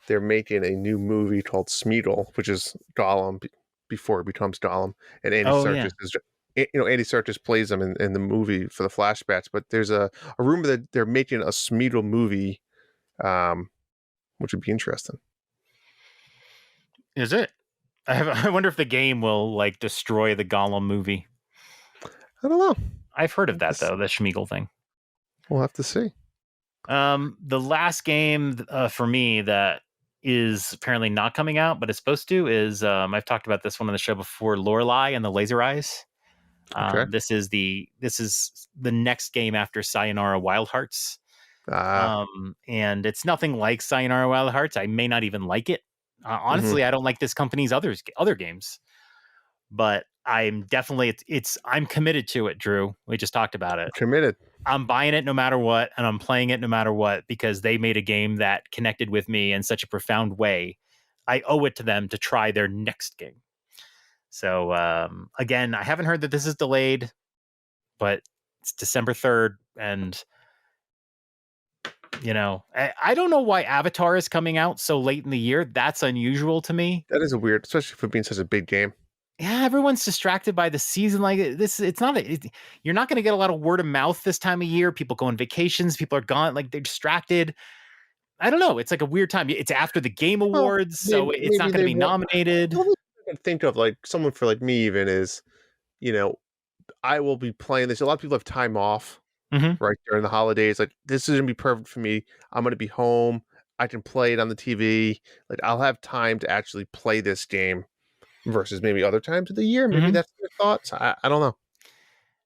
they're making a new movie called Smeagol, which is Gollum before it becomes Gollum, and Andy Serkis is. Andy Serkis plays him in the movie for the flashbacks, but there's a rumor that they're making a Smeagol movie, which would be interesting. Is it? I wonder if the game will destroy the Gollum movie. I don't know. I've heard of that though, the Smeagol thing. We'll have to see. The last game for me that is apparently not coming out, but it's supposed to is I've talked about this one on the show before, Lorelei and the Laser Eyes. Okay. This is the next game after Sayonara Wild Hearts. And it's nothing like Sayonara Wild Hearts. I may not even like it. Honestly, I don't like this company's other games. But I'm definitely I'm committed to it, Drew. We just talked about it. Committed. I'm buying it no matter what, and I'm playing it no matter what because they made a game that connected with me in such a profound way. I owe it to them to try their next game. So, again, I haven't heard that this is delayed, but it's December 3rd. And, I don't know why Avatar is coming out so late in the year. That's unusual to me. That is weird, especially for being such a big game. Yeah, everyone's distracted by the season like this. It's not you're not going to get a lot of word of mouth this time of year. People go on vacations. People are gone. They're distracted. I don't know. It's like a weird time. It's after the Game Well, Awards, so it's not maybe going to they be want. nominated. The only thing I can think of, like someone for like me, even is, you know, I will be playing this. A lot of people have time off Hmm. right during the holidays. Like this is gonna be perfect for me. I'm gonna be home. I can play it on the TV. Like I'll have time to actually play this game versus maybe other times of the year. Maybe Hmm. that's their thoughts. I don't know.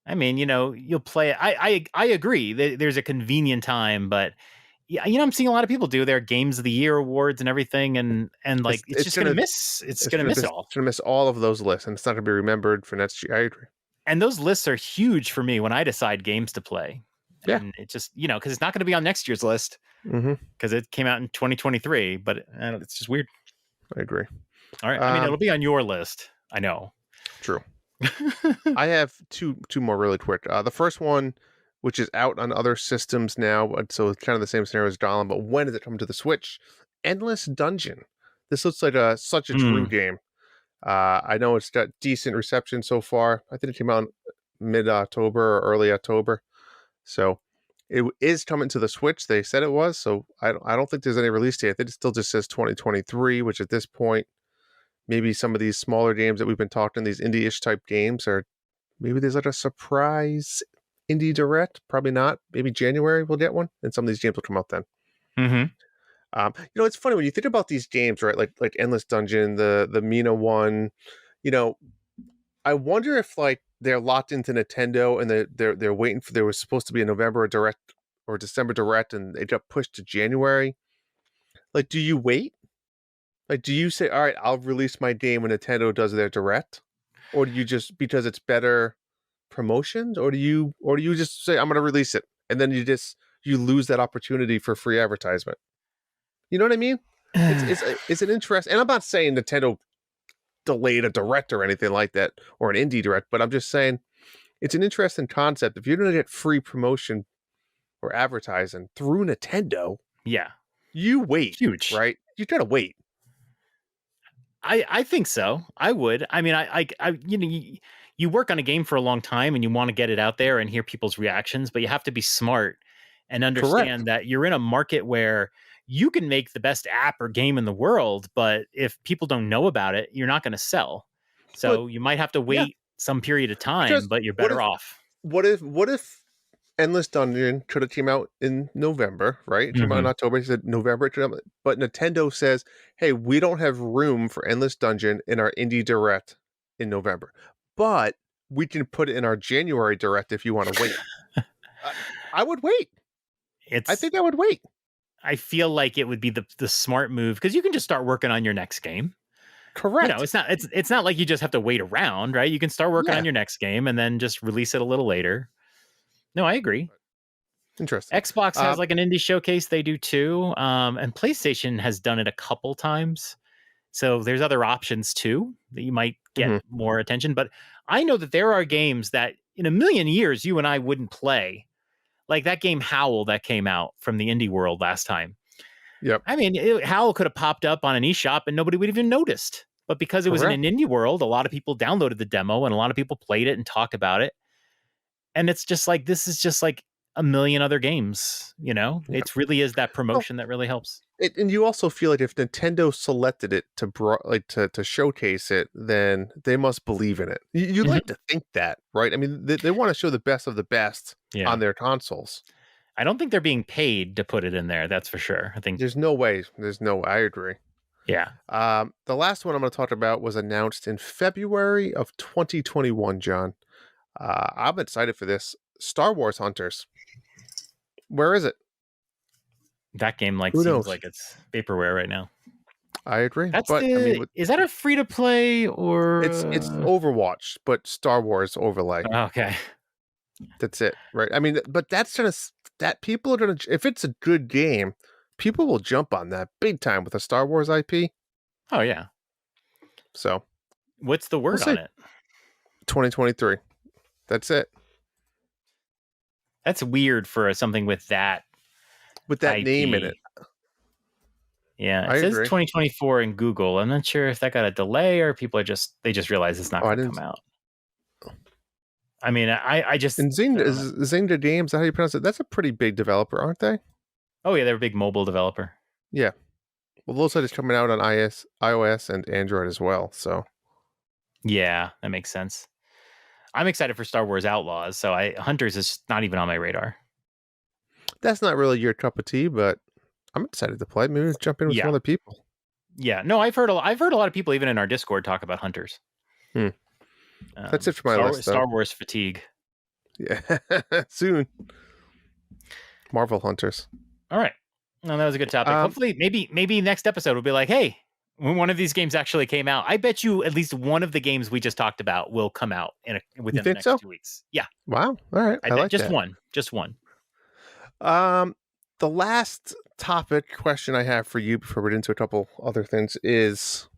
I mean, you'll play it. I agree. There's a convenient time, but yeah, I'm seeing a lot of people do their Games of the Year awards and everything, and like It's it's it's just gonna gonna miss. It's it's gonna gonna miss miss, it it's all. gonna miss all of those lists, and it's not gonna be remembered for next year. I agree. And those lists are huge for me when I decide games to play. Yeah. And it just because it's not going to be on next year's list Hmm. because it came out in 2023. But it's just weird. I agree. All right, I mean it'll Um, be on your list. I know. True. I have two more really quick. The first one, which is out on other systems now, so it's kind of the same scenario as Dawn, but when does it come to the Switch? Endless Dungeon. This looks like such a Drew Hmm. game. I know it's got decent reception so far. I think it came out in mid October or early October, so it is coming to the Switch. They said it was, so I don't think there's any release date. I think it still just says 2023, which at this point, maybe some of these smaller games that we've been talking, these indie-ish type games, are maybe there's like a surprise indie direct. Probably not. Maybe January we'll get one, and some of these games will come out then. Mm-hmm. It's funny when you think about these games, right? Like Endless Dungeon, the Mina one. You know, I wonder if like they're locked into Nintendo and they're waiting for there was supposed to be a November direct or December direct, and it got pushed to January. Like, do you wait? Like, do you say, all right, I'll release my game when Nintendo does their direct, or do you just because it's better promotions, or do you just say I'm going to release it and then you lose that opportunity for free advertisement? You know what I mean? It's an interest, and I'm not saying Nintendo delayed a direct or anything like that or an indie direct, but I'm just saying it's an interesting concept. If you're going to get free promotion or advertising through Nintendo, Yeah, you wait, huge. right? You got to wait. I think so. I would. I mean, you work on a game for a long time and you want to get it out there and hear people's reactions, but you have to be smart and Correct. understand that you're in a market where you can make the best app or game in the world, but if people don't know about it, you're not going to sell. But So you might have to yeah, wait some period of time, because but you're what better if off. what if Endless Dungeon could have came out in November, right? It came out in Hmm. October. He said November, but Nintendo says, "Hey, we don't have room for Endless Dungeon in our indie direct in November, but we can put it in our January direct if you want to wait." I, I would wait. I It's think I would wait. I feel like it would be the smart move because you can just start working on your next game. Correct. It's not like you just have to wait around, right? You can start working on Yeah. your next game and then just release it a little later. No, I agree. Interesting. Xbox has Um, like an indie showcase they do too, and PlayStation has done it a couple times. So there's other options too that you might get mhm, more attention. But I know that there are games that in a million years you and I wouldn't play, like that game Howl that came out from the indie world last time. Yep. I mean, Howl could have popped up on an eShop and nobody would have even noticed. But because it was in an Correct. indie world, a lot of people downloaded the demo and a lot of people played it and talked about it. And it's just like this is just like a million other games, you know? Yeah. It really is that Well, promotion that really helps. and you also feel like if Nintendo selected it to to showcase it, then they must believe in it. You Mhm. like to think that, right? I mean, they want to show the best of the best Yeah. on their consoles. I don't think they're being paid to put it in there, that's for sure. I think There's no way. There's no. I agree. yeah. The last one I'm going to talk about was announced in February of 2021. John, I'm excited for this. Star Wars Hunters. Where is it? That game like Who seems knows? like it's vaporware right now. I agree, That's but I mean, the is that a free to play or it's Overwatch, but Star Wars overlay. okay. That's it, right? I mean, but that people are gonna if it's a good game, people will jump on that big time with a Star Wars IP. Oh yeah. So What's the we'll word on see. it? 2023. That's it. That's weird for something with that With that name in it, IP. Yeah, I it says agree. 2024 in Google. I'm not sure if that got a delay or people are they just realize it's not Oh, I going to didn't. come out. I mean, I just And I don't know. Zynga Games, is that how you pronounce it? That's a pretty big developer, aren't they? Oh yeah, they're a big mobile developer. Yeah. Well, those are coming out on iOS and Android as well. So Yeah, that makes sense. I'm excited for Star Wars Outlaws, so Hunters is not even on my radar. that's not really your cup of tea, but I'm excited to play. Maybe let's jump in with some Yeah, other people. yeah. No, I've heard a lot of people even in our Discord talk about Hunters. Hmm. That's it for my list, though. Star Wars fatigue. Yeah. Soon. Marvel Hunters. All right. No, that was a good topic. Um, Hopefully, maybe next episode will be like, hey, when one of these games actually came out, I bet you at least one of the games we just talked about will come out you within the think next so? 2 weeks. Yeah, Wow. All right. I I bet like just that. one. Um, the last topic question I have for you before we get into a couple other things is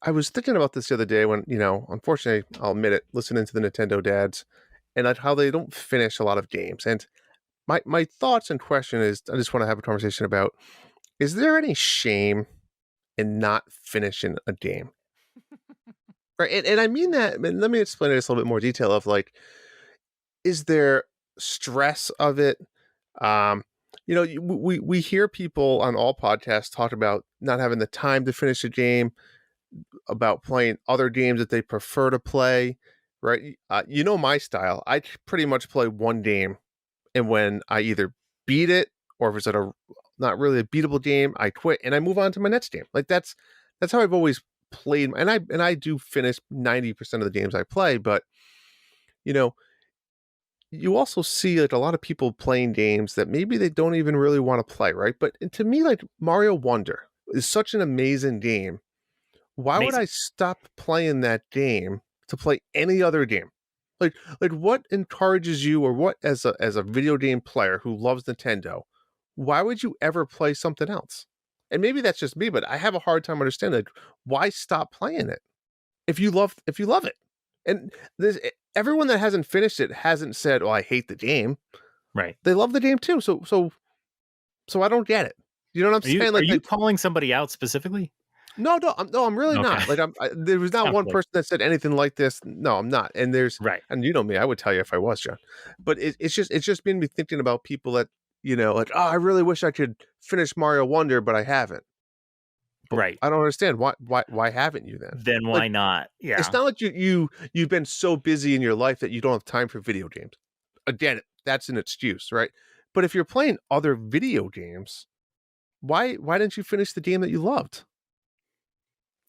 I was thinking about this the other day when, unfortunately, I'll admit it, listening to the Nintendo dads and like how they don't finish a lot of games. And my thoughts and question is I just want to have a conversation about, is there any shame in not finishing a game? Right. And I mean that, and let me explain this a little bit more detail of like, is there stress of it? Um, we hear people on all podcasts talk about not having the time to finish a game, about playing other games that they prefer to play, right? My style. I pretty much play one game, and when I either beat it or if it's not really a beatable game, I quit and I move on to my next game. Like that's how I've always played, and I do finish 90% of the games I play, but you know you also see like a lot of people playing games that maybe they don't even really want to play, right? But to me, like Mario Wonder is such an amazing game. Why would I Amazing. stop playing that game to play any other game? Like what encourages you, or what as a video game player who loves Nintendo, why would you ever play something else? And maybe that's just me, but I have a hard time understanding, like, why stop playing it if you love it. And everyone that hasn't finished it hasn't said, "Oh, I hate the game." Right. They love the game too. So I don't get it. You know what I'm Are you saying? are Like, you calling somebody out specifically? no, I'm really Okay. not. Like, there was not Sounds one like person that said anything like this. No, I'm not. right. And you know me, I would tell you if I was, John. But it's just made me thinking about people that, like, oh, I really wish I could finish Mario Wonder, but I haven't. But Right. I don't understand why haven't you then? Then Like, why not? it's Yeah. not like you've been so busy in your life that you don't have time for video games. Again, that's an excuse, right? But if you're playing other video games, why didn't you finish the game that you loved?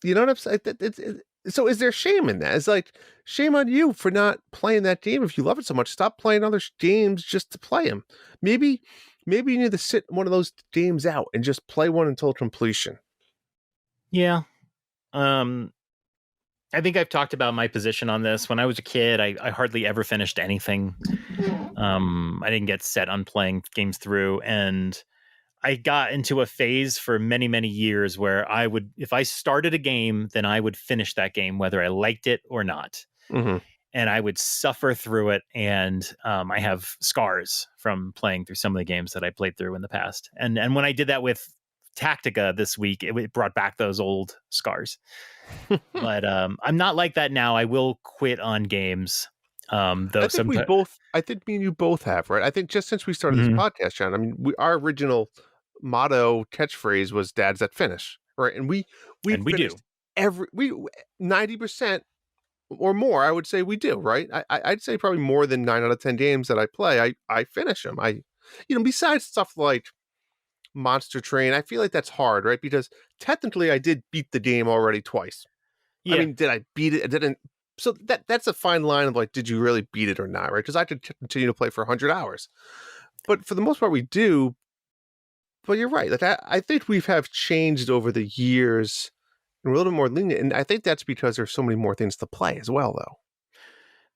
You know what I'm saying? So is there shame in that? It's like, shame on you for not playing that game if you love it so much. Stop playing other games just to play them. Maybe you need to sit one of those games out and just play one until completion. Yeah. Um, I think I've talked about my position on this. When I was a kid, I hardly ever finished anything. I didn't get set on playing games through, and I got into a phase for many, many years where if I started a game, then I would finish that game, whether I liked it or not. Hmm. And I would suffer through it. And I have scars from playing through some of the games that I played through in the past. And when I did that with Tactica this week, it brought back those old scars. But I'm not like that now. I will quit on games. Though sometimes. I think me and you both have, right? I think just since we started this Mhm. podcast, John, I mean, our original motto catchphrase was "Dads that finish," right? And we And we finished do. we 90% or more. I would say we do, right? I'd say probably more than 9 out of 10 games that I play, I finish them. Besides stuff like Monster Train, I feel like that's hard, right? Because technically, I did beat the game already twice. I Yeah. mean, did I beat it? I didn't. So that's a fine line of like, did you really beat it or not, right? Because I could continue to play for 100 hours, but for the most part, we do. But you're right. Like, I think have changed over the years and we're a little bit more lenient, and I think that's because there's so many more things to play as well, though.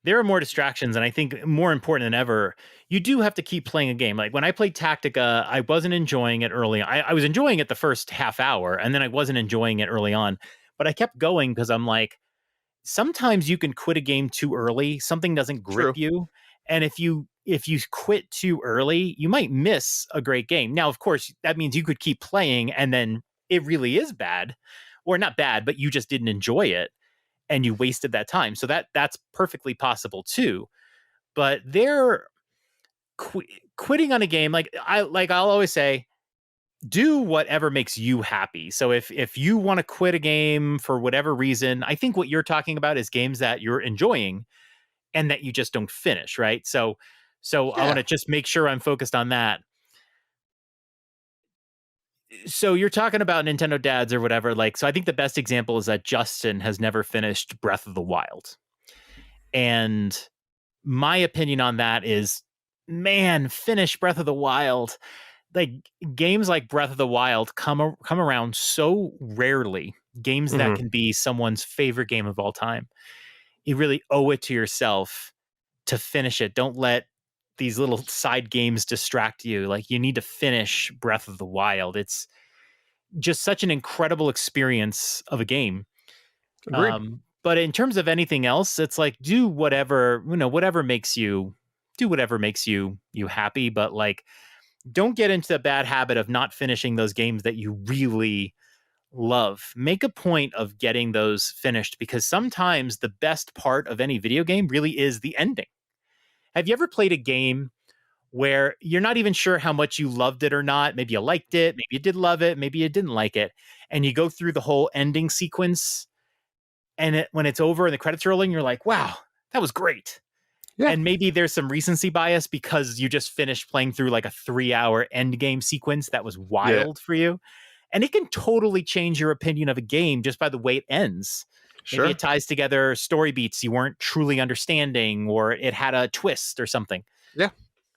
There are more distractions, and I think more important than ever, you do have to keep playing a game. Like when I played Tactica, I wasn't enjoying it early. I was enjoying it the first half hour, and then I wasn't enjoying it early on. But I kept going because I'm like, sometimes you can quit a game too early. Something doesn't grip True. you, and if you quit too early, you might miss a great game. Now, of course, that means you could keep playing, and then it really is bad, or not bad, but you just didn't enjoy it and you wasted that time. So that's perfectly possible too. But they're quitting on a game, I'll always say, do whatever makes you happy. So if you want to quit a game for whatever reason, I think what you're talking about is games that you're enjoying and that you just don't finish, right? So I want Yeah. to just make sure I'm focused on that. So you're talking about Nintendo dads or whatever, like, so I think the best example is that Justin has never finished Breath of the Wild. And my opinion on that is, man, finish Breath of the Wild. Like, games like Breath of the Wild come around so rarely. Games that Hmm. can be someone's favorite game of all time. You really owe it to yourself to finish it. Don't let these little side games distract you. Like, you need to finish Breath of the Wild. It's just such an incredible experience of a game. Agreed. But in terms of anything else, it's like, do whatever, whatever makes you you happy, but like, don't get into the bad habit of not finishing those games that you really love. Make a point of getting those finished, because sometimes the best part of any video game really is the ending. Have you ever played a game where you're not even sure how much you loved it or not? Maybe you liked it, maybe you did love it, maybe you didn't like it, and you go through the whole ending sequence, and when it's over and the credits are rolling, you're like, wow, that was great. Yeah. And maybe there's some recency bias because you just finished playing through like a 3-hour end game sequence that was Yeah. wild for you. And it can totally change your opinion of a game just by the way it ends. Maybe Sure. it ties together story beats you weren't truly understanding, or it had a twist or something. Yeah.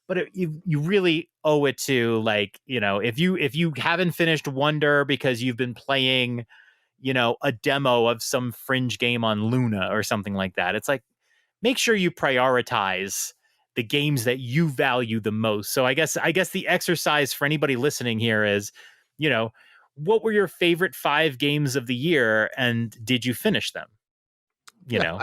But you really owe it to, like, if you haven't finished Wonder because you've been playing, a demo of some fringe game on Luna or something like that, it's like, make sure you prioritize the games that you value the most. So I guess the exercise for anybody listening here is, what were your favorite 5 games of the year, and did you finish them? You Yeah. know,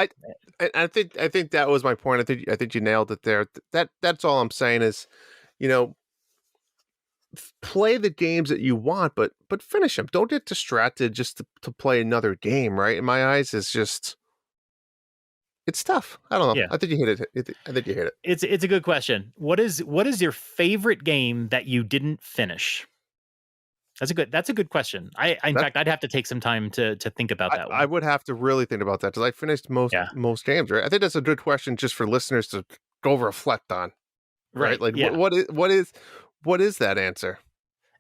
I think that was my point. I think you nailed it there. That's all I'm saying is, you know, play the games that you want, but finish them. Don't get distracted just to play another game. Right? In my eyes, it's just it's tough. I don't know. yeah, I think you hit it. I think you hit it. it's a good question. What is your favorite game that you didn't finish? That's a good question. In That fact, I'd have to take some time to think about that I one. would have to really think about that because I finished most Yeah. most games. Right? I think that's a good question just for listeners to go reflect on. Right? Right. Like Yeah. what is that answer?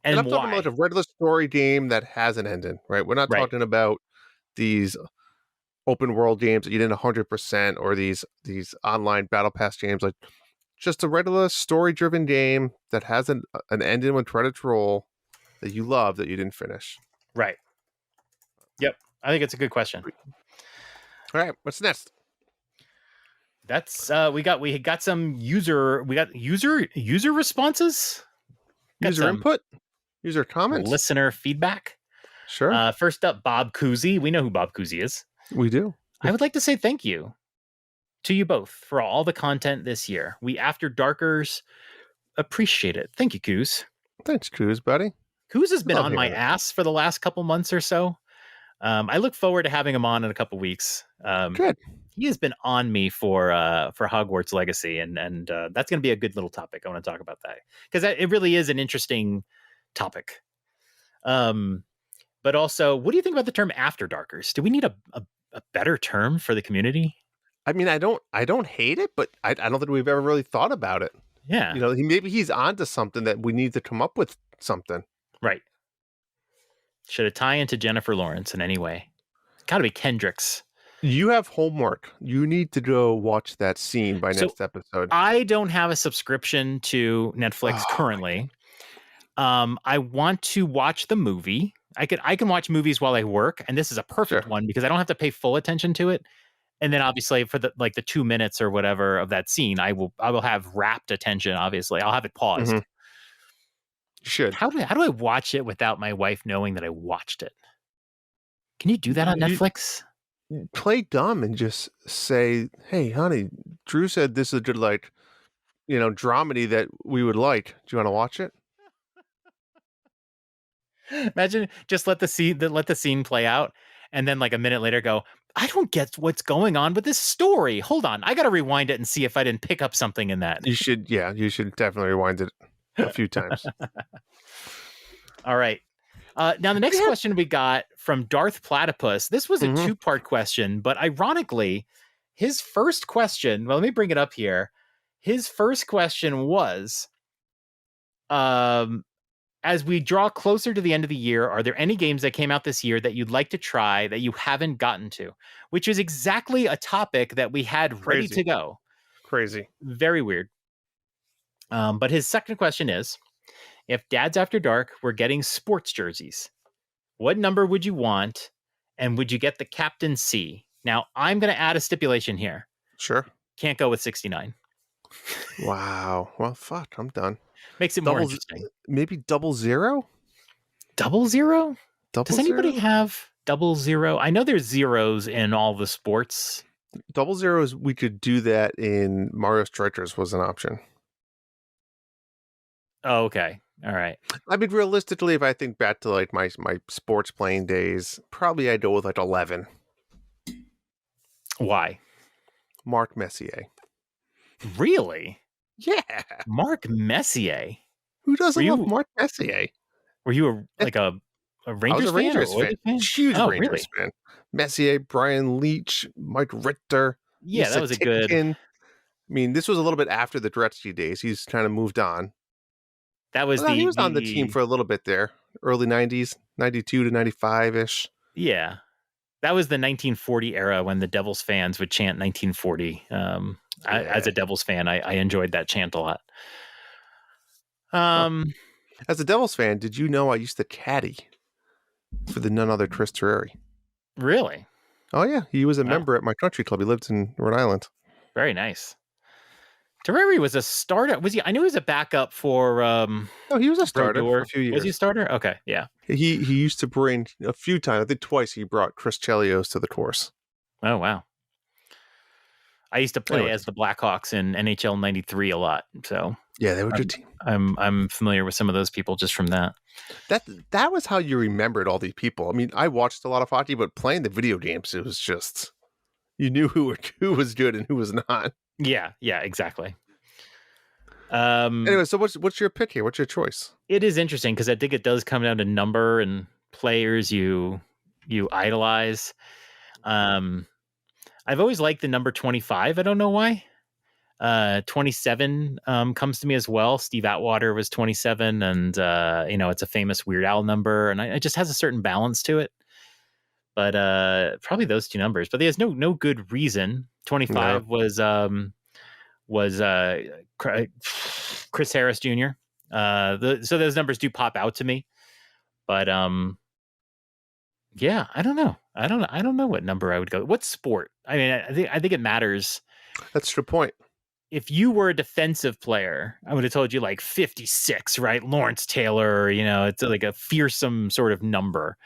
And And I'm talking about why? a regular story game that has an ending, right? We're not Right. talking about these open world games that you did 100% or these online battle pass games. Like just a regular story driven game that has an ending when credits roll that you love that you didn't finish. Right. Yep. I think it's a good question. All right, what's next? That's we got some user responses. Got User some input, user comments. listener feedback. Sure, First up, Bob Cousy. We know who Bob Cousy is. we do. I would like to say thank you to you both for all the content this year. We After Darkers appreciate it. Thank you, Coos. Thanks, Cruz, buddy. Coos has been Love on my hearing it. ass for the last couple months or so. I look forward to having him on in a couple weeks. Good. He has been on me for Hogwarts Legacy, and that's going to be a good little topic. I want to talk about that because it really is an interesting topic. But also, what do you think about the term After Darkers? Do we need a better term for the community? I mean, I don't hate it, but I don't think we've ever really thought about it. Yeah, Maybe he's onto something that we need to come up with something. right. Should it tie into Jennifer Lawrence in any way? Got to be Kendricks. You have homework. You need to go watch that scene by So next episode. I don't have a subscription to Netflix Oh, currently. I want to watch the movie. I can watch movies while I work, and this is a perfect sure. one because I don't have to pay full attention to it. And then obviously for the 2 minutes or whatever of that scene, I will have rapt attention. Obviously, I'll have it paused. You should. How do I watch it without my wife knowing that I watched it? Can you do that on You Netflix? play dumb and just say, "Hey, honey, Drew said this is a good dramedy that we would like. Do you want to watch it?" Imagine just let the scene play out, and then like a minute later go, I don't get what's going on with this story. Hold on, I got to rewind it and see if I didn't pick up something in that. You should. Yeah, you should definitely rewind it a few times. All right. Now, the next question we got from Darth Platypus. This was a two-part question, but ironically, his first question, well, let me bring it up here. His first question was, as we draw closer to the end of the year, are there any games that came out this year that you'd like to try that you haven't gotten to? Which is exactly a topic that we had ready to go. Crazy. Very weird. But his second question is, if Dads After Dark were getting sports jerseys, what number would you want? And would you get the Captain C? Now, I'm going to add a stipulation here. Sure. Can't go with 69. Wow. Well, fuck, I'm done. Makes it more interesting. Maybe 00? 00? Does anybody 00? have 00? I know there's zeros in all the sports. 00 is, we could do that in Mario Strikers was an option. Oh, okay. All right. I mean, realistically, if I think back to like my sports playing days, probably I'd go with like 11. Why? Mark Messier. Really? Yeah. Mark Messier. Who doesn't love Mark Messier? Were you a Rangers fan? Rangers fan. Huge Rangers fan. Messier, Brian Leach, Mike Richter. Yeah, that was a good. I mean, this was a little bit after the Gretzky days. He's kind of moved on. That was he was on the team for a little bit there. Early 90s, 92 to 95-ish. Yeah. That was the 1940 era when the Devils fans would chant 1940. As a Devils fan, I enjoyed that chant a lot. As a Devils fan, did you know I used to caddy for the none other Chris Terreri? Really? Oh, yeah. He was a member at my country club. He lived in Rhode Island. Very nice. Terreri was a starter. Was he? I knew he was a backup for. No, he was a starter for a few years. Was he a starter? Okay, yeah. He used to bring a few times. I think twice he brought Chris Chelios to the course. Oh wow! I used to play as the Blackhawks in NHL '93 a lot. So yeah, they were a good team. I'm familiar with some of those people just from that. That was how you remembered all these people. I mean, I watched a lot of hockey, but playing the video games, it was just you knew who was good and who was not. Yeah, exactly. Anyway, so what's your pick here? What's your choice? It is interesting because I think it does come down to number and players you idolize. I've always liked the number 25. I don't know why. 27 comes to me as well. Steve Atwater was 27, and it's a famous Weird Al number, and it just has a certain balance to it. But probably those two numbers. But there's no good reason. 25 was Chris Harris Jr. So those numbers do pop out to me. But yeah, I don't know. I don't know what number I would go. What sport? I mean, I think it matters. That's your point. If you were a defensive player, I would have told you like 56, right? Lawrence Taylor, it's like a fearsome sort of number.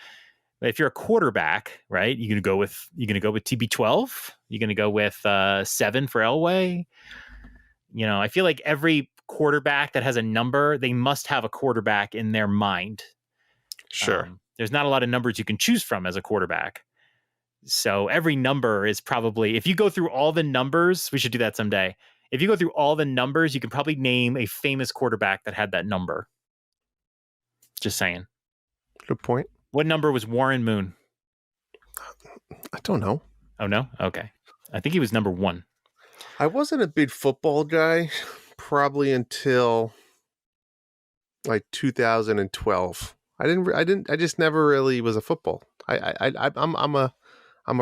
But if you're a quarterback, right, you're gonna go with TB12. You're gonna go with 7 for Elway. I feel like every quarterback that has a number, they must have a quarterback in their mind. Sure. There's not a lot of numbers you can choose from as a quarterback. So every number is probably, if you go through all the numbers, we should do that someday. If you go through all the numbers, you can probably name a famous quarterback that had that number. Just saying. Good point. What number was Warren Moon? I don't know. Oh, no? Okay. I think he was number 1. I wasn't a big football guy probably until like 2012. I just never really was a football. I'm a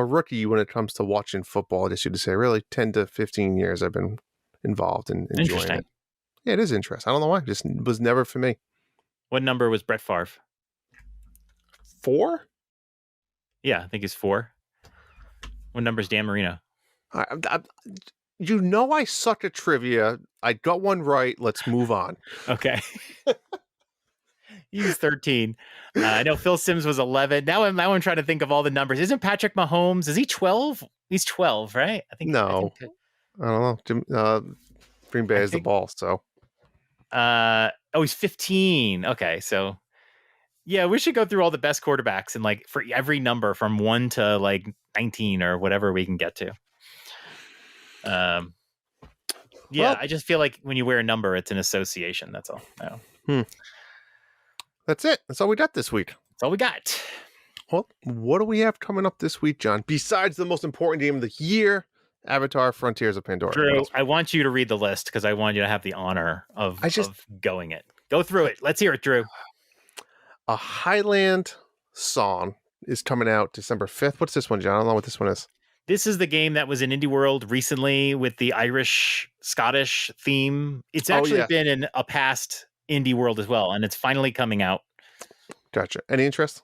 rookie when it comes to watching football. I guess you could say really 10 to 15 years I've been involved in enjoying it. Yeah, it is interesting. I don't know why. It just was never for me. What number was Brett Favre? 4? Yeah, I think he's 4. What number is Dan Marino? I suck at trivia. I got one right. Let's move on. Okay. He's 13. I know Phil Simms was 11. Now I'm trying to think of all the numbers. Isn't Patrick Mahomes? Is he 12? He's 12, right? I think. No. I don't know. Green Bay has the ball, so. He's 15. Okay, so. Yeah, we should go through all the best quarterbacks and like for every number from 1 to like 19 or whatever we can get to. I just feel like when you wear a number, it's an association. That's all. No. That's it. That's all we got this week. That's all we got. Well, what do we have coming up this week, John? Besides the most important game of the year, Avatar: Frontiers of Pandora. Drew, I want you to read the list because I want you to have the honor of going it. Go through it. Let's hear it, Drew. A Highland Song is coming out December 5th. What's this one, John? I don't know what this one is. This is the game that was in Indie World recently with the Irish-Scottish theme. It's actually been in a past Indie World as well, and it's finally coming out. Gotcha. Any interest?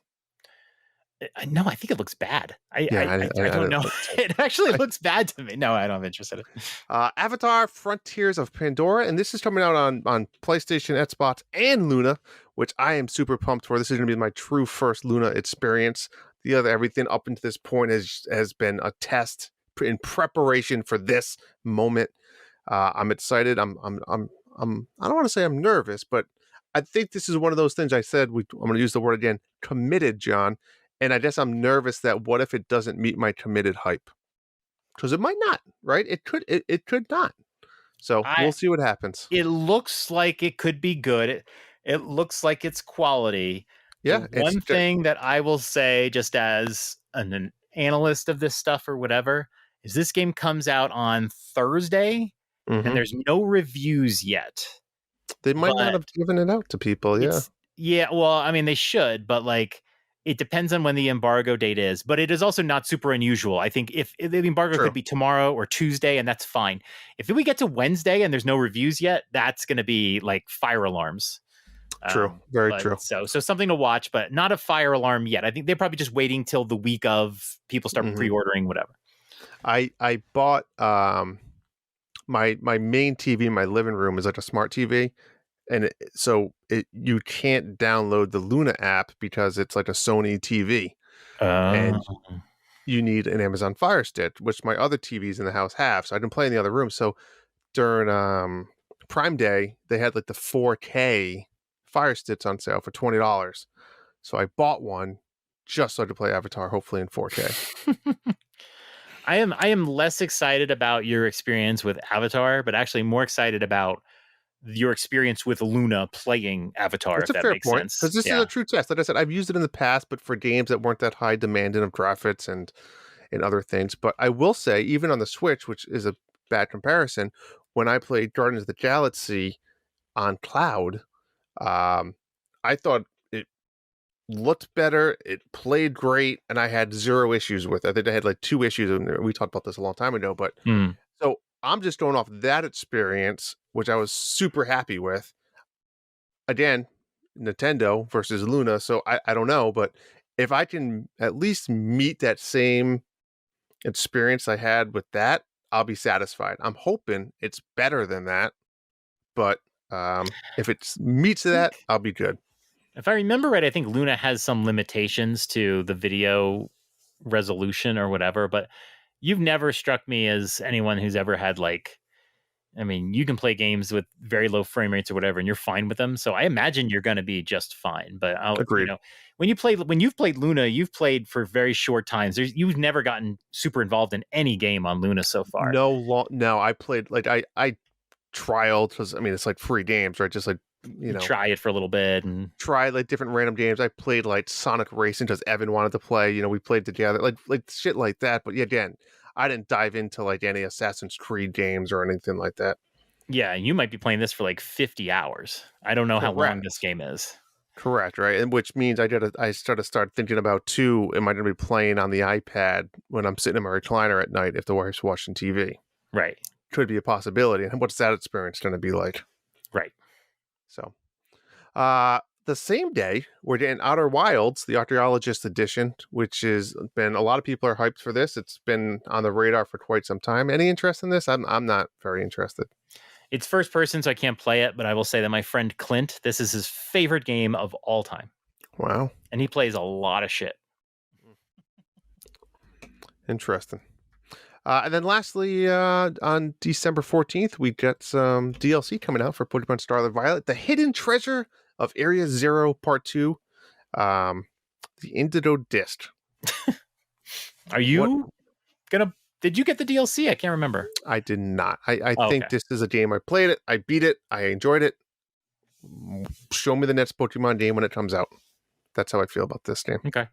No, I think it looks bad. I don't know. It actually looks bad to me. No, I don't have interest in it. Avatar: Frontiers of Pandora, and this is coming out on PlayStation, Xbox, and Luna, which I am super pumped for. This is going to be my true first Luna experience. The other everything up until this point has been a test in preparation for this moment. I'm excited. I don't want to say I'm nervous, but I think this is one of those things I said. I'm going to use the word again, committed, John. And I guess I'm nervous that what if it doesn't meet my committed hype? Because it might not, right? It could not. So we'll see what happens. It looks like it could be good. It looks like it's quality. Yeah. One thing that I will say, just as an analyst of this stuff or whatever, is this game comes out on Thursday, and there's no reviews yet. They might not have given it out to people. Yeah. Yeah. Well, I mean, they should, but like, it depends on when the embargo date is, but it is also not super unusual. I think if the embargo could be tomorrow or Tuesday, and that's fine. If we get to Wednesday and there's no reviews yet, that's going to be like fire alarms. True. Very true. So something to watch, but not a fire alarm yet. I think they're probably just waiting till the week of people start pre-ordering, whatever. I bought my main TV in my living room is like a smart TV. And you can't download the Luna app because it's like a Sony TV. And you need an Amazon Fire Stick, which my other TVs in the house have. So I didn't play in the other room. So during Prime Day, they had like the 4K Fire Sticks on sale for $20. So I bought one just so I could play Avatar, hopefully in 4K. I am less excited about your experience with Avatar, but actually more excited about your experience with Luna playing Avatar. That's a fair point, because this is a true test. Like I said, I've used it in the past, but for games that weren't that high demanding of graphics and other things. But I will say, even on the Switch, which is a bad comparison, when I played Guardians of the Galaxy on cloud, I thought it looked better, it played great, and I had zero issues with it. I think I had like 2 issues, and we talked about this a long time ago, but so I'm just going off that experience, which I was super happy with. Again, Nintendo versus Luna, so I don't know, but if I can at least meet that same experience I had with that, I'll be satisfied. I'm hoping it's better than that, but if it meets that, I'll be good. If I remember right, I think Luna has some limitations to the video resolution or whatever, but you've never struck me as anyone who's ever had like, I mean, you can play games with very low frame rates or whatever, and you're fine with them. So I imagine you're going to be just fine. But Agreed. When you've played Luna, you've played for very short times. You've never gotten super involved in any game on Luna so far. No, I played like I trialed, because I mean it's like free games, right? Just like try it for a little bit and try like different random games. I played like Sonic Racing because Evan wanted to play. We played together, like shit like that. But again, I didn't dive into like any Assassin's Creed games or anything like that. Yeah, you might be playing this for like 50 hours. I don't know how long this game is. Correct, right? And which means I start thinking about too, am I going to be playing on the iPad when I'm sitting in my recliner at night if the wife's watching TV? Right. Could be a possibility. And what's that experience going to be like? Right. So, the same day, we're getting Outer Wilds, the Archaeologist Edition, which has been, a lot of people are hyped for this. It's been on the radar for quite some time. Any interest in this? I'm not very interested. It's first person, so I can't play it, but I will say that my friend Clint, this is his favorite game of all time. Wow. And he plays a lot of shit. Interesting. And then lastly, on December 14th, we got some DLC coming out for Pokemon Scarlet Violet, The Hidden Treasure of Area Zero Part 2, the Indigo Disc. Are you gonna... Did you get the DLC? I can't remember. I did not. I think this is a game. I played it. I beat it. I enjoyed it. show me the next Pokemon game when it comes out. That's how I feel about this game. Okay.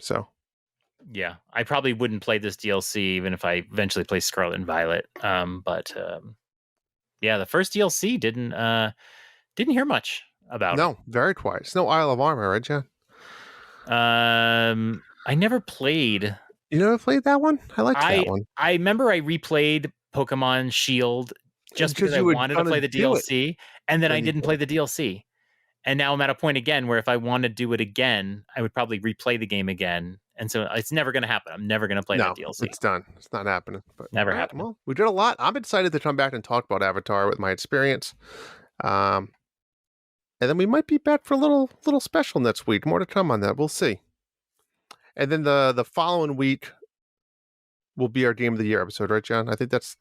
So. Yeah, I probably wouldn't play this DLC even if I eventually play Scarlet and Violet. But yeah, the first DLC didn't hear much about No, very quiet. It's no Isle of Armor, right, John? it. I never played. You never played that one? I liked that one. I remember I replayed Pokemon Shield just because I wanted to play the DLC, and then I didn't play the DLC. And now I'm at a point again where if I want to do it again, I would probably replay the game again. And so it's never going to happen. I'm never going to play that DLC. It's done. It's not happening. But never happened. Well, we did a lot. I'm excited to come back and talk about Avatar with my experience. And then we might be back for a little special next week. More to come on that. We'll see. And then the following week will be our Game of the Year episode, right, John? I think that's...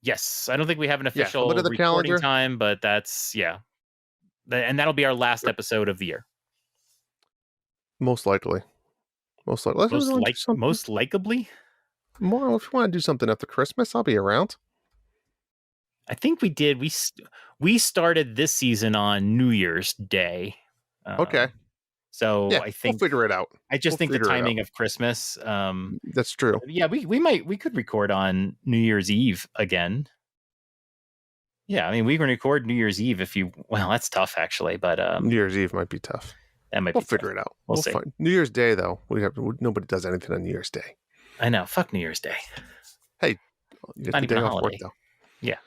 Yes. I don't think we have an official recording calendar time, but that's, yeah. And that'll be our last episode of the year. Most likely. Most likably. Well, if you want to do something after Christmas, I'll be around. I think we did. We started this season on New Year's Day. Okay. So yeah, I think we'll figure it out. I just think the timing of Christmas. That's true. Yeah, we could record on New Year's Eve again. Yeah, I mean, we can record New Year's Eve well, that's tough actually, but New Year's Eve might be tough. We'll figure it out. We'll see. Find. New Year's Day though, nobody does anything on New Year's Day. I know. Fuck New Year's Day. Hey, you not even a holiday. Work, yeah.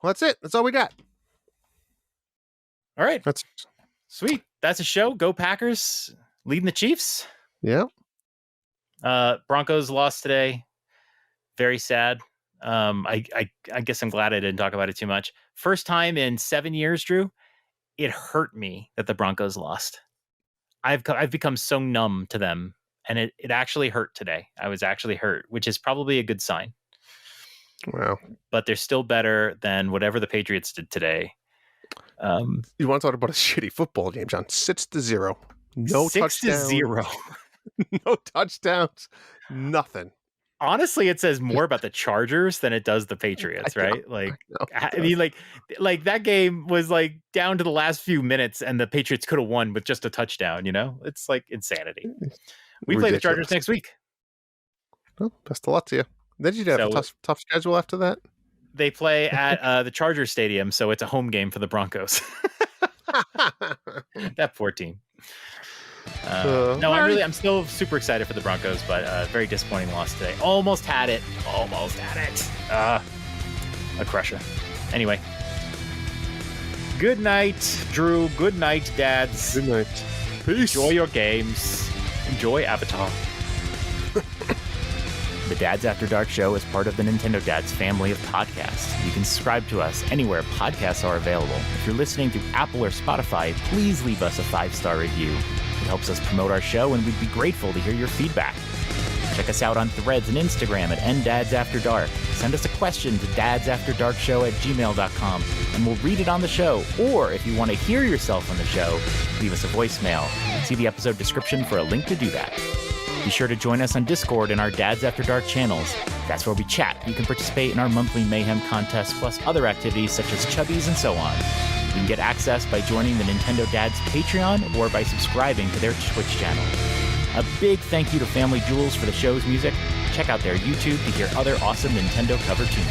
Well, that's it. That's all we got. All right. That's sweet. That's a show. Go Packers, leading the Chiefs. Yeah. Broncos lost today. Very sad. I guess I'm glad I didn't talk about it too much. First time in 7 years, Drew. It hurt me that the Broncos lost. I've become so numb to them, and it actually hurt today. I was actually hurt, which is probably a good sign. Wow. But they're still better than whatever the Patriots did today. You want to talk about a shitty football game, John? 6-0. No 6-0. No touchdowns. Nothing. Honestly, it says more about the Chargers than it does the Patriots, right? I mean, like that game was like down to the last few minutes, and the Patriots could have won with just a touchdown. You know, it's like insanity. We play the Chargers next week. Well, best of luck to you. Then you'd have a tough schedule after that. They play at the Chargers Stadium, so it's a home game for the Broncos. That poor team. I'm still super excited for the Broncos, but very disappointing loss today. Almost had it. A crusher. Anyway. Good night, Drew. Good night, dads. Good night. Peace. Enjoy your games. Enjoy Avatar. The Dads After Dark show is part of the Nintendo Dads family of podcasts. You can subscribe to us anywhere podcasts are available. If you're listening through Apple or Spotify, please leave us a 5-star review. It helps us promote our show, and we'd be grateful to hear your feedback. Check us out on Threads and Instagram at NDadsAfterDark. Send us a question to dadsafterdarkshow@gmail.com, and we'll read it on the show. Or if you want to hear yourself on the show, leave us a voicemail. See the episode description for a link to do that. Be sure to join us on Discord and our Dads After Dark channels. That's where we chat. You can participate in our monthly Mayhem contest, plus other activities such as Chubbies and so on. You can get access by joining the Nintendo Dads Patreon or by subscribing to their Twitch channel. A big thank you to Family Jewels for the show's music. Check out their YouTube to hear other awesome Nintendo cover tunes.